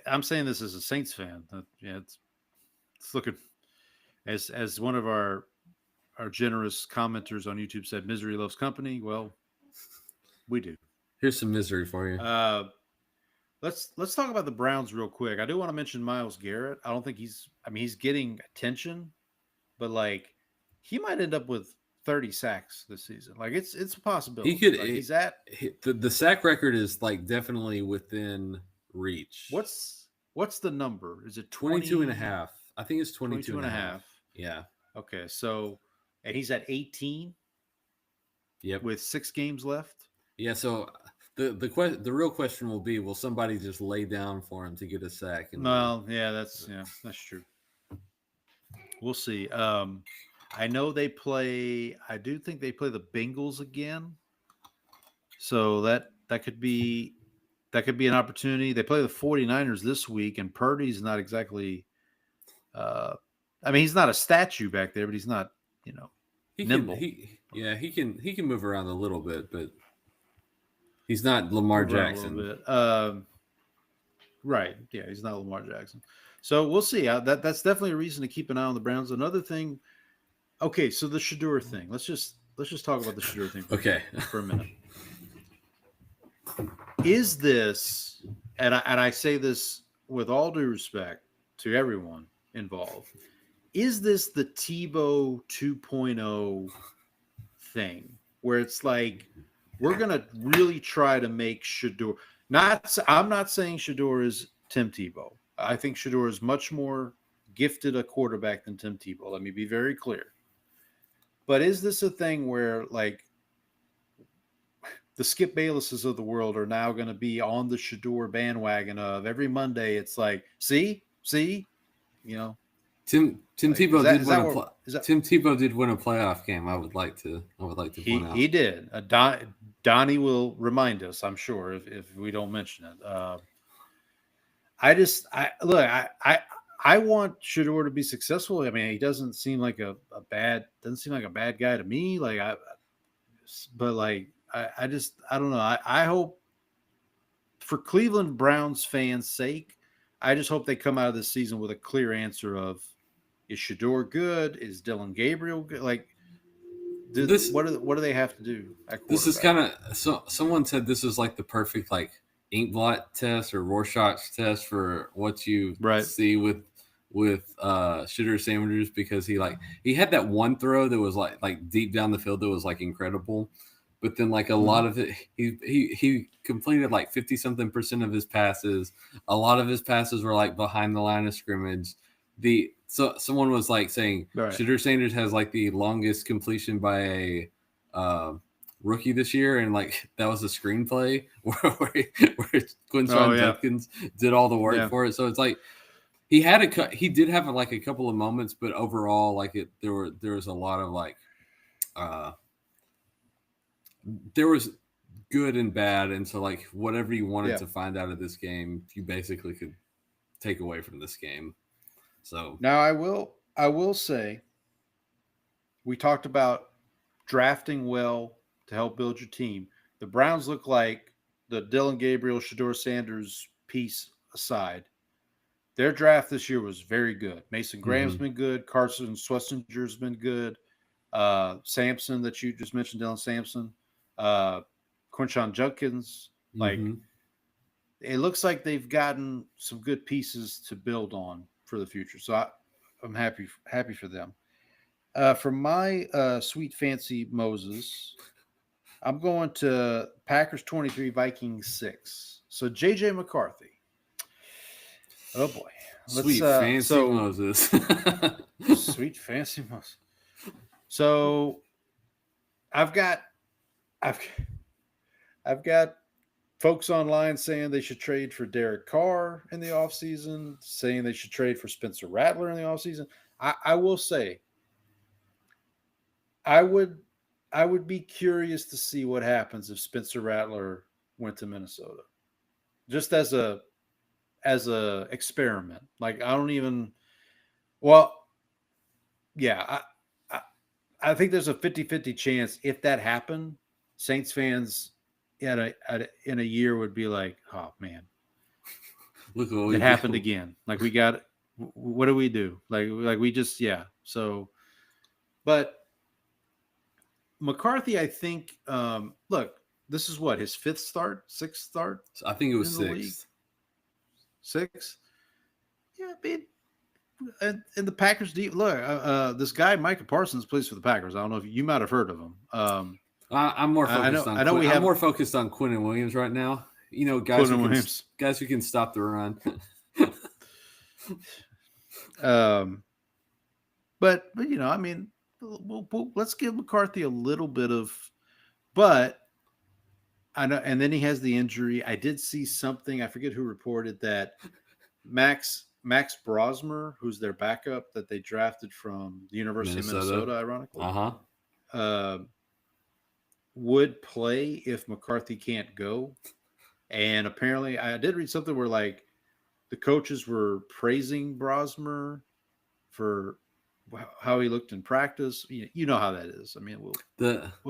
Speaker 2: I'm saying this as a Saints fan. Yeah, it's looking as one of our generous commenters on YouTube said, "Misery loves company." Well, we do.
Speaker 1: Here's some misery for you.
Speaker 2: Let's talk about the Browns real quick. I do want to mention Myles Garrett. I don't think he's getting attention, but like he might end up with 30 sacks this season. Like it's a possibility.
Speaker 1: He could.
Speaker 2: Like, he's at
Speaker 1: the sack record is like definitely within reach.
Speaker 2: What's the number? Is it
Speaker 1: 22 and a half? I think it's 22
Speaker 2: and a half.
Speaker 1: Yeah.
Speaker 2: Okay, so and he's at 18.
Speaker 1: Yep.
Speaker 2: With 6 games left.
Speaker 1: Yeah, so the real question will be, will somebody just lay down for him to get a sack?
Speaker 2: Well, yeah, that's true. We'll see. I know they play. I do think they play the Bengals again. So that could be an opportunity. They play the 49ers this week, and Purdy's not exactly. He's not a statue back there, but he's not, nimble.
Speaker 1: He can move around a little bit, but he's not Lamar Jackson.
Speaker 2: Right. Yeah, he's not Lamar Jackson. So we'll see. That's definitely a reason to keep an eye on the Browns. Another thing. Okay, so the Shedeur thing. Let's just talk about the Shedeur thing for a minute. Is this, and I say this with all due respect to everyone involved, is this the Tebow 2.0 thing where it's like we're gonna really try to make Shedeur? I'm not saying Shedeur is Tim Tebow. I think Shedeur is much more gifted a quarterback than Tim Tebow. Let me be very clear. But is this a thing where like the Skip Baylesses of the world are now going to be on the Shedeur bandwagon of every Monday? It's like, see,
Speaker 1: Tim Tebow Tim Tebow did win a playoff game. I would like to point out
Speaker 2: he did. Donnie will remind us, I'm sure, if we don't mention it. I want Shedeur to be successful. I mean, he doesn't seem like a bad guy to me. I don't know. I hope for Cleveland Browns fans' sake, I just hope they come out of this season with a clear answer of, is Shedeur good? Is Dylan Gabriel good? Like, what do they have to do?
Speaker 1: This is kind of someone said this is like the perfect like ink blot test or Rorschach test for what you see with Shedeur Sanders, because he had that one throw that was like deep down the field that was like incredible, but then like a lot of it he completed like 50-something% of his passes. A lot of his passes were like behind the line of scrimmage. So someone was like saying Shedeur Sanders has like the longest completion by a rookie this year, and like that was a screenplay where Quinshon Judkins did all the work for it. So it's like he did have like a couple of moments, but overall like there was a lot of like there was good and bad, and so like whatever you wanted to find out of this game, you basically could take away from this game. So
Speaker 2: now I will say, we talked about drafting well to help build your team. The Browns look like, the Dylan Gabriel, Shedeur Sanders piece aside, their draft this year was very good. Mason Graham's been good. Carson Schwarzenegger's been good. Sampson that you just mentioned, Dylan Sampson. Quinshon Judkins. Like, it looks like they've gotten some good pieces to build on for the future. So I'm happy for them. For my sweet fancy Moses, I'm going to Packers 23, Vikings 6. So JJ McCarthy. Oh boy.
Speaker 1: Sweet fancy Moses.
Speaker 2: Sweet fancy Moses. So I've got folks online saying they should trade for Derek Carr in the offseason, saying they should trade for Spencer Rattler in the offseason. I will say, I I would be curious to see what happens if Spencer Rattler went to Minnesota, just as a experiment. Like I don't even. Well, yeah, I think there's a 50-50 chance if that happened, Saints fans in a year would be like, oh man,
Speaker 1: Look what
Speaker 2: it happened again. Like we got, what do we do? Like we just, yeah. So, but McCarthy, I think, look, this is what, his sixth start?
Speaker 1: I think it was
Speaker 2: in the league? Six? Yeah, I mean, and the Packers deep look. This guy Micah Parsons plays for the Packers. I don't know if you might have heard of him.
Speaker 1: I'm more focused on. I'm more focused on Quinnen Williams right now. You know, guys who can stop the run.
Speaker 2: But you know, I mean, let's give McCarthy a little bit of. But I know, and then he has the injury. I did see something. I forget who reported that Max Brosmer, who's their backup that they drafted from the University of Minnesota, ironically, would play if McCarthy can't go. And apparently, I did read something where like the coaches were praising Brosmer for how he looked in practice. You know how that is. I mean, we'll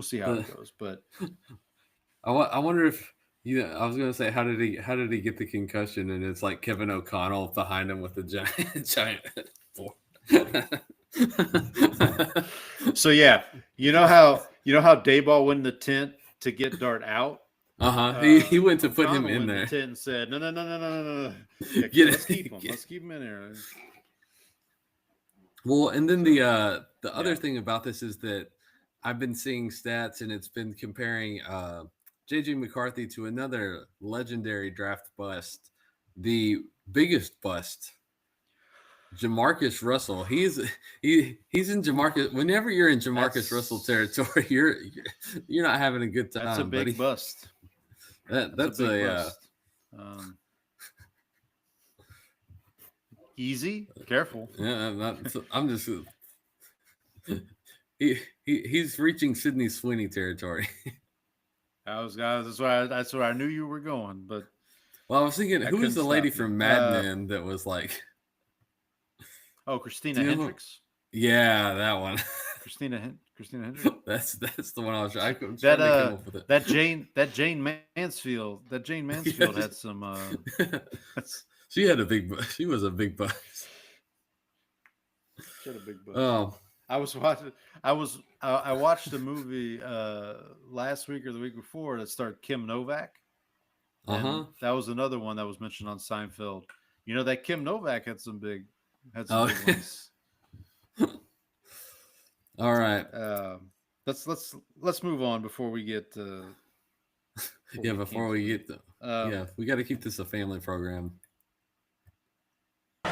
Speaker 2: see how it goes. But
Speaker 1: I wonder if. I was gonna say, how did he get the concussion? And it's like Kevin O'Connell behind him with the giant.
Speaker 2: So yeah, you know how Dayball went in the tent to get Dart out.
Speaker 1: He went to put him in there.
Speaker 2: The tent and said, no. Yeah, let's keep him in there.
Speaker 1: Well, and then the other thing about this is that I've been seeing stats, and it's been comparing. J.J. McCarthy to another legendary draft bust, the biggest bust, Jamarcus Russell. He's in Jamarcus. Whenever you're in Jamarcus Russell territory, you're not having a good time.
Speaker 2: That's a big bust.
Speaker 1: That's a
Speaker 2: easy. Careful.
Speaker 1: Yeah, I'm just. He's reaching Sydney Sweeney territory.
Speaker 2: That's where I knew you were going. But
Speaker 1: I was thinking, who was the lady from Mad Men that was like? Oh,
Speaker 2: Christina Hendricks.
Speaker 1: Yeah, that one.
Speaker 2: Christina Hendricks.
Speaker 1: That's the one I was trying to come up with.
Speaker 2: That Jane Mansfield had some.
Speaker 1: She had a big. She was a big buzz.
Speaker 2: She had a big buzz.
Speaker 1: Oh.
Speaker 2: I watched a movie last week or the week before that starred Kim Novak. That was another one that was mentioned on Seinfeld. You know that Kim Novak had some big ones.
Speaker 1: All right.
Speaker 2: Let's move on before we get.
Speaker 1: Before we get we got to keep this a family program.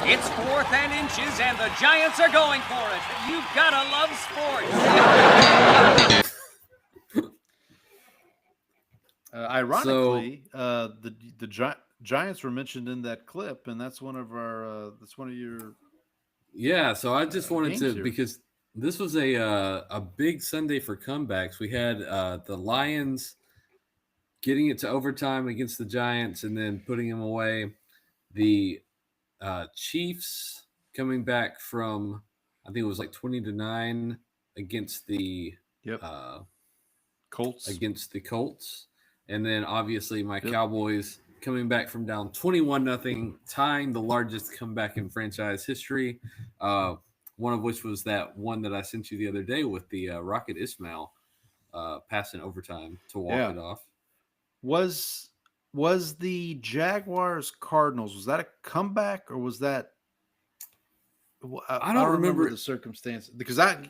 Speaker 10: It's 4th and inches, and the Giants are going for it. You've got to love sports.
Speaker 2: Ironically, the Giants were mentioned in that clip, and that's one of your.
Speaker 1: Yeah, so I just wanted to because this was a big Sunday for comebacks. We had the Lions getting it to overtime against the Giants, and then putting them away. The Chiefs coming back from, I think it was like 20-9 against the
Speaker 2: Colts.
Speaker 1: And then obviously my Cowboys coming back from down 21-0, tying the largest comeback in franchise history. One of which was that one that I sent you the other day with the Rocket Ismail passing overtime to walk it off.
Speaker 2: Was the Jaguars Cardinals, was that a comeback or was that? I don't remember the circumstance because that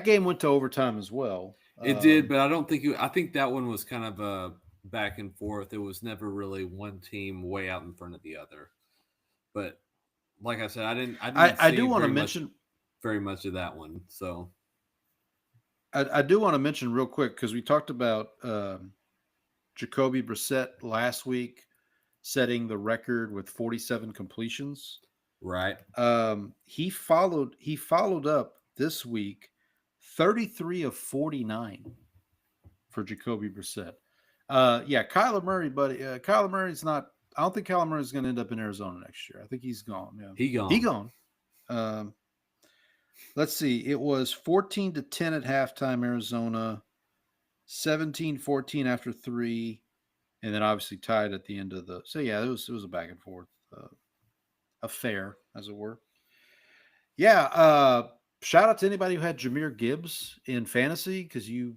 Speaker 2: game went to overtime as well.
Speaker 1: It did, but I don't think I think that one was kind of a back and forth. It was never really one team way out in front of the other. But like I said, I do want to mention very much of that one. So
Speaker 2: I do want to mention real quick because we talked about Jacoby Brissett last week setting the record with 47 completions.
Speaker 1: Right.
Speaker 2: He followed up this week 33 of 49 for Jacoby Brissett. Kyler Murray, buddy. Kyler Murray's not. I don't think Kyler Murray's going to end up in Arizona next year. I think he's gone. Yeah,
Speaker 1: He gone.
Speaker 2: Let's see. It was 14-10 at halftime, Arizona. 17-14 after 3, and then obviously tied at the end of the. So yeah, it was a back and forth affair, as it were. Yeah. Shout out to anybody who had Jahmyr Gibbs in fantasy because you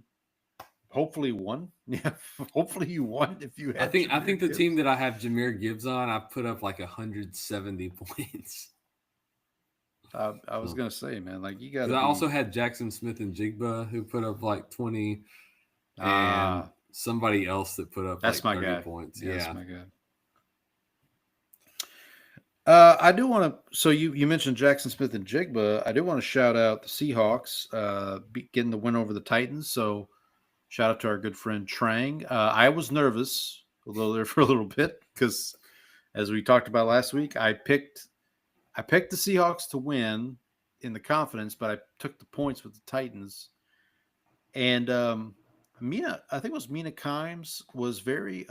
Speaker 2: hopefully won. Yeah, hopefully you won if you had.
Speaker 1: I think the team that I have Jahmyr Gibbs on, I put up like 170 points.
Speaker 2: I was gonna say, man, like you got.
Speaker 1: I also had Jackson Smith and Jigba who put up like 20, and somebody else that put up
Speaker 2: that's
Speaker 1: like
Speaker 2: my
Speaker 1: 30
Speaker 2: guy.
Speaker 1: points.
Speaker 2: Yeah,
Speaker 1: Yeah,
Speaker 2: that's my guy. I do want to. So you mentioned Jackson Smith and Jigba. I do want to shout out the Seahawks getting the win over the Titans. So shout out to our good friend Trang. I was nervous for a little bit because, as we talked about last week, I picked the Seahawks to win in the confidence, but I took the points with the Titans. And I think it was Mina Kimes, was very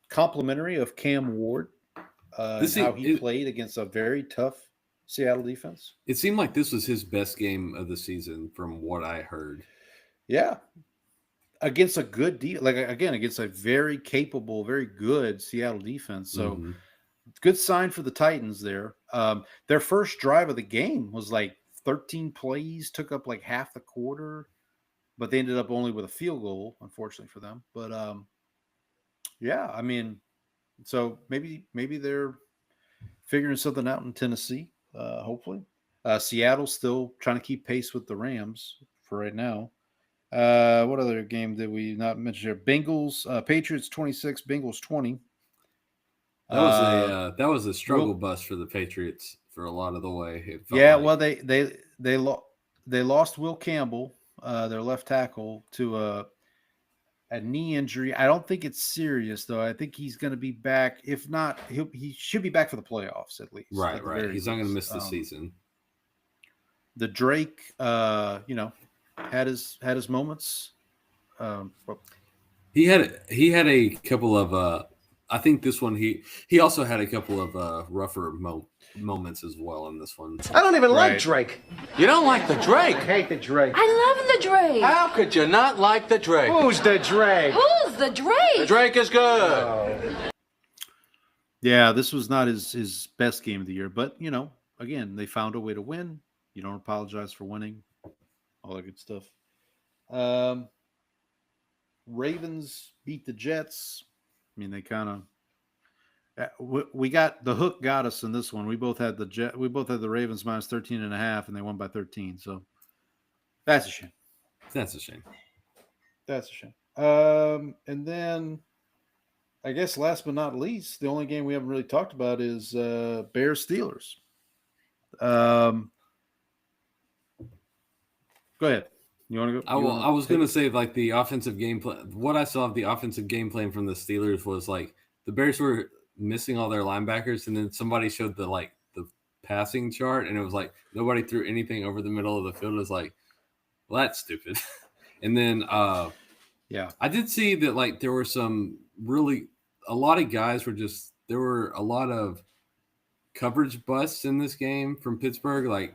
Speaker 2: complimentary of Cam Ward. How he played against a very tough Seattle defense.
Speaker 1: It seemed like this was his best game of the season from what I heard.
Speaker 2: Yeah. Against a good against a very capable, very good Seattle defense. So good sign for the Titans there. Their first drive of the game was like 13 plays, took up like half the quarter, but they ended up only with a field goal, unfortunately for them. But yeah, I mean, so maybe they're figuring something out in Tennessee, hopefully. Seattle's still trying to keep pace with the Rams for right now. What other game did we not mention here? Bengals, Patriots 26, Bengals 20.
Speaker 1: That was a struggle bus for the Patriots for a lot of the way.
Speaker 2: Well, they lost Will Campbell, their left tackle, to a knee injury. I don't think it's serious though. I think he's going to be back. If not, he should be back for the playoffs at least.
Speaker 1: Right. He's not going to miss the season.
Speaker 2: The Drake, had his moments.
Speaker 1: He had a couple of. I think this one he also had a couple of rougher moments as well in this one.
Speaker 6: I don't even like Drake. You don't like the Drake?
Speaker 7: I hate the Drake.
Speaker 8: I love the Drake.
Speaker 6: How could you not like the Drake?
Speaker 7: Who's the Drake?
Speaker 8: Who's the Drake?
Speaker 6: The Drake is good.
Speaker 2: Yeah, this was not his best game of the year, but again, they found a way to win. You don't apologize for winning. All that good stuff. Ravens beat the Jets. I mean, they kind of we got the hook got us in this one. We both had the Ravens minus 13.5, and they won by 13. So that's a shame.
Speaker 1: That's a shame.
Speaker 2: And then I guess last but not least, the only game we haven't really talked about is Bears Steelers. Go ahead. You want to go?
Speaker 1: I was going to say, like, the offensive game plan. What I saw of the offensive game plan from the Steelers was like the Bears were missing all their linebackers, and then somebody showed the passing chart, and it was like nobody threw anything over the middle of the field. It was like, well, that's stupid. And then, I did see that there were a lot of guys there were a lot of coverage busts in this game from Pittsburgh.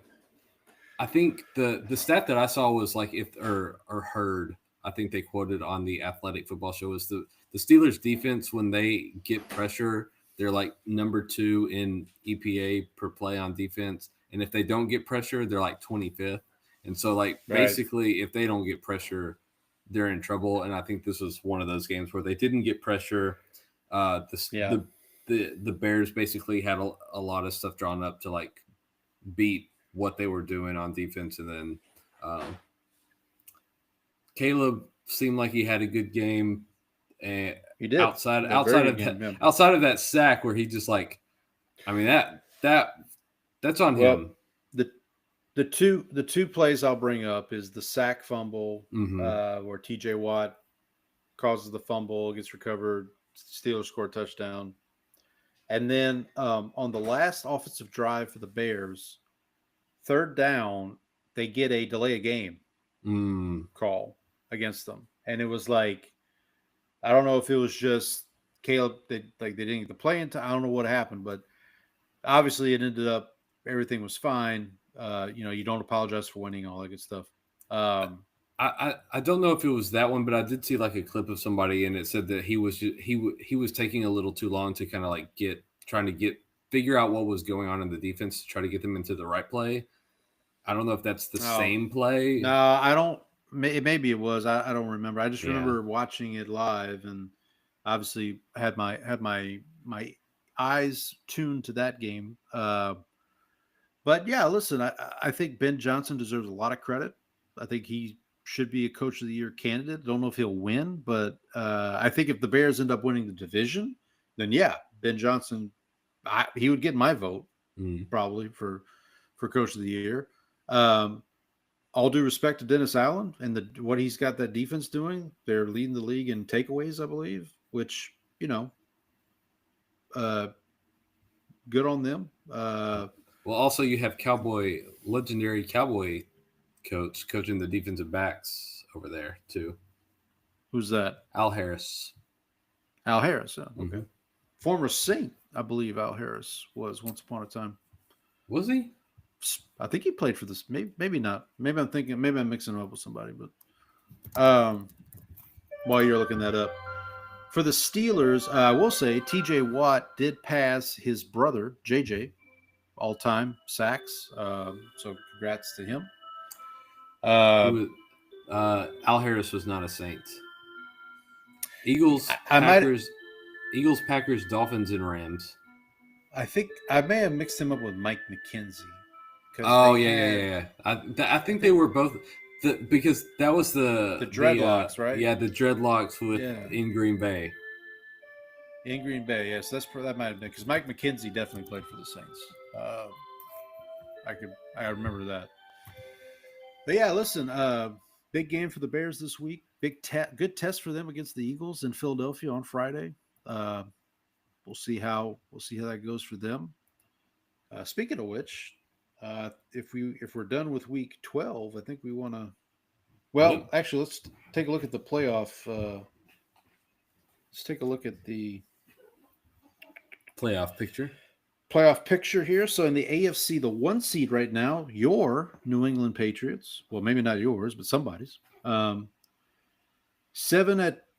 Speaker 1: I think the stat that I saw was heard, I think they quoted on the Athletic Football Show, was the Steelers defense, when they get pressure, they're like number 2 in EPA per play on defense. And if they don't get pressure, they're like 25th. And so basically if they don't get pressure, they're in trouble. And I think this was one of those games where they didn't get pressure. The Bears basically had a lot of stuff drawn up to beat what they were doing on defense. And then Caleb seemed like he had a good game. And
Speaker 2: he did.
Speaker 1: outside of that sack where he just that's on him.
Speaker 2: The two plays I'll bring up is the sack fumble, where TJ Watt causes the fumble, gets recovered, Steelers score a touchdown. And then on the last offensive drive for the Bears, third down, they get a delay a game call against them. And it was like, I don't know if it was just Caleb, they didn't get the play into, I don't know what happened, but obviously it ended up, everything was fine. You don't apologize for winning, all that good stuff.
Speaker 1: I don't know if it was that one, but I did see like a clip of somebody, and it said that he was taking a little too long to kind of like figure out what was going on in the defense to try to get them into the right play. I don't know if that's the same play.
Speaker 2: No, I don't. Maybe it was. I don't remember. I just remember watching it live, and obviously had my eyes tuned to that game. But yeah, listen, I think Ben Johnson deserves a lot of credit. I think he should be a Coach of the Year candidate. Don't know if he'll win, but I think if the Bears end up winning the division, then yeah, Ben Johnson, he would get my vote probably for Coach of the Year. All due respect to Dennis Allen and what he's got that defense doing. They're leading the league in takeaways, I believe, which, good on them.
Speaker 1: Well, also you have legendary Cowboy coach coaching the defensive backs over there too.
Speaker 2: Who's that?
Speaker 1: Al Harris.
Speaker 2: Al Harris. Okay. Mm-hmm. Former Saint, I believe Al Harris was once upon a time.
Speaker 1: Was he?
Speaker 2: I think he played for this. Maybe not. Maybe I'm mixing him up with somebody. But while you're looking that up, for the Steelers, I will say T.J. Watt did pass his brother J.J. all-time sacks. So congrats to him.
Speaker 1: Al Harris was not a Saint. Eagles, Packers, Dolphins, and Rams.
Speaker 2: I think I may have mixed him up with Mike McKenzie.
Speaker 1: Oh yeah. I think they were both because that was the
Speaker 2: dreadlocks, right?
Speaker 1: Yeah, the dreadlocks in Green Bay.
Speaker 2: In Green Bay, yes, that might have been because Mike McKenzie definitely played for the Saints. I remember that. But yeah, listen, big game for the Bears this week. Good test for them against the Eagles in Philadelphia on Friday. We'll see how that goes for them. Speaking of which, if we're done with week 12, I think we want to. Well, actually, let's take a look at the playoff. Let's take a look at the
Speaker 1: playoff
Speaker 2: picture here. So in the AFC, the 1 seed right now, your New England Patriots. Well, maybe not yours, but somebody's.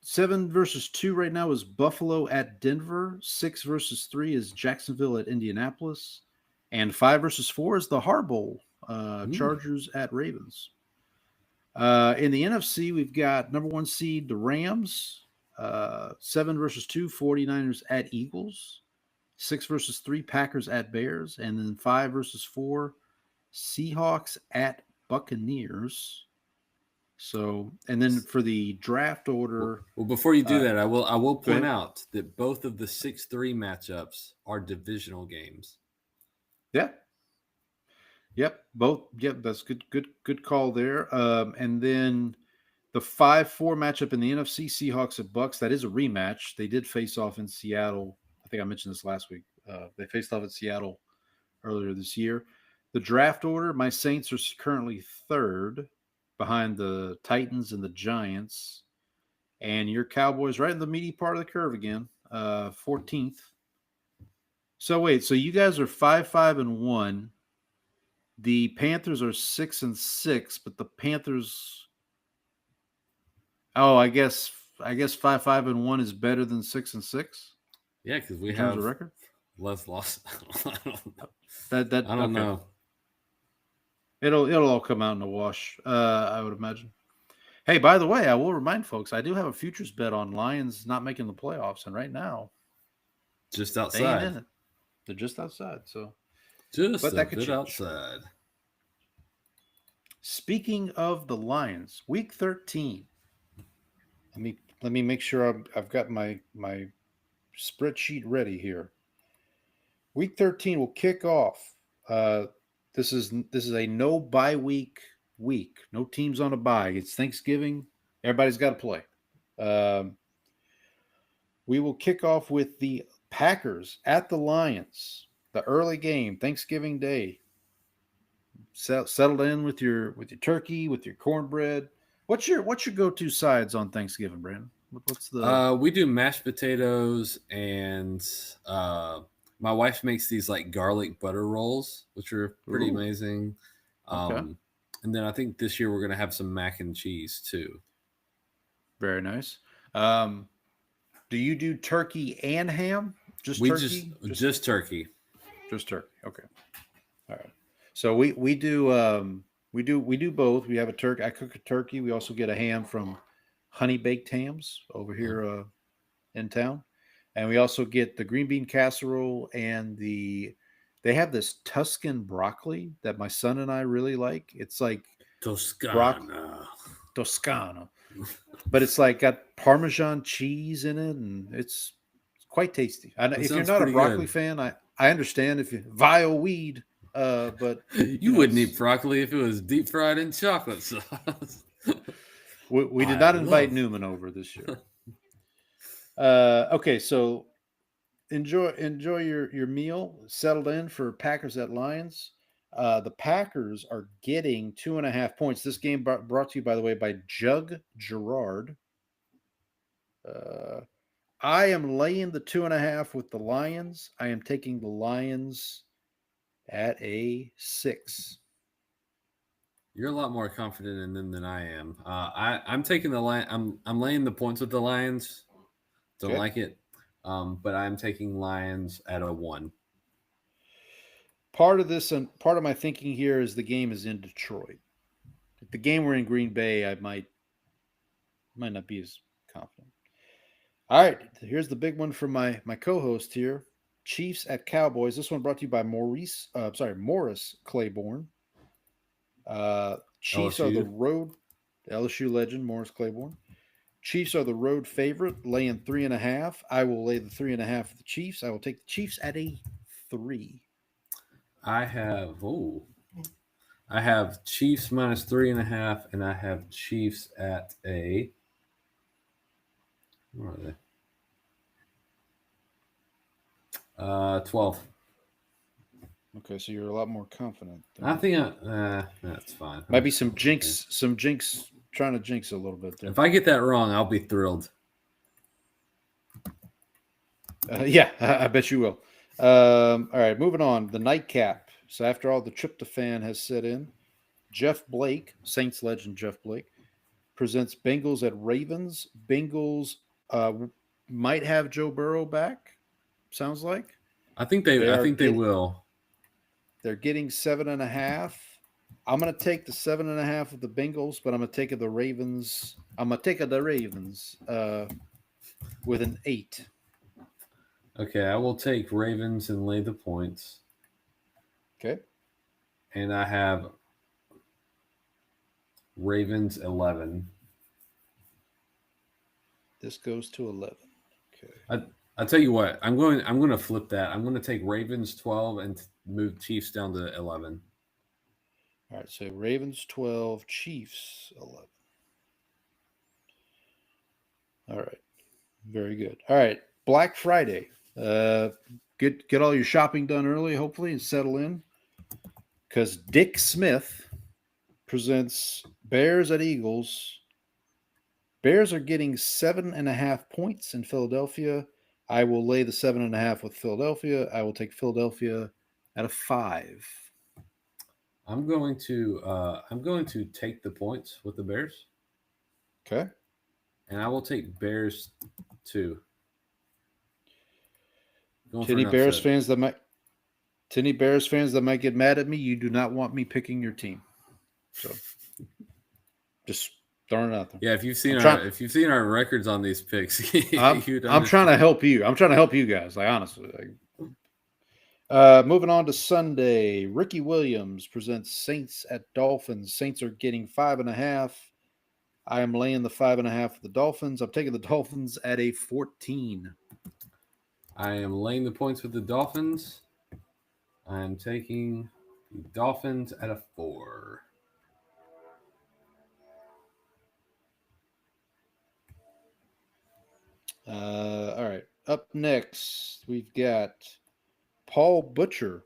Speaker 2: 7 versus 2 right now is Buffalo at Denver. 6 versus 3 is Jacksonville at Indianapolis. And 5 versus 4 is the Har Bowl, Chargers at Ravens. In the NFC, we've got number 1 seed, the Rams. 7 versus 2, 49ers at Eagles. 6 versus 3, Packers at Bears. And then 5 versus 4, Seahawks at Buccaneers. So, and then for the draft order.
Speaker 1: Well, before you do that, I will point out that both of the 6-3 matchups are divisional games.
Speaker 2: Yeah. Yep. Both. Yep. That's good call there. And then the 5-4 matchup in the NFC, Seahawks at Bucks. That is a rematch. They did face off in Seattle. I think I mentioned this last week. They faced off at Seattle earlier this year. The draft order, my Saints are currently 3rd behind the Titans and the Giants. And your Cowboys right in the meaty part of the curve again, 14th. So wait, so you guys are 5-5-1. The Panthers are 6-6, but the Panthers. Oh, I guess 5-5-1 is better than 6-6.
Speaker 1: Yeah, because we have
Speaker 2: a record
Speaker 1: less loss.
Speaker 2: I
Speaker 1: don't know.
Speaker 2: It'll all come out in the wash, I would imagine. Hey, by the way, I will remind folks I do have a futures bet on Lions not making the playoffs, and right now,
Speaker 1: just outside.
Speaker 2: They're just outside, so
Speaker 1: just a bit outside.
Speaker 2: Speaking of the Lions, week 13. Let me make sure I've got my spreadsheet ready here. Week 13 will kick off. This is a no bye week. No teams on a bye. It's Thanksgiving. Everybody's got to play. We will kick off with the Packers at the Lions. The early game, Thanksgiving Day. settled in with your turkey, with your cornbread. What's your go-to sides on Thanksgiving, Brandon? What's the?
Speaker 1: We do mashed potatoes, and my wife makes these like garlic butter rolls, which are pretty amazing.
Speaker 2: Okay.
Speaker 1: And then I think this year we're gonna have some mac and cheese too.
Speaker 2: Very nice. Do you do turkey and ham? Just turkey?
Speaker 1: Just turkey.
Speaker 2: Just turkey. Okay. All right. So we do both. We have a turkey. I cook a turkey. We also get a ham from Honey Baked Hams over here in town, and we also get the green bean casserole and they have this Tuscan broccoli that my son and I really like. It's like
Speaker 1: Toscana.
Speaker 2: Toscana, but it's like got Parmesan cheese in it, and it's quite tasty. If you're not a broccoli fan, I understand if you vile weed. But
Speaker 1: you wouldn't eat broccoli if it was deep fried in chocolate sauce.
Speaker 2: We did not invite Newman over this year. Okay, so enjoy your meal. Settled in for Packers at Lions. The Packers are getting 2.5 points. This game brought to you, by the way, by Jug Gerard. I am laying the 2.5 with the Lions. I am taking the Lions at a 6.
Speaker 1: You're a lot more confident in them than I am. I'm taking the line. I'm laying the points with the Lions. Don't like it, but I'm taking Lions at a 1.
Speaker 2: Part of this and part of my thinking here is the game is in Detroit. If the game were in Green Bay, I might not be as confident. All right, here's the big one from my co-host here. Chiefs at Cowboys. This one brought to you by Morris Claiborne. Chiefs
Speaker 1: LSU.
Speaker 2: are the road LSU legend Morris Claiborne. Chiefs are the road favorite, laying 3.5. I will lay the 3.5 for the Chiefs. I will take the Chiefs at a 3.
Speaker 1: I have Chiefs minus 3.5, and I have Chiefs at a. Where are they? 12.
Speaker 2: Okay, so you're a lot more confident.
Speaker 1: I think that's fine.
Speaker 2: Might be some jinx, trying to jinx a little bit there.
Speaker 1: If I get that wrong, I'll be thrilled.
Speaker 2: Yeah, I bet you will. All right, moving on. The nightcap. So after all the tryptophan has set in, Jeff Blake, Saints legend Jeff Blake, presents Bengals at Ravens. Bengals might have Joe Burrow back. Sounds like.
Speaker 1: I think they will.
Speaker 2: They're getting 7.5. I'm going to take the 7.5 of the Bengals, but I'm going to take the Ravens. I'm going to take the Ravens with an 8.
Speaker 1: Okay, I will take Ravens and lay the points.
Speaker 2: Okay.
Speaker 1: And I have Ravens 11.
Speaker 2: This goes to 11. Okay.
Speaker 1: I'll tell you what. I'm going to flip that. I'm going to take Ravens 12 and move Chiefs down to 11.
Speaker 2: All right, so Ravens 12, Chiefs 11. All right. Very good. All right, Black Friday. Get all your shopping done early, hopefully, and settle in. Because Dick Smith presents Bears at Eagles. Bears are getting 7.5 points in Philadelphia. I will lay the 7.5 with Philadelphia. I will take Philadelphia at a 5.
Speaker 1: I'm going to take the points with the Bears.
Speaker 2: Okay.
Speaker 1: And I will take Bears 2.
Speaker 2: To any Bears fans that might get mad at me, you do not want me picking your team. So just throwing it out there.
Speaker 1: Yeah, if you've seen our records on these picks,
Speaker 2: I'm trying to help you. I'm trying to help you guys. Like honestly. Moving on to Sunday, Ricky Williams presents Saints at Dolphins. Saints are getting 5.5. I am laying the 5.5 for the Dolphins. I'm taking the Dolphins at a 14.
Speaker 1: I am laying the points with the Dolphins. I am taking the Dolphins at a 4.
Speaker 2: All right. Up next, we've got Paul Butcher,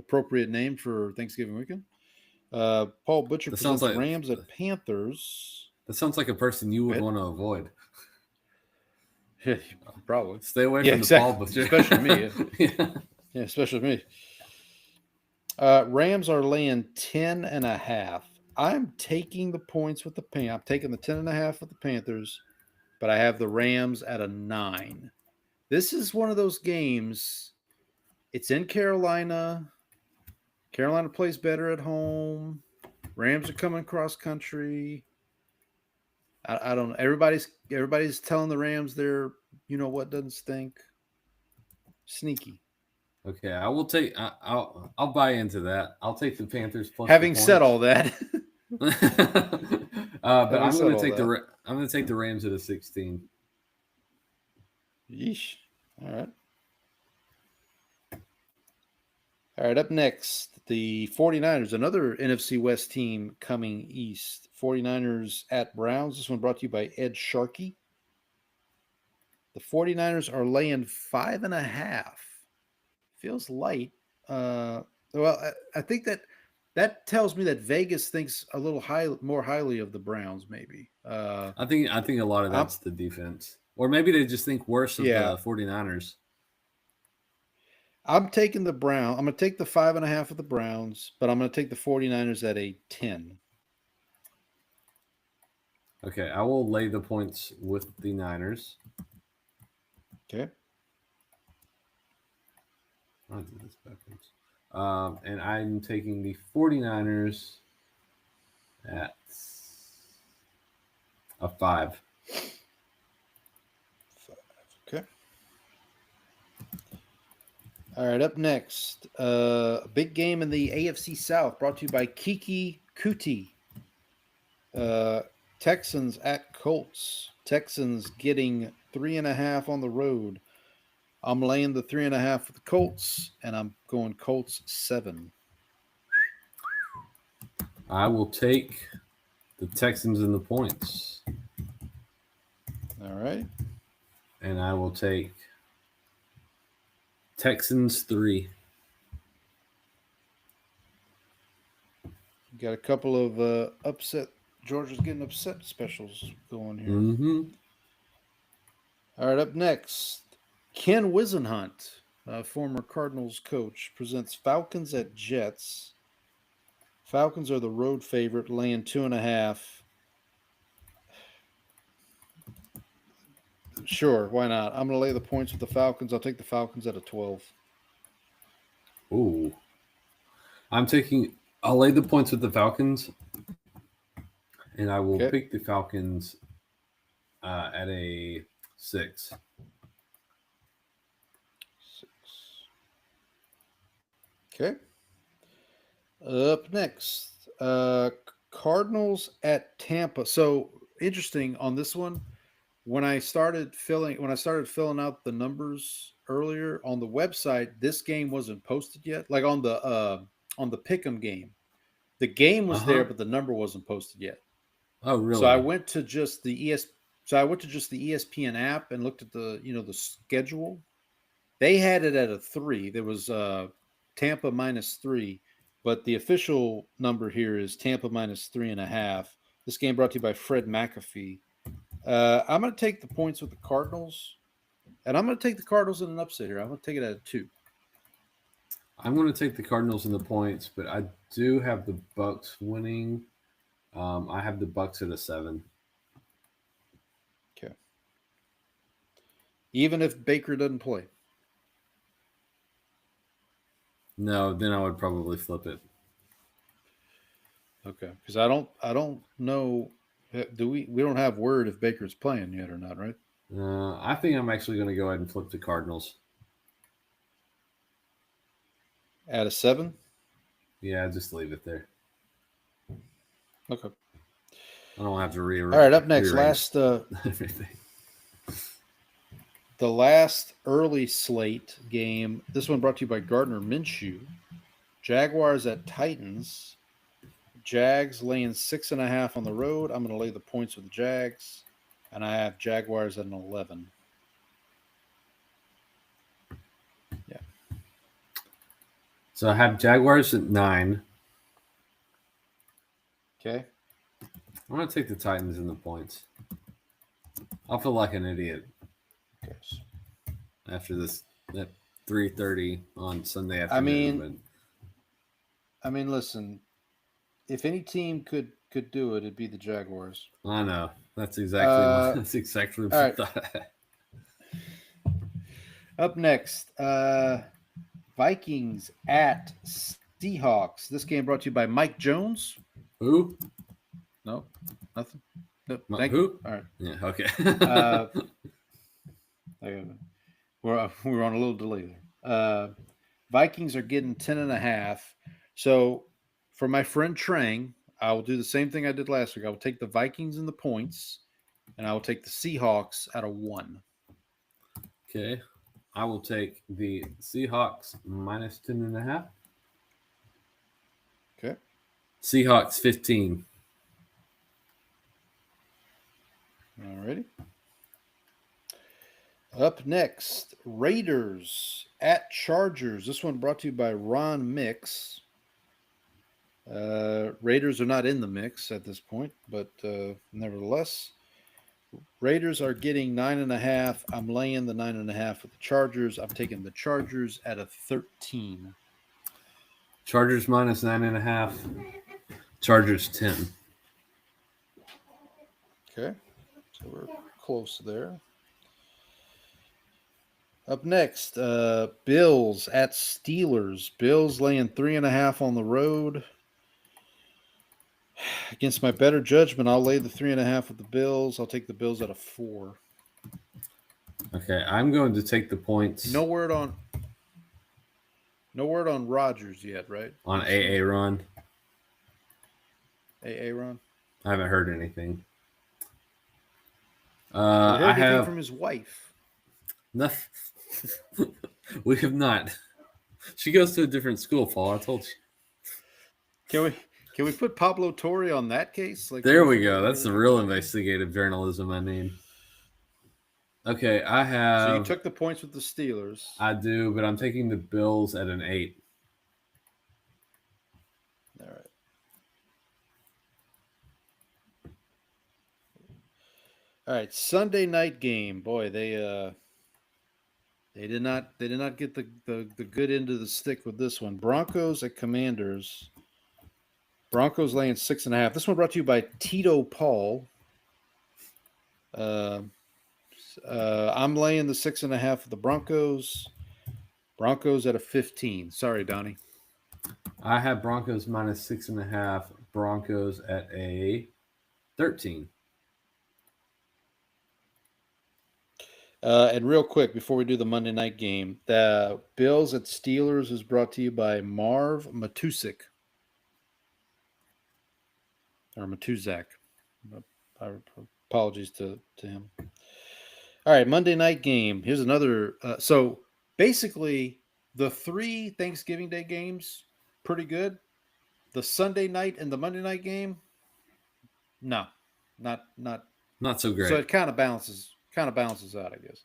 Speaker 2: appropriate name for Thanksgiving weekend, Paul Butcher
Speaker 1: That sounds
Speaker 2: presents
Speaker 1: like-
Speaker 2: Rams at Panthers.
Speaker 1: That sounds like a person you would
Speaker 2: Go
Speaker 1: want to avoid.
Speaker 2: Probably.
Speaker 1: Stay away
Speaker 2: Yeah,
Speaker 1: from
Speaker 2: exactly.
Speaker 1: the Paul Butcher.
Speaker 2: Especially me.
Speaker 1: Yeah.
Speaker 2: Yeah, especially me. Rams are laying 10.5. I'm taking the points with the I'm taking the 10.5 with the Panthers, but I have the Rams at a 9. This is one of those games. It's in Carolina. Carolina plays better at home. Rams are coming cross country. I don't know. Everybody's telling the Rams they're what doesn't stink. Sneaky.
Speaker 1: Okay, I will take. I'll buy into that. I'll take the Panthers plus.
Speaker 2: Having said all that,
Speaker 1: but I'm going to take the Rams at a 16.
Speaker 2: Yeesh. All right. Up next, the 49ers, another NFC West team coming east. 49ers at Browns. This one brought to you by Ed Sharkey. The 49ers are laying 5.5. Feels light. I think that tells me that Vegas thinks a little more highly of the Browns, maybe.
Speaker 1: I think a lot of that's the defense. Or maybe they just think worse of the 49ers.
Speaker 2: I'm taking the Browns. I'm going to take the 5.5 of the Browns, but I'm going to take the 49ers at a 10.
Speaker 1: Okay, I will lay the points with the Niners.
Speaker 2: Okay.
Speaker 1: I'll do this backwards. And I'm taking the 49ers at a 5.
Speaker 2: Okay. All right, up next, a big game in the AFC South brought to you by Kiki Kuti. Texans at Colts. Texans getting 3.5 on the road. I'm laying the 3.5 for the Colts, and I'm going Colts 7.
Speaker 1: I will take the Texans in the points.
Speaker 2: All right.
Speaker 1: And I will take Texans 3.
Speaker 2: Got a couple of upset. Georgia's getting upset specials going here.
Speaker 1: Mm-hmm.
Speaker 2: All right, up next, Ken Wisenhunt, former Cardinals coach, presents Falcons at Jets. Falcons are the road favorite, laying 2.5. Sure, why not? I'm going to lay the points with the Falcons. I'll take the Falcons at a 12.
Speaker 1: Ooh. I'll lay the points with the Falcons, and I will pick the Falcons at a 6.
Speaker 2: Okay. Up next, Cardinals at Tampa. So interesting on this one. When I started filling out the numbers earlier on the website, this game wasn't posted yet. Like on the Pick'em game, the game was there, but the number wasn't posted yet.
Speaker 1: Oh, really?
Speaker 2: So I went to just the ESPN app and looked at the the schedule. They had it at a 3. There was Tampa -3, but the official number here is Tampa -3.5. This game brought to you by Fred McAfee. I'm going to take the points with the Cardinals, and I'm going to take the Cardinals in an upset here. I'm going to take it at a 2.
Speaker 1: I'm going to take the Cardinals in the points, but I do have the Bucks winning. I have the Bucks at a 7.
Speaker 2: Okay. Even if Baker doesn't play.
Speaker 1: No, then I would probably flip it.
Speaker 2: Okay, because I don't know. We don't have word if Baker's playing yet or not, right?
Speaker 1: I think I'm actually going to go ahead and flip the Cardinals.
Speaker 2: At a 7?
Speaker 1: Yeah, just leave it there.
Speaker 2: Okay.
Speaker 1: I don't have to rearrange.
Speaker 2: All right, up next,
Speaker 1: everything.
Speaker 2: The last early slate game. This one brought to you by Gardner Minshew. Jaguars at Titans. Jags laying 6.5 on the road. I'm going to lay the points with the Jags, and I have Jaguars at an 11. Yeah.
Speaker 1: So I have Jaguars at 9.
Speaker 2: Okay.
Speaker 1: I'm going to take the Titans in the points. I'll feel like an idiot
Speaker 2: Okay.
Speaker 1: after this at 3:30 on Sunday afternoon.
Speaker 2: I mean, listen. If any team could do it, it'd be the Jaguars.
Speaker 1: I know. That's exactly what I thought.
Speaker 2: Up next, Vikings at Seahawks. This game brought to you by Mike Jones.
Speaker 1: Who?
Speaker 2: No, nothing. No,
Speaker 1: Who?
Speaker 2: You. All right.
Speaker 1: Yeah. Okay.
Speaker 2: We're on a little delay there. Vikings are getting 10.5. So for my friend Trang, I will do the same thing I did last week. I will take the Vikings in the points, and I will take the Seahawks at a 1.
Speaker 1: Okay. I will take the Seahawks minus 10.5.
Speaker 2: Okay.
Speaker 1: Seahawks 15.
Speaker 2: Alrighty. Up next, Raiders at Chargers. This one brought to you by Ron Mix. Raiders are not in the mix at this point, but nevertheless, Raiders are getting 9.5. I'm laying the 9.5 with the Chargers. I'm taking the Chargers at a 13.
Speaker 1: Chargers minus 9.5. Chargers 10.
Speaker 2: Okay, so we're close there. Up next, Bills at Steelers. Bills laying 3.5 on the road. Against my better judgment, I'll lay the 3.5 with the Bills. I'll take the Bills at a 4.
Speaker 1: Okay, I'm going to take the points.
Speaker 2: No word on Rodgers yet, right?
Speaker 1: On AA Ron.
Speaker 2: AA Ron?
Speaker 1: I haven't heard anything.
Speaker 2: I heard
Speaker 1: I
Speaker 2: anything
Speaker 1: have
Speaker 2: from his wife.
Speaker 1: nothing. We have not. She goes to a different school, Paul. I told you.
Speaker 2: Can we put Pablo Torre on that case?
Speaker 1: There we go. That's the real investigative journalism I need. Okay, I have.
Speaker 2: So you took the points with the Steelers.
Speaker 1: I do, but I'm taking the Bills at an 8.
Speaker 2: All right. All right, Sunday night game. Boy, they did not get the good end of the stick with this one. Broncos at Commanders. Broncos laying 6.5. This one brought to you by Tito Paul. I'm laying the 6.5 for the Broncos. Broncos at a 15. Sorry, Donnie.
Speaker 1: I have Broncos minus 6.5. Broncos at a 13.
Speaker 2: And real quick, before we do the Monday night game, the Bills at Steelers is brought to you by Marv Matusik. Or Matuzak. Apologies to him. All right, Monday night game. Here's another. So basically, the 3 Thanksgiving Day games, pretty good. The Sunday night and the Monday night game, no, not
Speaker 1: so great.
Speaker 2: So it kind of balances out, I guess.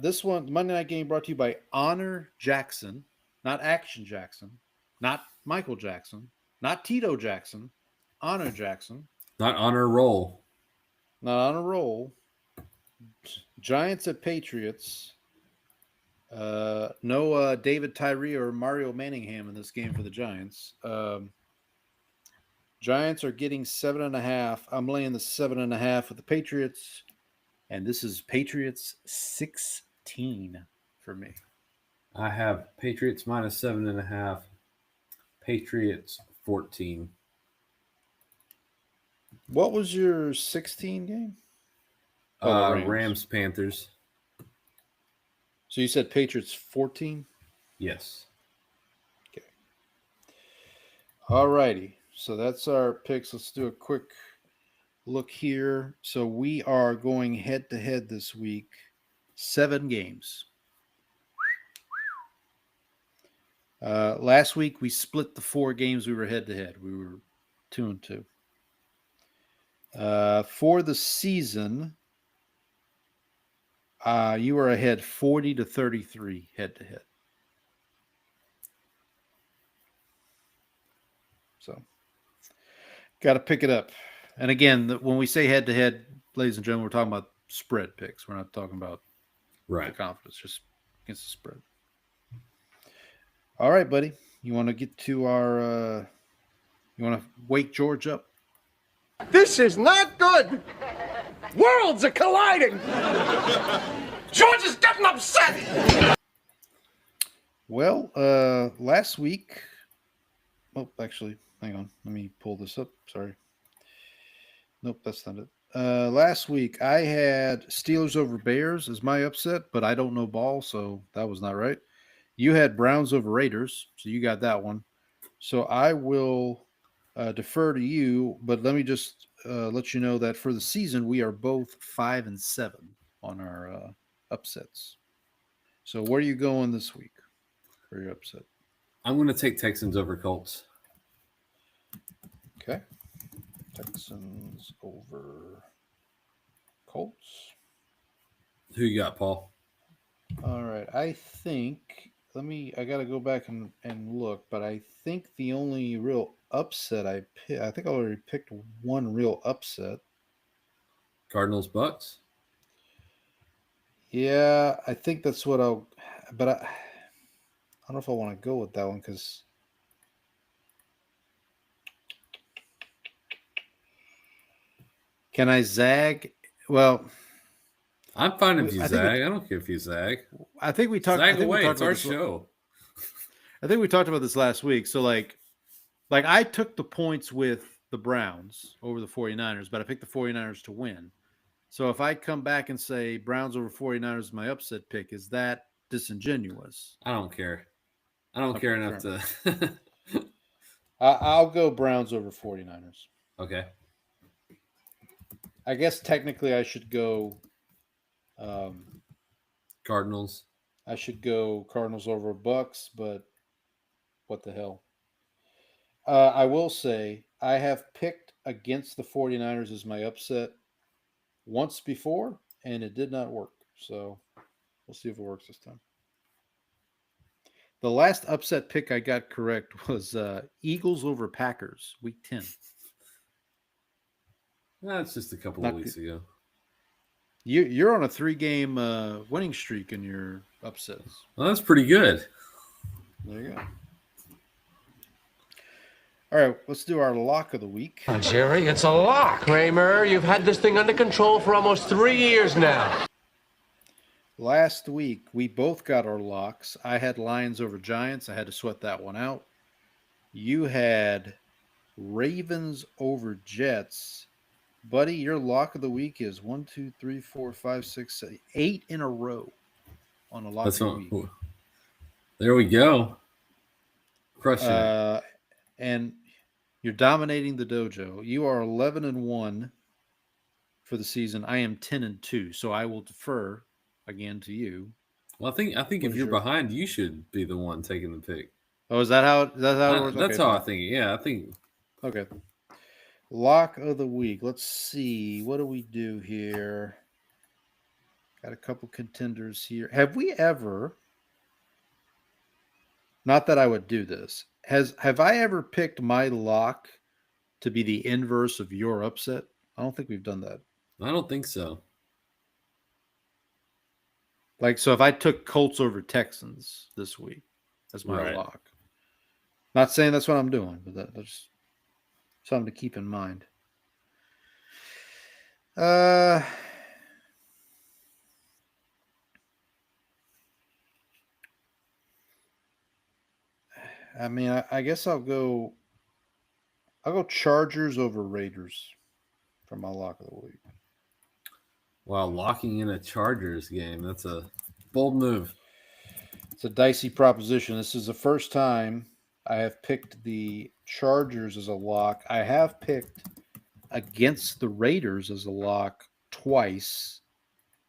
Speaker 2: This one, Monday night game, brought to you by Honor Jackson, not Action Jackson, not Michael Jackson, not Tito Jackson. Honor Jackson.
Speaker 1: Not on a roll.
Speaker 2: Not on a roll. Giants at Patriots. No David Tyree or Mario Manningham in this game for the Giants. Giants are getting 7.5. I'm laying the 7.5 with the Patriots. And this is Patriots 16 for me.
Speaker 1: I have Patriots minus 7.5. Patriots 14.
Speaker 2: What was your 16 game?
Speaker 1: Rams Panthers.
Speaker 2: So you said Patriots 14?
Speaker 1: Yes.
Speaker 2: Okay. All righty. So that's our picks. Let's do a quick look here. So we are going head to head this week. 7 games. Last week we split the 4 games we were head to head. We were 2-2. For the season, you were ahead 40-33 head to head. So, Got to pick it up. And again, when we say head-to-head, ladies and gentlemen, we're talking about spread picks. We're not talking about the confidence, just against the spread. All right, buddy. You want to get to our you want to wake George up?
Speaker 7: This is not good. Worlds are colliding. George is getting upset.
Speaker 2: Well, last week. Oh, actually, hang on. Let me pull this up. Sorry. Nope, that's not it. Last week, I had Steelers over Bears as my upset, but I don't know ball, so that was not right. You had Browns over Raiders, so you got that one. So I will defer to you, but let me just let you know that for the season, we are both 5-7 on our upsets. So where are you going this week for your upset?
Speaker 1: I'm going to take Texans over Colts.
Speaker 2: Okay. Texans over Colts.
Speaker 1: Who you got, Paul?
Speaker 2: All right. I think, I got to go back and look, but I think the only real upset I think I already picked one real upset.
Speaker 1: Cardinals, Bucks?
Speaker 2: Yeah, I think that's what I don't know if I want to go with that one because can I zag? Well,
Speaker 1: I'm fine if you zag. I don't care if you zag.
Speaker 2: I think we talked.
Speaker 1: Zag away. It's our show.
Speaker 2: I think we talked about this last week. So like I took the points with the Browns over the 49ers, but I picked the 49ers to win. So if I come back and say Browns over 49ers is my upset pick, is that disingenuous?
Speaker 1: I don't care. I don't care enough to.
Speaker 2: I'll go Browns over 49ers.
Speaker 1: Okay.
Speaker 2: I guess technically I should go
Speaker 1: Cardinals.
Speaker 2: I should go Cardinals over Bucks, but what the hell? I will say I have picked against the 49ers as my upset once before, and it did not work. So we'll see if it works this time. The last upset pick I got correct was Eagles over Packers, week 10.
Speaker 1: That's just a couple of weeks ago.
Speaker 2: You're on a 3-game winning streak in your upsets.
Speaker 1: Well, that's pretty good.
Speaker 2: There you go. All right, let's do our lock of the week.
Speaker 6: Jerry, it's a lock. Kramer, you've had this thing under control for almost 3 years now.
Speaker 2: Last week, we both got our locks. I had Lions over Giants. I had to sweat that one out. You had Ravens over Jets. Buddy, your lock of the week is 1, 2, 3, 4, 5, 6, 7, 8 in a row on a lock of the week.
Speaker 1: There we go. Crushing it.
Speaker 2: And you're dominating the dojo. You are 11-1 for the season. I am 10-2, so I will defer again to you.
Speaker 1: Well, I think if you're behind, you should be the one taking the pick.
Speaker 2: Oh, is that how it works?
Speaker 1: That's how I think. Yeah, I think.
Speaker 2: Okay. Lock of the week. Let's see. What do we do here? Got a couple contenders here. Have we ever, not that I would do this, have I ever picked my lock to be the inverse of your upset? I don't think we've done that.
Speaker 1: I don't think so.
Speaker 2: Like, so if I took Colts over Texans this week as my lock, not saying that's what I'm doing, but that's something to keep in mind. I mean, I guess I'll go Chargers over Raiders for my lock of the week.
Speaker 1: Wow, locking in a Chargers game. That's a bold move.
Speaker 2: It's a dicey proposition. This is the first time I have picked the Chargers as a lock. I have picked against the Raiders as a lock twice.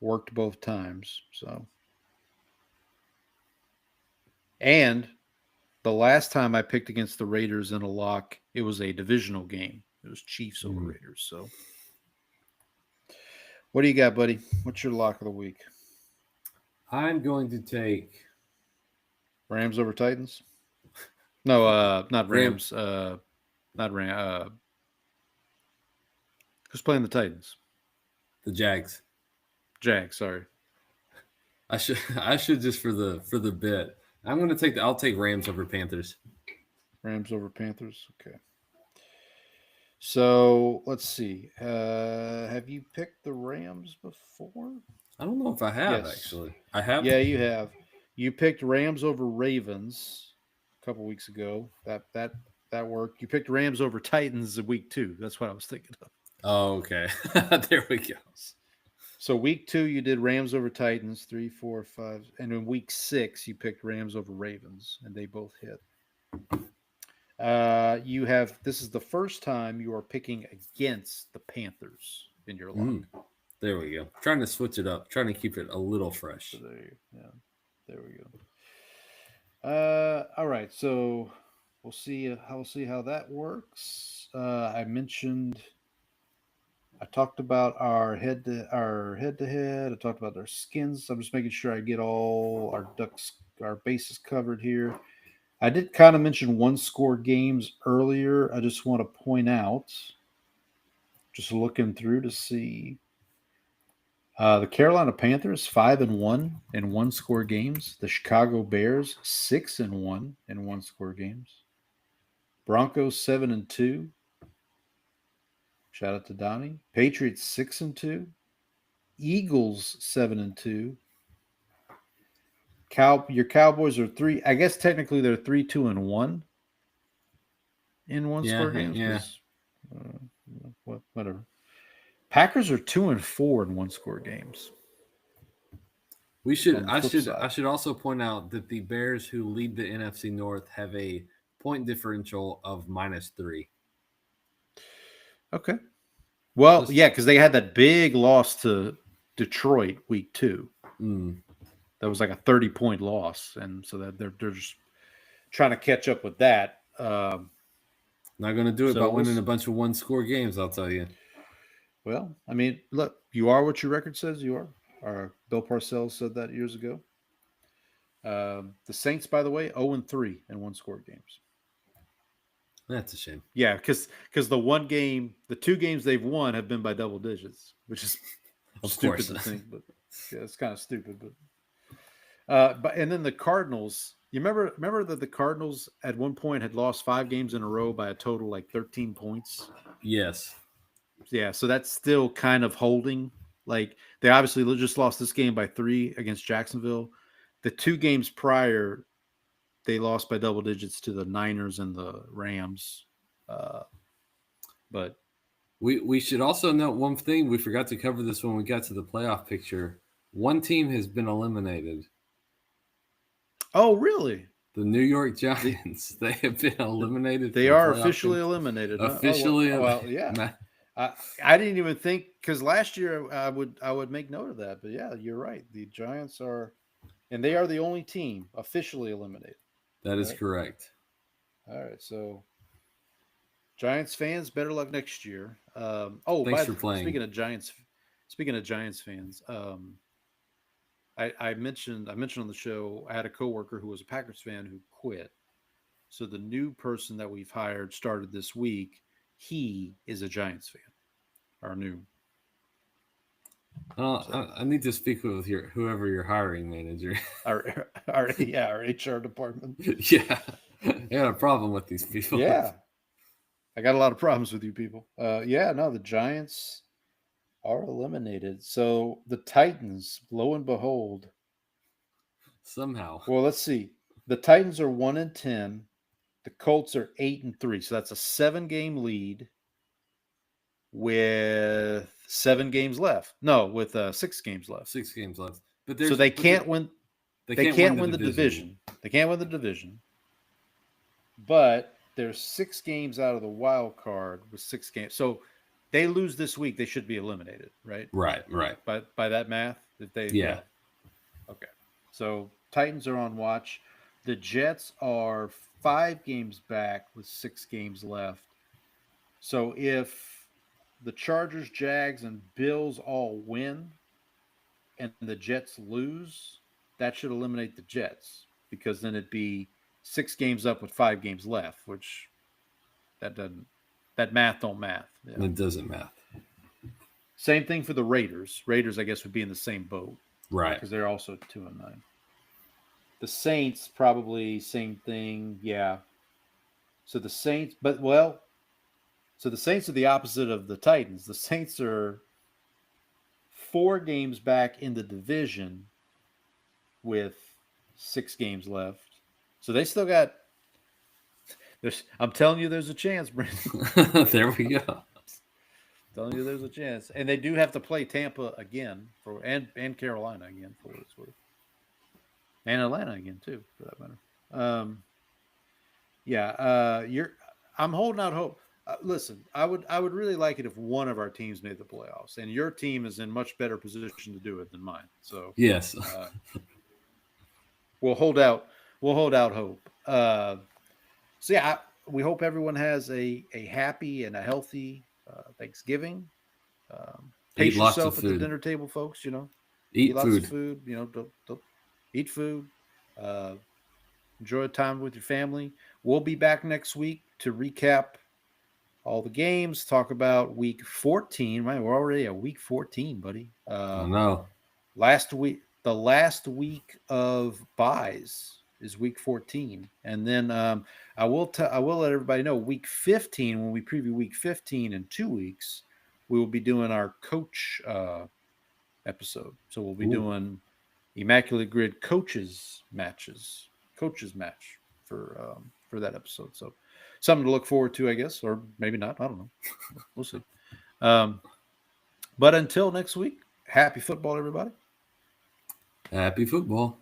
Speaker 2: Worked both times. So, and the last time I picked against the Raiders in a lock, it was a divisional game. It was Chiefs over Raiders. So, what do you got, buddy? What's your lock of the week?
Speaker 1: I'm going to take
Speaker 2: Rams over Titans. No, not Rams. Not Ram. Who's playing the Titans?
Speaker 1: The Jags.
Speaker 2: Jags, sorry.
Speaker 1: I should just for the bit. I'll take Rams over Panthers.
Speaker 2: Rams over Panthers. Okay. So let's see. Have you picked the Rams before?
Speaker 1: I don't know if I have actually. I have.
Speaker 2: Yeah, you have. You picked Rams over Ravens a couple weeks ago. That worked. You picked Rams over Titans in week 2. That's what I was thinking of.
Speaker 1: Oh, okay. There we go.
Speaker 2: So week 2, you did Rams over Titans, 3, 4, 5. And in week 6, you picked Rams over Ravens, and they both hit. This is the first time you are picking against the Panthers in your lock.
Speaker 1: There we go. Trying to switch it up, trying to keep it a little fresh.
Speaker 2: So there we go. All right. So we'll see how that works. I talked about our head to head. I talked about our skins. I'm just making sure I get all our bases covered here. I did kind of mention one score games earlier. I just want to point out, just looking through to see, the Carolina Panthers 5-1 in one score games. The Chicago Bears 6-1 in one score games. Broncos 7-2. Shout out to Donnie. Patriots 6-2. Eagles 7-2. Your Cowboys are 3. I guess technically they're 3-2-1 in one score games.
Speaker 1: Yeah.
Speaker 2: Whatever. Packers are 2-4 in one score games.
Speaker 1: I should also point out that the Bears, who lead the NFC North, have a point differential of -3.
Speaker 2: Okay. Well, yeah, because they had that big loss to Detroit week 2. That was like a 30-point loss, and so that they're just trying to catch up with that.
Speaker 1: Not going to do it by winning a bunch of one-score games, I'll tell you.
Speaker 2: Well, I mean, look, you are what your record says you are. Bill Parcells said that years ago. The Saints, by the way, 0-3 in one-score games.
Speaker 1: That's a shame.
Speaker 2: Yeah, because the 2 games they've won have been by double digits, which is stupid to think, but yeah, it's kind of stupid. But and then the Cardinals. You remember that the Cardinals at one point had lost 5 games in a row by a total like 13 points.
Speaker 1: Yes.
Speaker 2: Yeah, so that's still kind of holding. Like they obviously just lost this game by 3 against Jacksonville. The 2 games prior, they lost by double digits to the Niners and the Rams. But
Speaker 1: we should also note one thing. We forgot to cover this when we got to the playoff picture. One team has been eliminated.
Speaker 2: Oh, really?
Speaker 1: The New York Giants. They have been eliminated.
Speaker 2: They are officially eliminated.
Speaker 1: Officially.
Speaker 2: Well, yeah. I didn't even think, because last year I would make note of that. But yeah, you're right. The Giants are, and they are the only team officially eliminated.
Speaker 1: That is correct.
Speaker 2: All right, so Giants fans, better luck next year.
Speaker 1: Thanks for playing.
Speaker 2: Speaking of Giants fans, I mentioned on the show I had a coworker who was a Packers fan who quit. So the new person that we've hired started this week. He is a Giants fan. Our new.
Speaker 1: I need to speak with whoever your hiring manager.
Speaker 2: Our HR department.
Speaker 1: Yeah, I got a problem with these people.
Speaker 2: Yeah, I got a lot of problems with you people. The Giants are eliminated. So the Titans, lo and behold,
Speaker 1: somehow.
Speaker 2: Well, let's see. The Titans are 1-10. The Colts are 8-3. So that's a 7-game lead with 7 games left. No, with 6 games left.
Speaker 1: 6 games left. But
Speaker 2: so they can't win. They can't win the division. They can't win the division. But there's 6 games out of the wild card with 6 games. So they lose this week, they should be eliminated, right?
Speaker 1: Right.
Speaker 2: By that math,
Speaker 1: yeah.
Speaker 2: Okay. So Titans are on watch. The Jets are 5 games back with 6 games left. So if the Chargers, Jags, and Bills all win and the Jets lose, that should eliminate the Jets, because then it'd be 6 games up with 5 games left, which that math don't math.
Speaker 1: Yeah. It doesn't math.
Speaker 2: Same thing for the Raiders. Raiders, I guess, would be in the same boat.
Speaker 1: Right.
Speaker 2: Because they're also 2-9. The Saints, probably same thing. Yeah. So the Saints, so the Saints are the opposite of the Titans. The Saints are 4 games back in the division with 6 games left. So they still got. I'm telling you, there's a chance, Brandon.
Speaker 1: There we go.
Speaker 2: Telling you, there's a chance, and they do have to play Tampa again and Carolina again for what it's worth, and Atlanta again too, for that matter. I'm holding out hope. Listen, I would really like it if one of our teams made the playoffs, and your team is in much better position to do it than mine. So
Speaker 1: yes,
Speaker 2: we'll hold out hope. We hope everyone has a happy and a healthy Thanksgiving. Pace yourself at the dinner table, folks.
Speaker 1: Eat
Speaker 2: lots
Speaker 1: food.
Speaker 2: of food. Don't eat food. Enjoy time with your family. We'll be back next week to recap all the games. Talk about week 14. Man, we're already at week 14, buddy.
Speaker 1: No.
Speaker 2: The last week of buys is week 14, and then I will let everybody know week 15, when we preview week 15 in 2 weeks, we will be doing our coach episode. So we'll be doing Immaculate Grid coaches match for that episode. So something to look forward to, I guess, or maybe not. I don't know. We'll see. But until next week, happy football, everybody.
Speaker 1: Happy football.